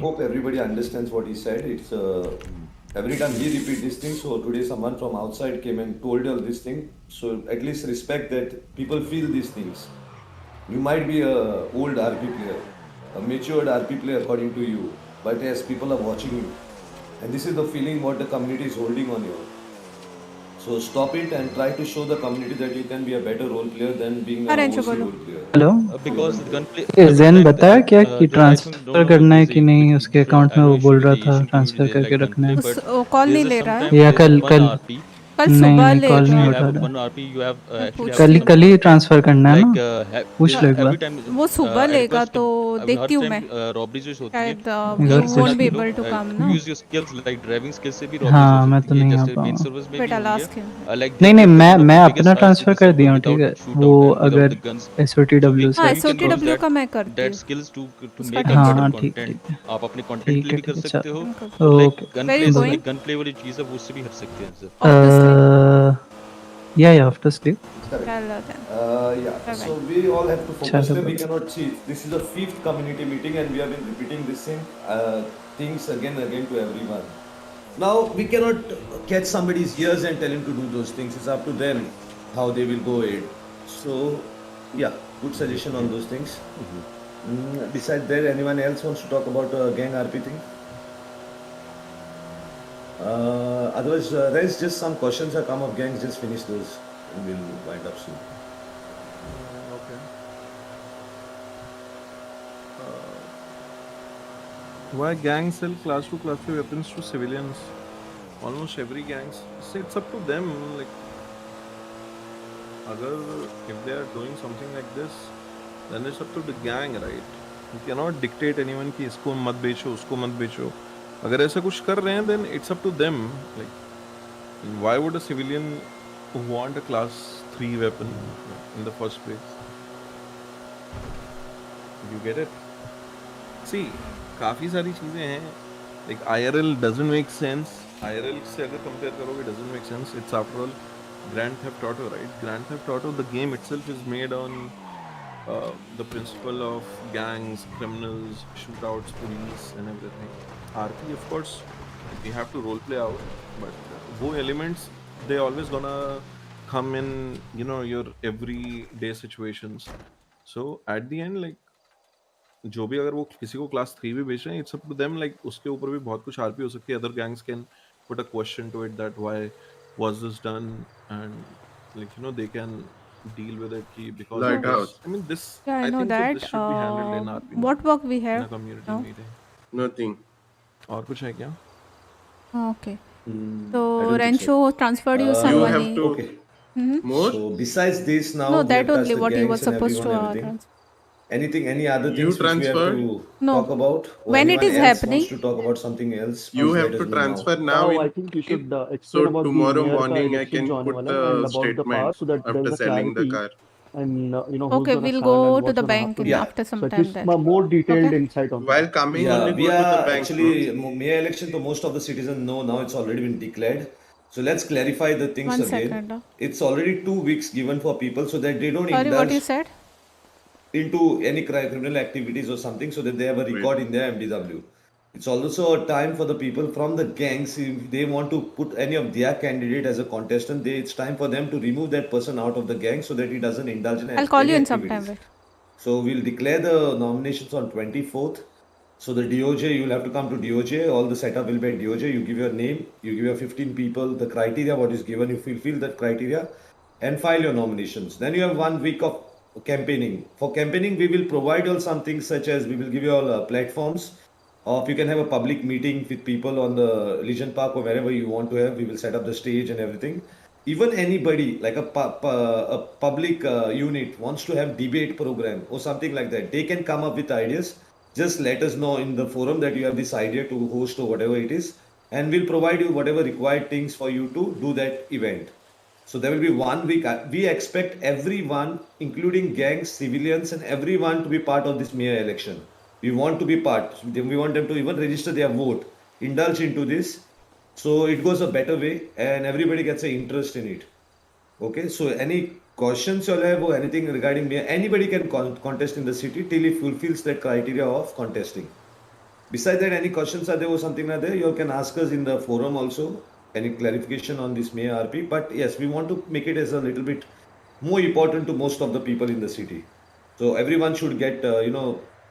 Hope everybody understands what he said. It's every time he repeat this thing. So today someone from outside came and told all this thing. So at least respect that people feel these things. You might be a old RP player, a matured RP player according to you, but yes, people are watching you, and this is the feeling what the community is holding on you. So stop it and try to show the community that you can be a better role player than being an OC role player. Hello Because the gunplay Jain बताया क्या कि जो I think don't transfer know करना है there's कि a नहीं big उसके issue. Account I में. know वो it बोल should रहा be the था issue ट्रांसफर there करके like रखना है. gunplay, but कॉल there's नहीं ले रहा है sometimes या there's कल one कल RP. कल नहीं सुबह नहीं कॉल If नहीं you उठा have रहा. one RP, you have actually have कल some कल ही ट्रांसफर करना है like ना, पूछ लो एक every बार. time वो सुबह I लेगा request तो हर देखती हूँ टाइम मैं रॉबरीज जो होती है, शायद घर यू पूछ वोंट बी लो. एबल टू कम ना. Use your skills like driving skills से भी रॉबरीज हो हाँ मैं तो सकती है, नहीं आ जैसे मेन पाऊँगा. सर्वर्स में Wait, भी I'll हुई ask him. है. Like नहीं they नहीं give the मैं biggest अपना task to ट्रांसफर the कर server दिया हूँ, ठीक without है. shootout वो and without अगर the guns. SOTW So हाँ he can use SOTW का मैं करती that हूँ, skills to उसका make a better हाँ ठीक है content. ठीक है आप अपने content के लिए भी कर ठीक है सकते हो, चलो और like okay. gun Where play you से going? like gun play वाली चीज़ है वो उससे भी हट सकते हैं सर. Off the sleep. या आफ्टर स्लीप. चलो then. Yeah, Bye so bye. we all have to focus Chalo, here. We bye. cannot cheat. This is the 5th community meeting and we have been repeating the same things again and again to everyone. Now, we cannot catch somebody's ears and tell him to do those things. It's up to them how they will go ahead. So, yeah, good suggestion on those things. Besides that, anyone else wants to talk about gang RP thing? Otherwise, there's just some questions that come of gangs. Just finish those and we'll wind up soon. Okay. Why gangs sell class 2, class 3 weapons to civilians? Almost every gangs. It's up to them. Like, if they are doing something like this, then it's up to the gang, right? You cannot dictate anyone कि इसको मत बेचो, उसको मत बेचो. अगर ऐसा कुछ कर रहे हैं, then it's up to them. Like, why would a civilian want a class 3 weapon in the first place? You get it? See, काफी सारी चीजें हैं. Like IRL doesn't make sense. IRL से अगर compare करोगे, doesn't make sense. It's after all Grand Theft Auto, right? Grand Theft Auto, the game itself is made on the principle of gangs, criminals, shootouts, police, and everything. RP, of course, we have to role play out, but wo elements, they always gonna come in, your everyday situations. So at the end, like, जो भी अगर वो किसी को class 3 भी बेच रहे हैं, it's up to them. Like उसके ऊपर भी बहुत कुछ आरपी हो सकती है. Other gangs can put a question to it that why was this done, and they can deal with it because of this. I mean, this, Yeah, I know think so that. this should be handled in RP, What work we in have a community now? meeting. Nothing. और कुछ है क्या? Okay. I So don't think Rancho so. transferred you some You money. have to Okay. more. So besides this, now No, we that have only touched the what he gangs was and supposed everyone, to everything. transfer. Anything, any other You things which we have transferred. to No. talk about, or When it anyone is else happening, wants to talk about something else, You please have let to us know now. transfer now Now in I think you should it. explain So about the tomorrow mayor ka morning I election can put Jaunewala the and about the power, statement so that there after is a selling the clarity car. and who's okay, gonna we'll stand and go to what's the gonna bank happen. in Yeah. after some So at time least then. more detailed Okay. insight on While that. coming Yeah, only we go to the are bank, bro. actually mayor election. So most of the citizens know now it's already been declared. So let's clarify the things One again. second. It's already 2 weeks given for people so that they don't Sorry, what you indulge said? into any criminal activities or something, so that they have a Wait. record in their MDW. It's also a time for the people from the gangs, if they want to put any of their candidate as a contestant, it's time for them to remove that person out of the gang so that he doesn't indulge in I'll call any you in some time. activities. Wait. So we'll declare the nominations on 24th. So the DOJ, you'll have to come to DOJ. All the setup will be at DOJ. You give your name, you give your 15 people, the criteria, what is given, you fulfill that criteria and file your nominations. Then you have 1 week of campaigning. For campaigning, we will provide you all some things such as we will give you all platforms. Or if you can have a public meeting with people on the Legion Park or wherever you want to have, we will set up the stage and everything. Even anybody like a public unit wants to have debate program or something like that, they can come up with ideas. Just let us know in the forum that you have this idea to host or whatever it is, and we'll provide you whatever required things for you to do that event. So there will be 1 week. We expect everyone, including gangs, civilians, and everyone to be part of this mayor election. We want to be part. We want them to even register their vote, indulge into this, so it goes a better way and everybody gets an interest in it. Okay, so any questions you'll have or anything regarding mayor, anybody can contest in the city till he fulfills that criteria of contesting. Besides that, any questions are there or something like that, you can ask us in the forum also. Any clarification on this mayor RP? But yes, we want to make it as a little bit more important to most of the people in the city. So everyone should get,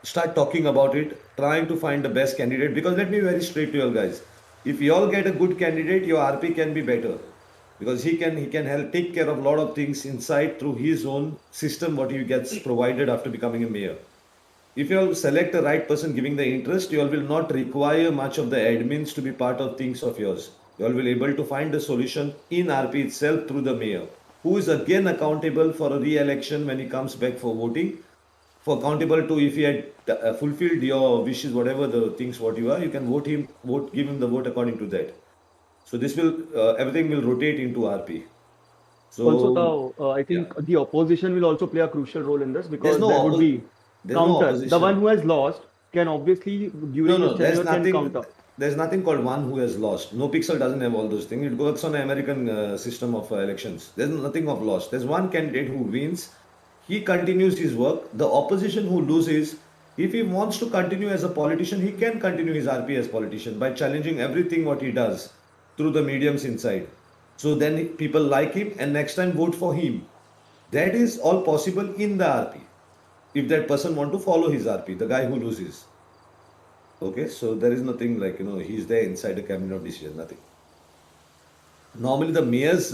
start talking about it, trying to find the best candidate. Because let me be very straight to you all guys. If you all get a good candidate, your RP can be better. Because he can help take care of a lot of things inside through his own system, what he gets provided after becoming a mayor. If you all select the right person giving the interest, you all will not require much of the admins to be part of things of yours. You all will be able to find the solution in RP itself through the mayor, who is again accountable for a re-election when he comes back for voting. For accountable to, if he had fulfilled your wishes, whatever the things what you are, you can give him the vote according to that. So this will everything will rotate into RP. So Also, I think the opposition will also play a crucial role in this because there would be there's no counter. The opposition. one who has lost can obviously during his tenure can counter. There's nothing called one who has lost. Nopixel doesn't have all those things. It works on the American system of elections. There's nothing of lost. There's one candidate who wins. He continues his work. The opposition who loses, if he wants to continue as a politician, he can continue his RP as politician by challenging everything what he does through the mediums inside. So then people like him and next time vote for him. That is all possible in the RP. If that person want to follow his RP, the guy who loses. Okay, so there is nothing like, he's there inside the cabinet of decision, nothing. Normally the mayor's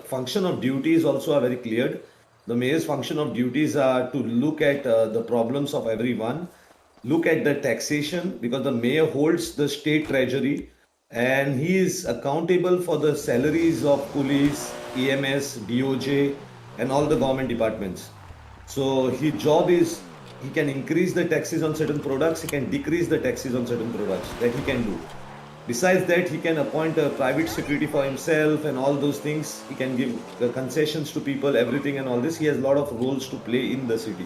function of duties also are very cleared. The mayor's function of duties are to look at the problems of everyone look at the taxation, because the mayor holds the state treasury and he is accountable for the salaries of police, EMS, DOJ, and all the government departments. So his job is he can increase the taxes on certain products, he can decrease the taxes on certain products, that he can do. Besides that, he can appoint a private security for himself and all those things. He can give the concessions to people, everything and all this. He has a lot of roles to play in the city.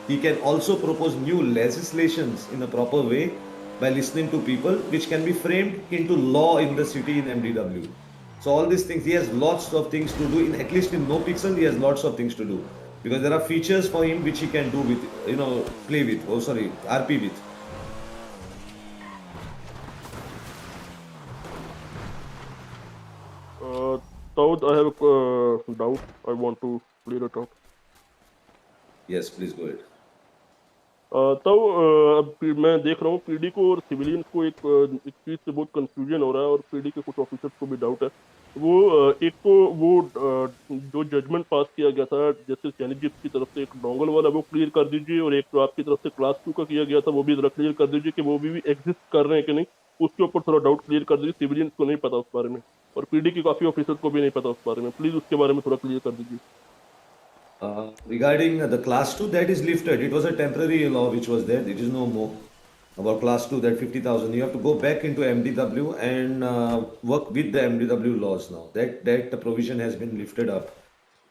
He can also propose new legislations in a proper way by listening to people, which can be framed into law in the city in MDW. So all these things, he has lots of things to do. At least in Nopixel, he has lots of things to do, because there are features for him which he can do with, play with. Oh, sorry, RP with. Daud, I have a doubt. I want to clear it out. Yes, please go ahead. तो मैं देख रहा हूँ PD को और civilians को एक चीज से बहुत कंफ्यूजन हो रहा है, और पीडी के कुछ ऑफिसर्स को भी डाउट है। वो एक तो वो जो जजमेंट पास किया गया था जस्टिस जैनिजिप की तरफ से, एक डोंगल वाला, वो क्लियर कर दीजिए, और एक तो आपकी तरफ से क्लास 2 का किया गया था वो भी जरा क्लियर कर दीजिए कि वो भी एग्जिस्ट कर रहे हैं कि नहीं। उसके ऊपर थोड़ा डाउट क्लियर कर दीजिए। सिविलियंस को नहीं पता उस बारे में, और पीडी के काफी ऑफिसर्स को भी नहीं पता उस बारे में। प्लीज उसके बारे में थोड़ा क्लियर कर दीजिए। Regarding the class 2, that is lifted. It was a temporary law which was there. It is no more. About class 2, that 50,000. You have to go back into MDW and work with the MDW laws now. That provision has been lifted up.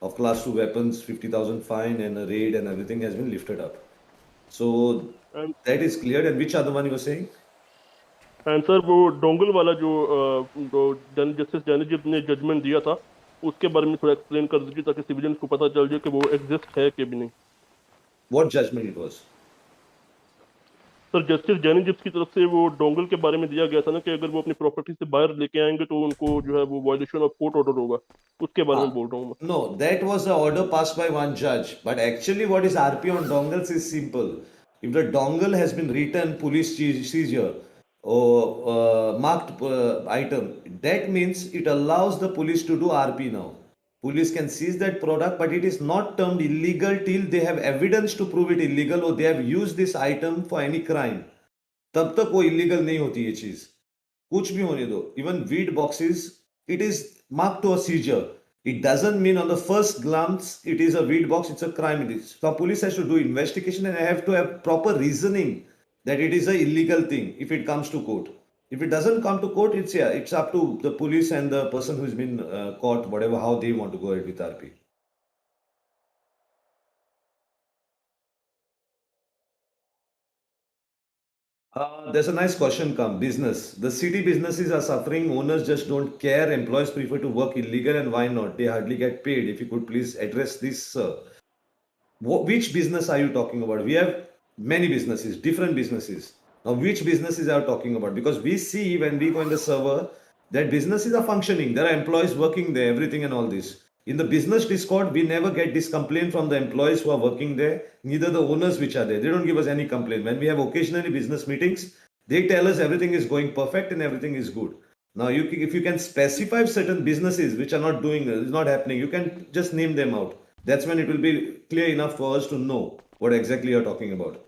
Of class 2 weapons, 50,000 fine and a raid and everything has been lifted up. So that is cleared. And which other one you were saying? And sir वो dongle वाला जो justice जैनिजिप ने judgement दिया था उसके बारे में थोड़ा एक्सप्लेन कर दीजिए ताकि सिविलियंस को पता चल जाए कि वो एग्जिस्ट है कि भी नहीं। What judgment it was? Sir justice जैनिजिप की तरफ से वो डोंगल के बारे में दिया गया था ना कि अगर वो अपनी प्रॉपर्टी से बाहर लेके आएंगे तो उनको जो है वो वायलेशन ऑफ कोर्ट ऑर्डर होगा। उसके बारे में बोल रहा हूँ मैं। No, that was an order passed by one judge. But actually, what is RP on dongles is simple. If the dongle has been written police seizure or marked item, that means it allows the police to do RP now. Police can seize that product, but it is not termed illegal till they have evidence to prove it illegal or they have used this item for any crime. तब तक वो illegal नहीं होती ये चीज, कुछ भी होने दो। Even weed boxes, it is marked to a seizure. It doesn't mean on the first glance it is a weed box, it's a crime. It is. So police has to do investigation and have to have proper reasoning that it is a illegal thing if it comes to court. If it doesn't come to court, it's up to the police and the person who's been caught, whatever, how they want to go ahead with RP. There's a nice question come. Business. The city businesses are suffering. Owners just don't care. Employees prefer to work illegal, and why not? They hardly get paid. If you could please address this, sir. Which business are you talking about? We have many businesses, different businesses. Now, which businesses are you talking about? Because we see when we go in the server that businesses are functioning. There are employees working there, everything and all this. In the business Discord, we never get this complaint from the employees who are working there, neither the owners which are there. They don't give us any complaint. When we have occasionally business meetings, they tell us everything is going perfect and everything is good. Now, if you can specify certain businesses which are not doing, is not happening, you can just name them out. That's when it will be clear enough for us to know what exactly you're talking about.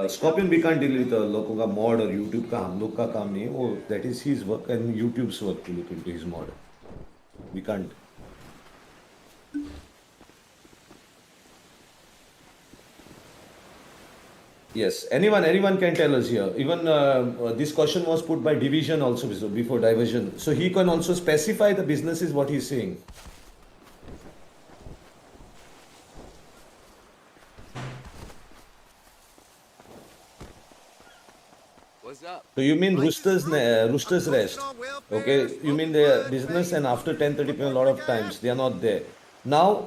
Scorpion, we can't deal with लोगों का mod और YouTube का, हम लोग का काम नहीं है वो, that is his work and YouTube's work to look into his mod. We can't. Yes, anyone can tell us here. Even this question was put by division also before diversion. So he can also specify the businesses what he's saying. What's up? So you mean Rooster's Rest? Okay, you mean their business, and after 10:30 p.m. a lot of times they are not there. Now,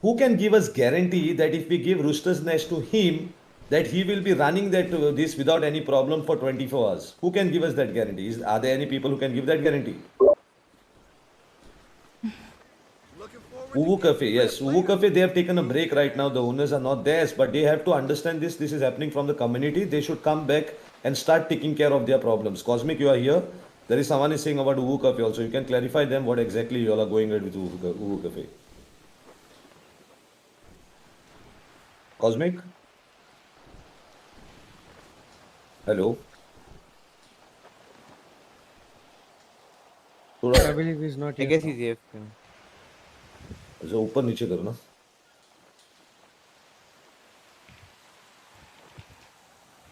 who can give us guarantee that if we give Rooster's Nest to him, that he will be running this without any problem for 24 hours? Who can give us that guarantee? Are there any people who can give that guarantee? Uwu Cafe, yes. Uwu Cafe, they have taken a break right now. The owners are not there, but they have to understand this. This is happening from the community. They should come back and start taking care of their problems. Cosmic, you are here. There is someone is saying about Uwu Cafe also. You can clarify them what exactly you all are going with Uwu Cafe. Cosmic? Hello? थोड़ा I believe he's not I here. guess he's AFK. ऐसे ऊपर नीचे करो ना.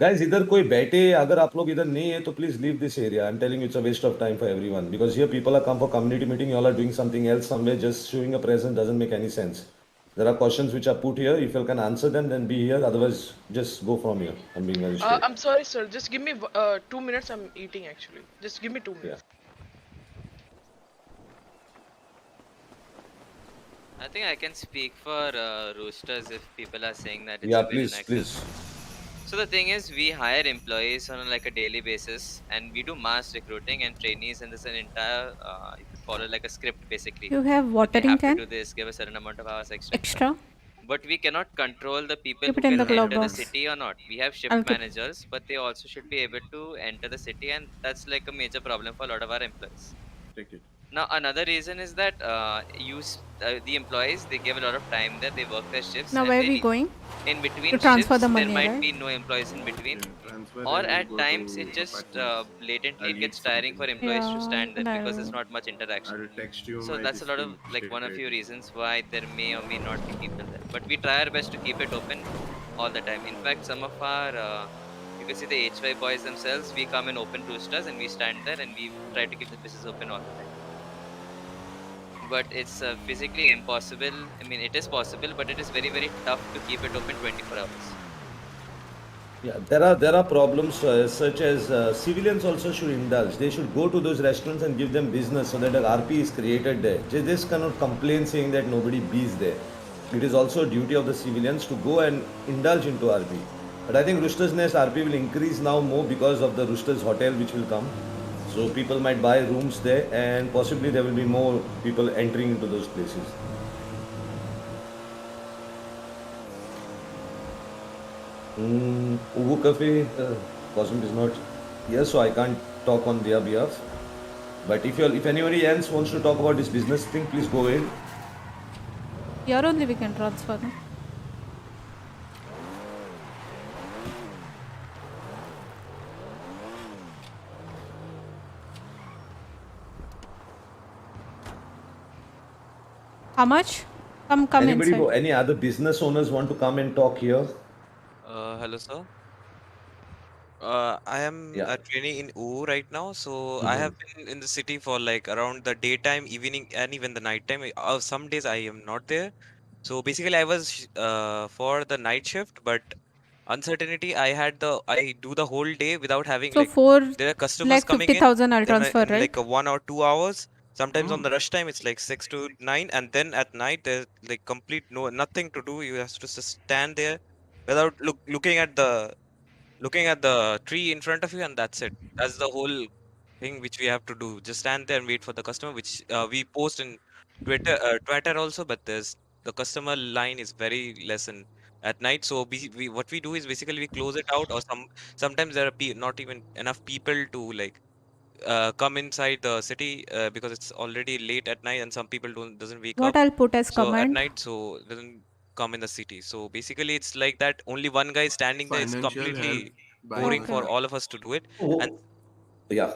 Guys, इधर कोई बैठे अगर आप लोग इधर नहीं है तो please leave this area. I'm telling you it's a waste of time for everyone because here people are come for community meeting. You all are doing something else somewhere. Just showing a presence doesn't make any sense. There are questions which are put here. If you can answer them, then be here. Otherwise, just go from here. I'm being very straight. I'm sorry, sir. Just give me 2 minutes. I'm eating actually. Just give me 2 minutes. I think I can speak for roosters if people are saying that it's Yeah, a bit please, inactive. please. So the thing is, we hire employees on like a daily basis, and we do mass recruiting and trainees, and there's an entire you could follow like a script basically. You have That watering they have can? to do this, give a certain amount of hours extra. Extra? But we cannot control the people Keep who it in can the glove enter the box. city or not. We have shift I'll keep. managers, but they also should be able to enter the city, and that's like a major problem for a lot of our employees. Take it. Now another reason is that the employees, they give a lot of time there, they work their shifts Now and where they we leave. going? In between To transfer shifts the there money, might right? be no employees in between, Transfer or and at go times to it just apartments. blatantly I'll it eat gets tiring for something. employees to Yeah, stand there even because there's I'll. not much interaction. I'll text you So my that's a lot of thing, like one of state few ID. reasons why there may or may not be people there, but we try our best to keep it open all the time. In fact, some of our you can see the HY boys themselves, we come in open roosters and we stand there and we try to keep the business open all the time. But it's physically impossible. I mean, it is possible, but it is very, very tough to keep it open 24 hours. Yeah, there are problems such as civilians also should indulge. They should go to those restaurants and give them business so that an RP is created there. They just cannot complain saying that nobody bees there. It is also a duty of the civilians to go and indulge into RP. But I think Roosters Nest RP will increase now more because of the Roosters Hotel which will come. So people might buy rooms there and possibly there will be more people entering into those places. Ubu Cafe, Cosmic is not here, so I can't talk on their behalf. But if anybody else wants to talk about this business thing, please go ahead. Here only we can transfer them. How much? Come Anybody, inside. any other business owners want to come and talk here? Hello, sir. I am Yeah. a trainee in OO right now, so I have been in the city for like around the daytime, evening, and even the nighttime. Some days I am not there. So basically, I was for the night shift, but uncertainty, I do the whole day without having So like 4 there are customers lakh coming 50,000 I'll then transfer, in right? like a 1 or 2 hours. Sometimes on the rush time it's like 6 to 9, and then at night there's like complete nothing to do. You have to just stand there without looking at the tree in front of you, and that's it. That's the whole thing which we have to do. Just stand there and wait for the customer, which we post in Twitter also. But there's the customer line is very less in at night. So we what we do is basically we close it out, or sometimes there are not even enough people to like come inside the city because it's already late at night, and some people doesn't wake What up. I'll put as So at command? night, so doesn't come in the city. So basically, it's like that. Only one guy standing there is Financial help completely by boring the for Okay. all of us to do it. And Oh, yeah.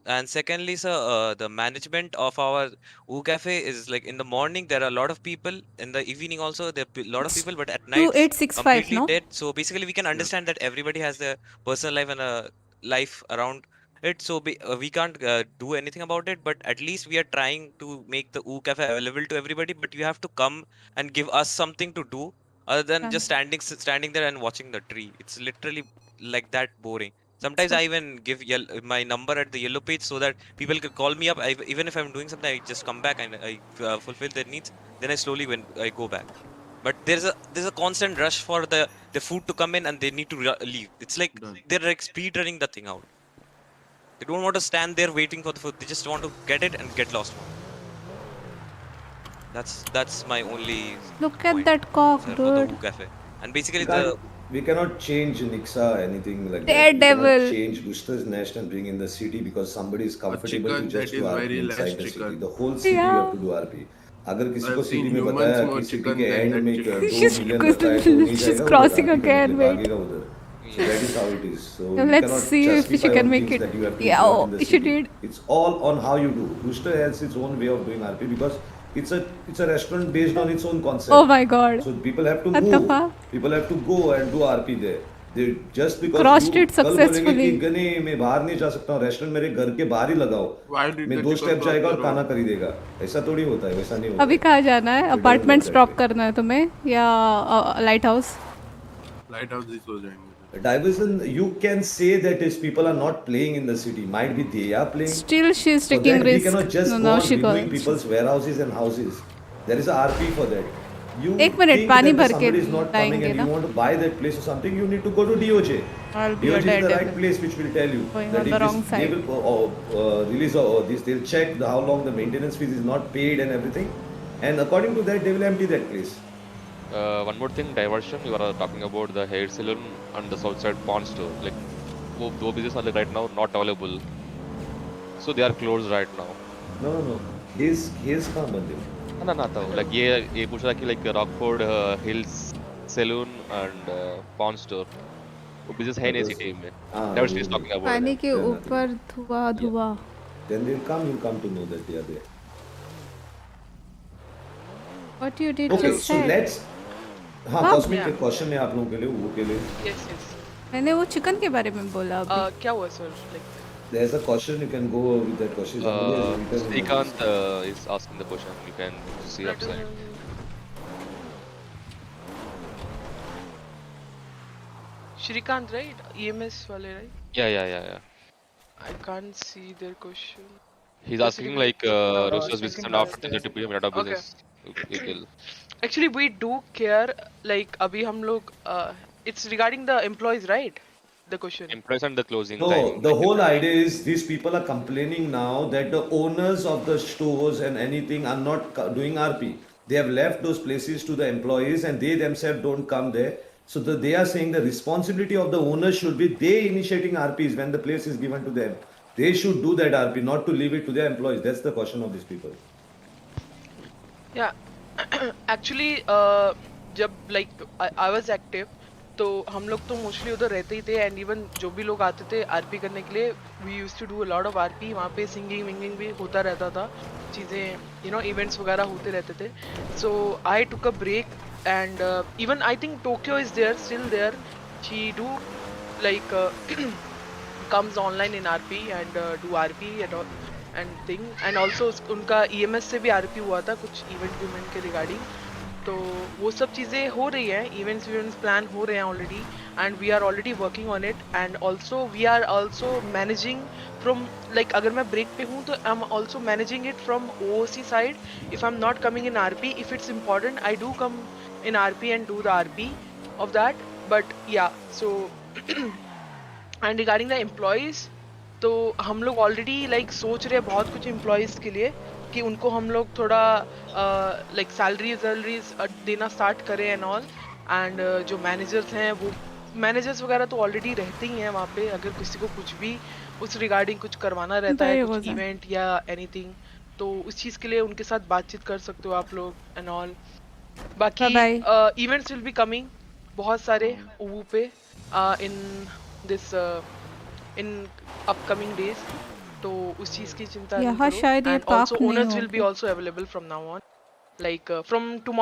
and secondly, sir, the management of our U Cafe is like in the morning there are a lot of people. In the evening also there are a lot of It's people, but at night it's 2865, completely no? dead. So basically, we can understand that everybody has their personal life and a life around it. So we can't do anything about it. But at least we are trying to make the U Cafe available to everybody. But you have to come and give us something to do other than just Done. standing there and watching the tree. It's literally like that boring. Sometimes So I even give my number at the yellow page so that people can call me up. Even if I'm doing something, I just come back and I fulfill their needs. Then I slowly when I go back. But there's a constant rush for the food to come in, and they need to leave. It's like Done. they're like speed running the thing out. They don't want to stand there waiting for the food. They just want to get it and get lost from it. That's my only look at point, that cock, sir, for the dude. U Cafe. And basically We cannot change Nixa anything like that. We cannot Daredevil. change Rooster's Nest and bring in the city because somebody is comfortable to Chicken, just that do is RP very less inside the city. chicken. The whole city you have Yeah. to do RP. अगर किसी को I've city seen में humans बताया more कि city के chicken than and that में chicken. 2 million रखा है तो वो नहीं She's जाएगा उधर crossing आरपी करने के again. लिए, Wait. भागेगा उधर. So that is how it is. So you Let's cannot see if she justify can on make things it. that you have to Yeah, implement oh, in the she city. did. It's all on how you do. Rooster has its own way of doing RP because it's a restaurant based on its own concept. Oh my god. So people have to What the move. fuck? People have to go and do RP there. They just because you Crossed it कल बोलेंगे कि successfully. गने मैं बाहर नहीं जा सकता हूँ, रेस्टोरेंट मेरे घर के बाहर ही लगाओ, Why did मैं the 2 chicken स्टेप cross जाएगा the और खाना road? खरीदेगा. ऐसा थोड़ी होता है, वैसा नहीं होता अभी है. कहाँ जाना है? So it doesn't work apartments that drop way. करना है तुम्हें या light house? Lighthouse is so जाएंगे. Diversion, you can say that is people are not playing in the city. Might be they are playing. Still she's For taking that, we risk. cannot just No, go now on she reviewing goes. people's warehouses and houses. There is a RP for that. You एक minute think पानी that भर के somebody is not coming लाएंगे and you ना? want to buy that place or something, you need to go to DOJ. I'll be a DOJ is the right daredevil. place which will tell you Going that on if the wrong this, they side. will release this, they'll check how long the maintenance fees is not paid and everything. And according to that, they will empty that place. One more thing, diversion. You are talking about the hair salon and the south side pawn store. Like, those businesses are like right now not available. So they are closed right now. No. His कहाँ बंद है? ना था. Like ये पूछ रहा कि like Rockford Hills Saloon and pawn store. वो business है नहीं सिटी में. Diversion is talking about पानी it. के ऊपर धुआं. Then you'll come to know that they are there. What you did Okay, just so said. let's. हाँ, cosmic के क्वेश्चन है आप लोगों के लिए, वो के लिए. Yes, yes. मैंने वो चिकन के बारे में बोला अभी. क्या हुआ sir? Like There's a question, you can go with that question. Somebody has written in the Srikanth list. is asking the question. You can see upside. Shrikant, right? EMS wale, right? Yeah. I can't see their question. He's asking like Roosters business and after 30 PM data Okay. business. You kill. Actually, we do care. Like अभी हम लोग it's regarding the employees, right? The question. Employees and the closing No, time. the whole idea is these people are complaining now that the owners of the stores and anything are not doing RP. They have left those places to the employees and they themselves don't come there. So they are saying the responsibility of the owners should be they initiating RPs when the place is given to them. They should do that RP, not to leave it to their employees. That's the question of these people. Yeah, actually, जब like I was active, तो हम लोग तो mostly उधर रहते ही थे and even जो भी लोग आते थे आरपी करने के लिए we used to do a lot of RP. वहाँ पे सिंगिंग विंगिंग भी होता रहता था, चीज़ें इवेंट्स वगैरह होते रहते थे. So I took a break and even I think Tokyo is there still there. She do like comes online in RP and do RP and thing and also उनका EMS से भी RP हुआ था कुछ इवेंट के regarding. तो वो सब चीज़ें हो रही हैं, इवेंट्स प्लान हो रहे हैं already and we are already working on it and also we are also managing from like अगर मैं ब्रेक पे हूँ तो I am also managing it from OOC side. If I am not coming in RP, if it's important I do come in RP and do the RP of that. But yeah so and regarding the employees तो हम लोग already like सोच रहे हैं बहुत कुछ employees के लिए कि उनको हम लोग थोड़ा लाइक सैलरीज देना स्टार्ट करें एंड ऑल. एंड जो मैनेजर्स हैं वो मैनेजर्स वगैरह तो ऑलरेडी रहते ही हैं वहाँ पे. अगर किसी को कुछ भी उस रिगार्डिंग कुछ करवाना रहता है कुछ इवेंट या एनीथिंग तो उस चीज़ के लिए उनके साथ बातचीत कर सकते हो आप लोग एंड ऑल. बाकी इवेंट्स विल बी कमिंग बहुत सारे ओवू पे in this in upcoming days. तो उस चीज की चिंता नहीं करो. शायद ये एंड पार्क आल्सो नहीं ओनर्स विल होंगे. Be also available from now on like from tomorrow